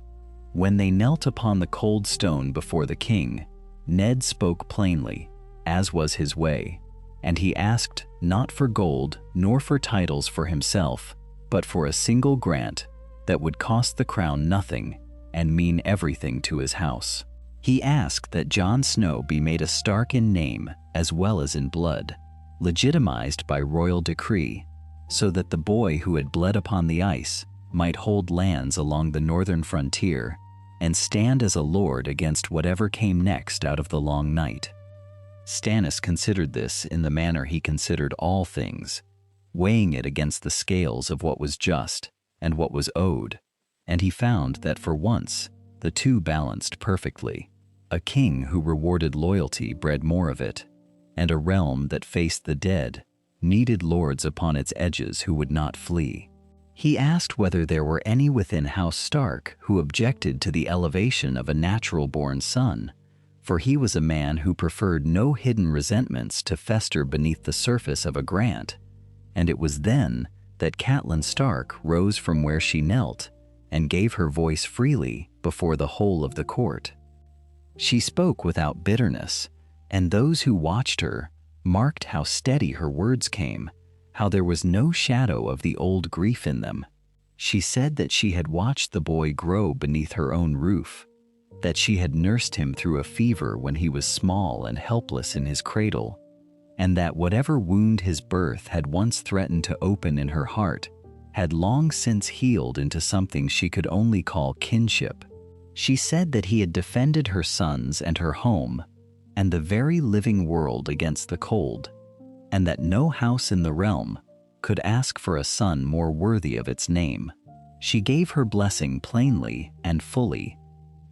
When they knelt upon the cold stone before the king, Ned spoke plainly, as was his way, and he asked not for gold nor for titles for himself, but for a single grant that would cost the crown nothing and mean everything to his house. He asked that Jon Snow be made a Stark in name as well as in blood, legitimized by royal decree, so that the boy who had bled upon the ice might hold lands along the northern frontier and stand as a lord against whatever came next out of the long night. Stannis considered this in the manner he considered all things, weighing it against the scales of what was just and what was owed, and he found that for once the two balanced perfectly. A king who rewarded loyalty bred more of it, and a realm that faced the dead needed lords upon its edges who would not flee. He asked whether there were any within House Stark who objected to the elevation of a natural-born son, for he was a man who preferred no hidden resentments to fester beneath the surface of a grant, and it was then that Catelyn Stark rose from where she knelt and gave her voice freely before the whole of the court. She spoke without bitterness, and those who watched her marked how steady her words came, how there was no shadow of the old grief in them. She said that she had watched the boy grow beneath her own roof, that she had nursed him through a fever when he was small and helpless in his cradle, and that whatever wound his birth had once threatened to open in her heart had long since healed into something she could only call kinship. She said that he had defended her sons and her home and the very living world against the cold, and that no house in the realm could ask for a son more worthy of its name. She gave her blessing plainly and fully,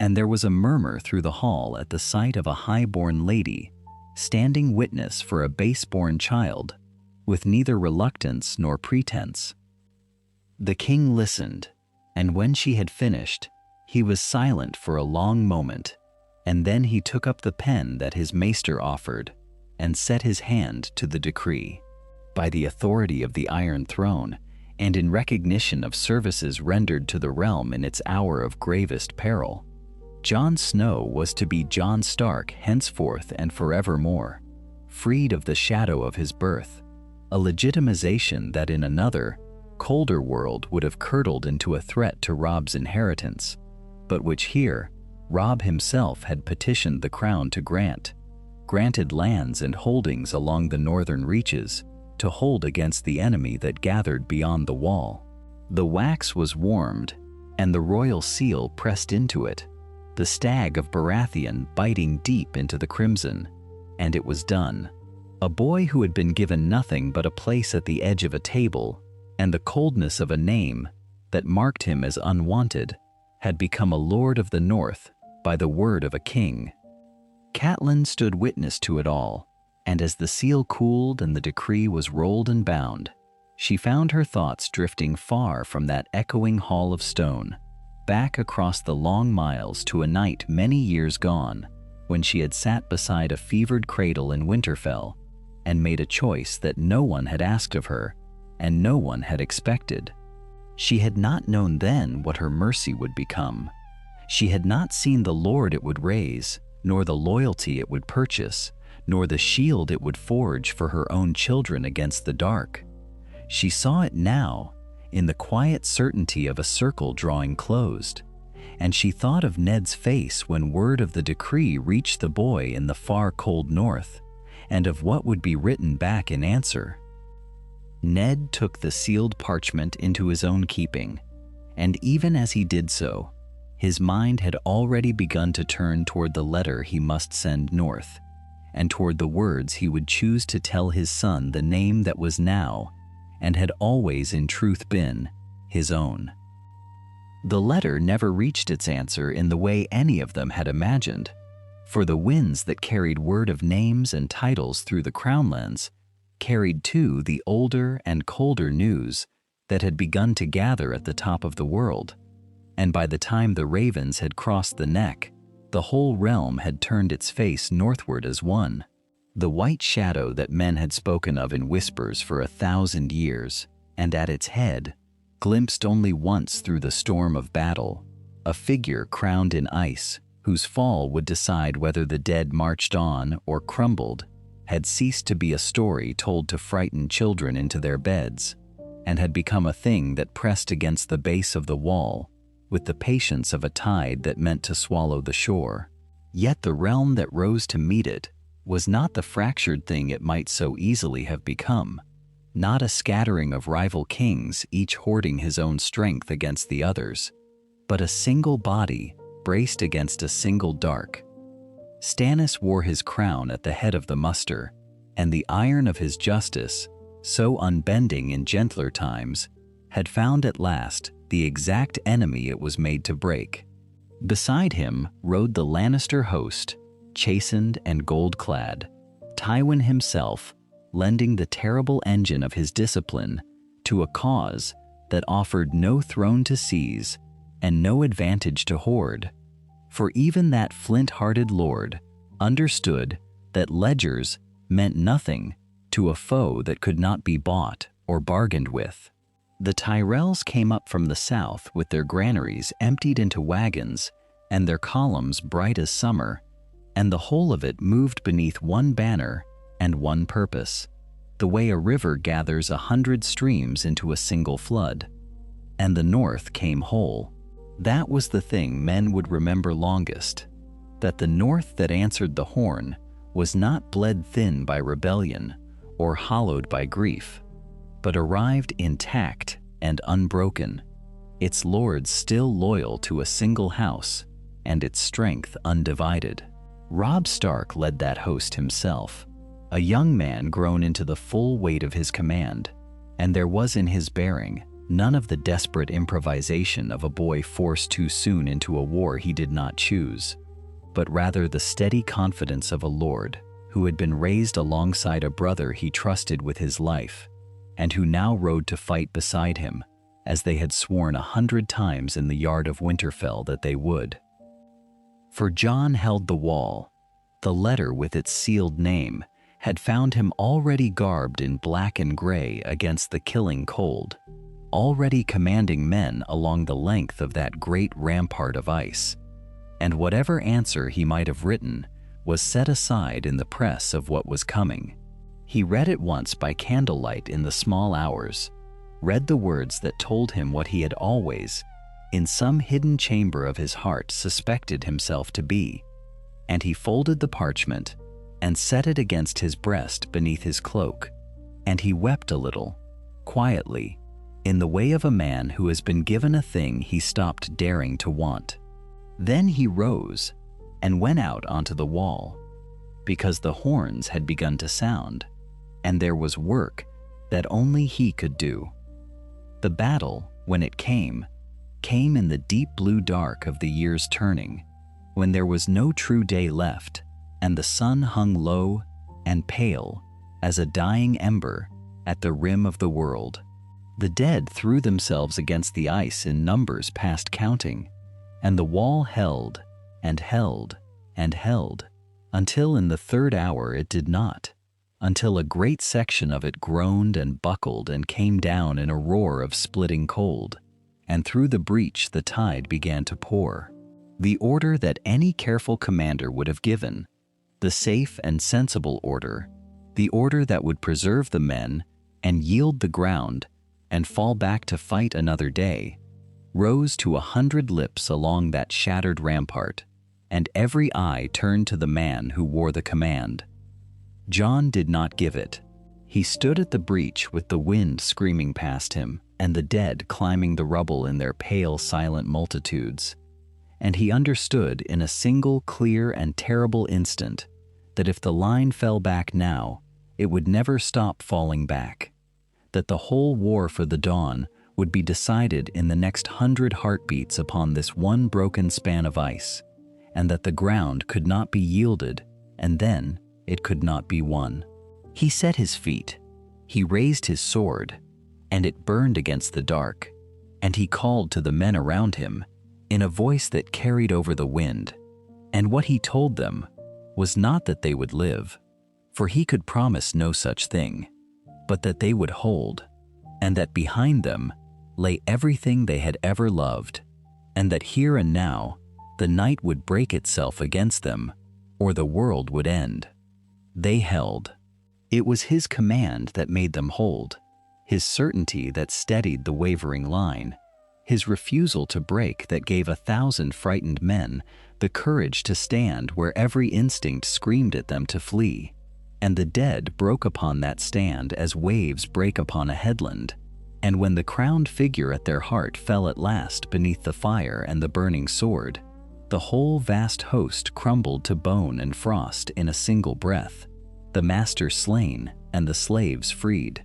and there was a murmur through the hall at the sight of a high-born lady standing witness for a base-born child, with neither reluctance nor pretense. The king listened, and when she had finished, he was silent for a long moment, and then he took up the pen that his maester offered and set his hand to the decree. By the authority of the Iron Throne, and in recognition of services rendered to the realm in its hour of gravest peril, Jon Snow was to be Jon Stark henceforth and forevermore, freed of the shadow of his birth, a legitimization that in another, colder world would have curdled into a threat to Robb's inheritance, but which here, Robb himself had petitioned the crown to granted lands and holdings along the northern reaches to hold against the enemy that gathered beyond the wall. The wax was warmed, and the royal seal pressed into it, the stag of Baratheon biting deep into the crimson, and it was done. A boy who had been given nothing but a place at the edge of a table and the coldness of a name that marked him as unwanted, had become a lord of the North by the word of a king. Catelyn stood witness to it all, and as the seal cooled and the decree was rolled and bound, she found her thoughts drifting far from that echoing hall of stone, back across the long miles to a night many years gone, when she had sat beside a fevered cradle in Winterfell and made a choice that no one had asked of her and no one had expected. She had not known then what her mercy would become. She had not seen the lord it would raise, nor the loyalty it would purchase, nor the shield it would forge for her own children against the dark. She saw it now, in the quiet certainty of a circle drawing closed, and she thought of Ned's face when word of the decree reached the boy in the far cold north, and of what would be written back in answer. Ned took the sealed parchment into his own keeping, and even as he did so, his mind had already begun to turn toward the letter he must send north, and toward the words he would choose to tell his son the name that was now, and had always in truth been, his own. The letter never reached its answer in the way any of them had imagined, for the winds that carried word of names and titles through the crownlands carried too the older and colder news that had begun to gather at the top of the world, and by the time the ravens had crossed the neck, the whole realm had turned its face northward as one. The white shadow that men had spoken of in whispers for 1,000 years, and at its head, glimpsed only once through the storm of battle, a figure crowned in ice, whose fall would decide whether the dead marched on or crumbled, had ceased to be a story told to frighten children into their beds, and had become a thing that pressed against the base of the wall with the patience of a tide that meant to swallow the shore. Yet the realm that rose to meet it was not the fractured thing it might so easily have become, not a scattering of rival kings each hoarding his own strength against the others, but a single body braced against a single dark. Stannis wore his crown at the head of the muster, and the iron of his justice, so unbending in gentler times, had found at last the exact enemy it was made to break. Beside him rode the Lannister host, chastened and gold-clad, Tywin himself lending the terrible engine of his discipline to a cause that offered no throne to seize and no advantage to hoard. For even that flint-hearted lord understood that ledgers meant nothing to a foe that could not be bought or bargained with. The Tyrells came up from the south with their granaries emptied into wagons and their columns bright as summer, and the whole of it moved beneath one banner and one purpose, the way a river gathers 100 streams into a single flood. And the north came whole. That was the thing men would remember longest, that the north that answered the horn was not bled thin by rebellion or hollowed by grief, but arrived intact and unbroken, its lords still loyal to a single house and its strength undivided. Robb Stark led that host himself, a young man grown into the full weight of his command, and there was in his bearing none of the desperate improvisation of a boy forced too soon into a war he did not choose, but rather the steady confidence of a lord who had been raised alongside a brother he trusted with his life, and who now rode to fight beside him, as they had sworn 100 times in the yard of Winterfell that they would. For Jon held the wall, the letter with its sealed name, had found him already garbed in black and gray against the killing cold, already commanding men along the length of that great rampart of ice. And whatever answer he might have written was set aside in the press of what was coming. He read it once by candlelight in the small hours, read the words that told him what he had always, in some hidden chamber of his heart, suspected himself to be, and he folded the parchment and set it against his breast beneath his cloak, and he wept a little, quietly, in the way of a man who has been given a thing he stopped daring to want. Then he rose and went out onto the wall, because the horns had begun to sound, and there was work that only he could do. The battle, when it came in the deep blue dark of the year's turning, when there was no true day left, and the sun hung low and pale as a dying ember at the rim of the world. The dead threw themselves against the ice in numbers past counting, and the wall held and held and held, until in the third hour it did not, until a great section of it groaned and buckled and came down in a roar of splitting cold, and through the breach the tide began to pour. The order that any careful commander would have given, the safe and sensible order, the order that would preserve the men and yield the ground and fall back to fight another day, rose to 100 lips along that shattered rampart, and every eye turned to the man who wore the command. Jon did not give it. He stood at the breach with the wind screaming past him and the dead climbing the rubble in their pale, silent multitudes. And he understood in a single clear and terrible instant that if the line fell back now, it would never stop falling back, that the whole war for the dawn would be decided in the next 100 heartbeats upon this one broken span of ice, and that the ground could not be yielded, and then it could not be won. He set his feet, he raised his sword, and it burned against the dark, and he called to the men around him in a voice that carried over the wind. And what he told them was not that they would live, for he could promise no such thing, but that they would hold, and that behind them lay everything they had ever loved, and that here and now the night would break itself against them, or the world would end. They held. It was his command that made them hold, his certainty that steadied the wavering line, his refusal to break that gave 1,000 frightened men the courage to stand where every instinct screamed at them to flee. And the dead broke upon that stand as waves break upon a headland. And when the crowned figure at their heart fell at last beneath the fire and the burning sword, the whole vast host crumbled to bone and frost in a single breath, the master slain and the slaves freed.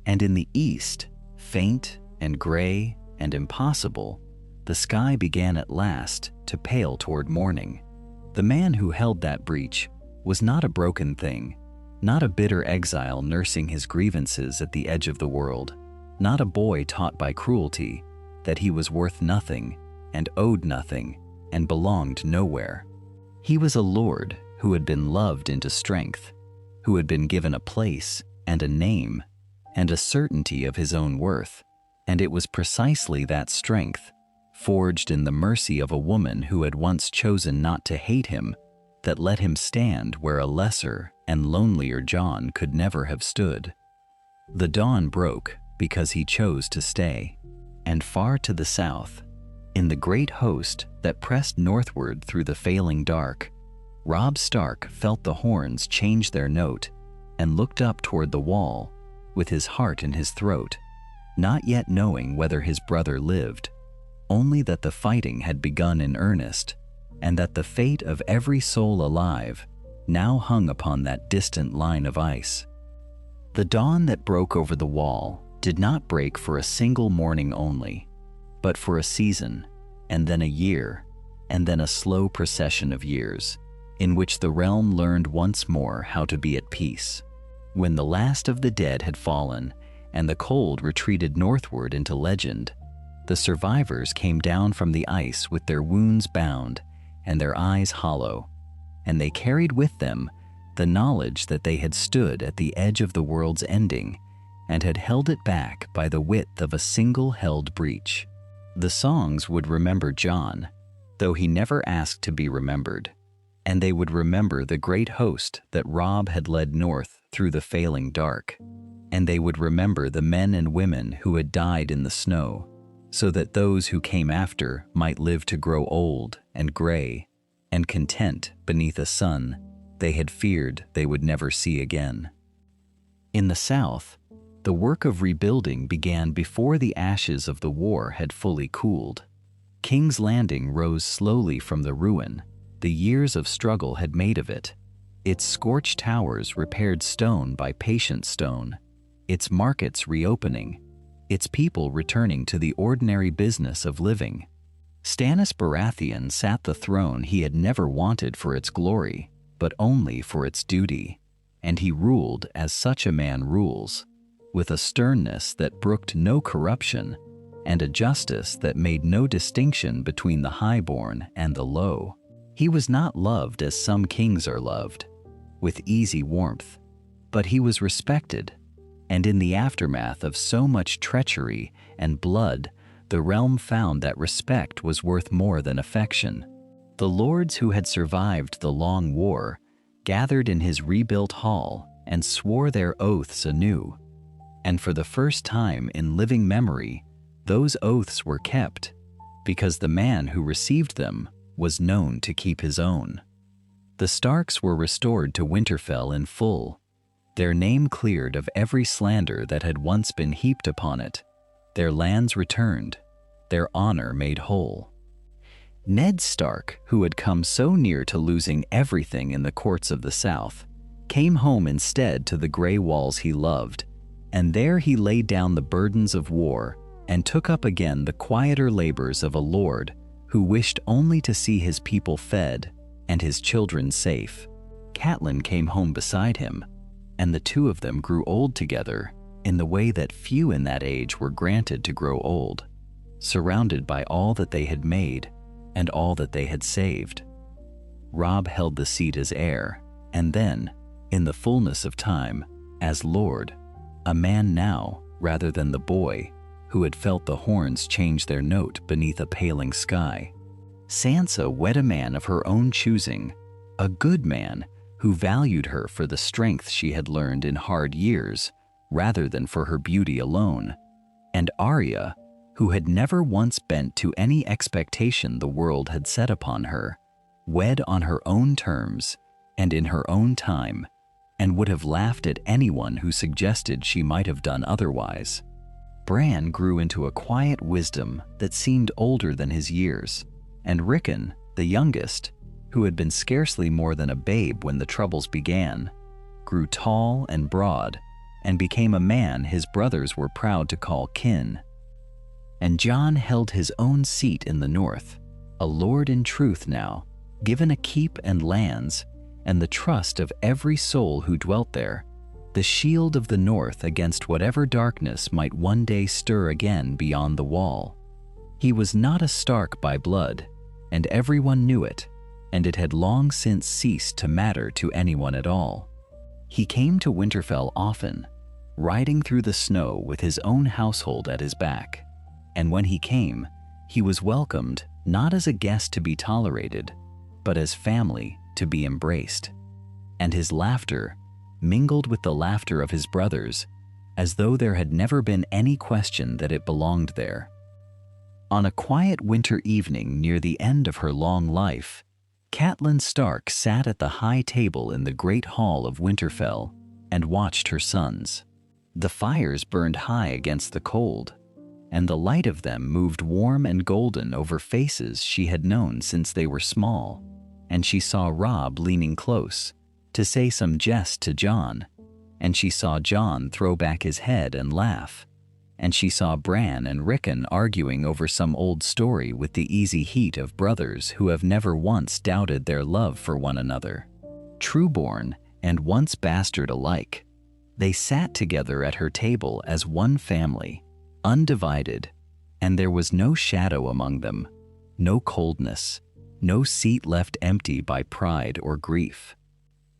And in the east, faint and gray and impossible, the sky began at last to pale toward morning. The man who held that breach was not a broken thing, not a bitter exile nursing his grievances at the edge of the world, not a boy taught by cruelty that he was worth nothing and owed nothing and belonged nowhere. He was a lord who had been loved into strength, who had been given a place and a name and a certainty of his own worth, and it was precisely that strength, forged in the mercy of a woman who had once chosen not to hate him, that let him stand where a lesser and lonelier Jon could never have stood. The dawn broke because he chose to stay, and far to the south, in the great host that pressed northward through the failing dark, Robb Stark felt the horns change their note and looked up toward the wall with his heart in his throat, not yet knowing whether his brother lived, only that the fighting had begun in earnest, and that the fate of every soul alive now hung upon that distant line of ice. The dawn that broke over the wall did not break for a single morning only, but for a season, and then a year, and then a slow procession of years, in which the realm learned once more how to be at peace. When the last of the dead had fallen, and the cold retreated northward into legend, the survivors came down from the ice with their wounds bound and their eyes hollow, and they carried with them the knowledge that they had stood at the edge of the world's ending and had held it back by the width of a single held breach. The songs would remember Jon, though he never asked to be remembered, and they would remember the great host that Robb had led north through the failing dark, and they would remember the men and women who had died in the snow, so that those who came after might live to grow old and gray and content beneath a sun they had feared they would never see again. In the South, the work of rebuilding began before the ashes of the war had fully cooled. King's Landing rose slowly from the ruin the years of struggle had made of it, its scorched towers repaired stone by patient stone, its markets reopening, its people returning to the ordinary business of living. Stannis Baratheon sat the throne he had never wanted for its glory, but only for its duty, and he ruled as such a man rules, with a sternness that brooked no corruption and a justice that made no distinction between the highborn and the low. He was not loved as some kings are loved, with easy warmth, but he was respected, and in the aftermath of so much treachery and blood, the realm found that respect was worth more than affection. The lords who had survived the long war gathered in his rebuilt hall and swore their oaths anew, and for the first time in living memory, those oaths were kept, because the man who received them was known to keep his own. The Starks were restored to Winterfell in full, their name cleared of every slander that had once been heaped upon it, their lands returned, their honor made whole. Ned Stark, who had come so near to losing everything in the courts of the South, came home instead to the gray walls he loved, and there he laid down the burdens of war and took up again the quieter labors of a lord who wished only to see his people fed and his children safe. Catelyn came home beside him, and the two of them grew old together in the way that few in that age were granted to grow old, surrounded by all that they had made and all that they had saved. Robb held the seat as heir, and then, in the fullness of time, as lord, a man now rather than the boy who had felt the horns change their note beneath a paling sky. Sansa wed a man of her own choosing, a good man who valued her for the strength she had learned in hard years rather than for her beauty alone, and Arya, who had never once bent to any expectation the world had set upon her, wed on her own terms and in her own time, and would have laughed at anyone who suggested she might have done otherwise. Bran grew into a quiet wisdom that seemed older than his years, and Rickon, the youngest, who had been scarcely more than a babe when the troubles began, grew tall and broad and became a man his brothers were proud to call kin. And Jon held his own seat in the north, a lord in truth now, given a keep and lands and the trust of every soul who dwelt there, the shield of the north against whatever darkness might one day stir again beyond the wall. He was not a Stark by blood, and everyone knew it, and it had long since ceased to matter to anyone at all. He came to Winterfell often, riding through the snow with his own household at his back, and when he came, he was welcomed not as a guest to be tolerated, but as family to be embraced, and his laughter mingled with the laughter of his brothers, as though there had never been any question that it belonged there. On a quiet winter evening near the end of her long life, Catelyn Stark sat at the high table in the great hall of Winterfell and watched her sons. The fires burned high against the cold, and the light of them moved warm and golden over faces she had known since they were small, and she saw Robb leaning close to say some jest to Jon, and she saw Jon throw back his head and laugh, and she saw Bran and Rickon arguing over some old story with the easy heat of brothers who have never once doubted their love for one another. Trueborn and once bastard alike, they sat together at her table as one family, undivided, and there was no shadow among them, no coldness, no seat left empty by pride or grief.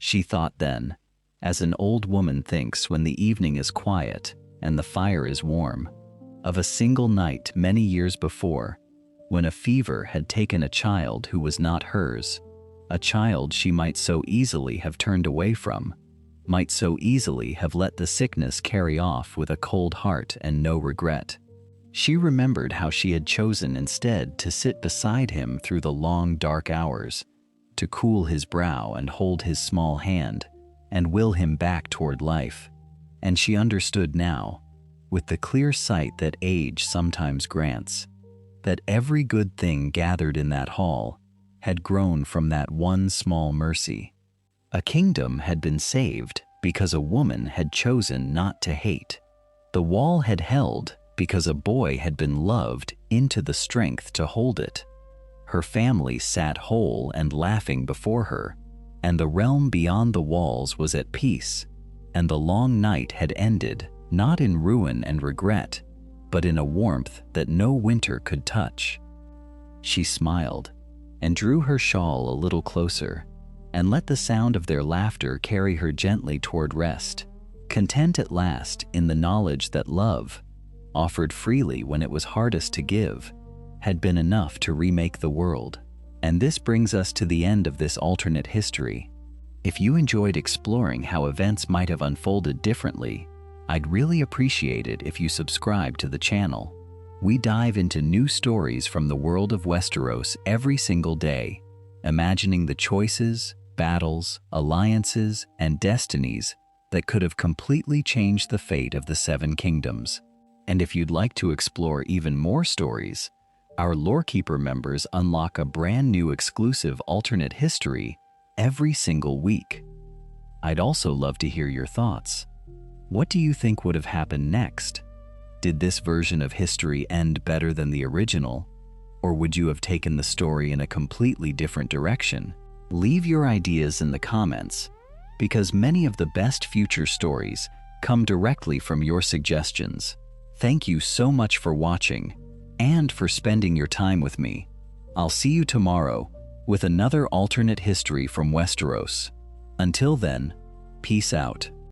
She thought then, as an old woman thinks when the evening is quiet and the fire is warm, of a single night many years before, when a fever had taken a child who was not hers, a child she might so easily have turned away from, might so easily have let the sickness carry off with a cold heart and no regret. She remembered how she had chosen instead to sit beside him through the long dark hours, to cool his brow and hold his small hand and will him back toward life. And she understood now, with the clear sight that age sometimes grants, that every good thing gathered in that hall had grown from that one small mercy. A kingdom had been saved because a woman had chosen not to hate. The wall had held because a boy had been loved into the strength to hold it. Her family sat whole and laughing before her, and the realm beyond the walls was at peace, and the long night had ended, not in ruin and regret, but in a warmth that no winter could touch. She smiled and drew her shawl a little closer, and let the sound of their laughter carry her gently toward rest, content at last in the knowledge that love, offered freely when it was hardest to give, had been enough to remake the world. And this brings us to the end of this alternate history. If you enjoyed exploring how events might have unfolded differently, I'd really appreciate it if you subscribe to the channel. We dive into new stories from the world of Westeros every single day, imagining the choices, battles, alliances, and destinies that could have completely changed the fate of the Seven Kingdoms. And if you'd like to explore even more stories, our Lorekeeper members unlock a brand new exclusive alternate history every single week. I'd also love to hear your thoughts. What do you think would have happened next? Did this version of history end better than the original? Or would you have taken the story in a completely different direction? Leave your ideas in the comments, because many of the best future stories come directly from your suggestions. Thank you so much for watching and for spending your time with me. I'll see you tomorrow with another alternate history from Westeros. Until then, peace out.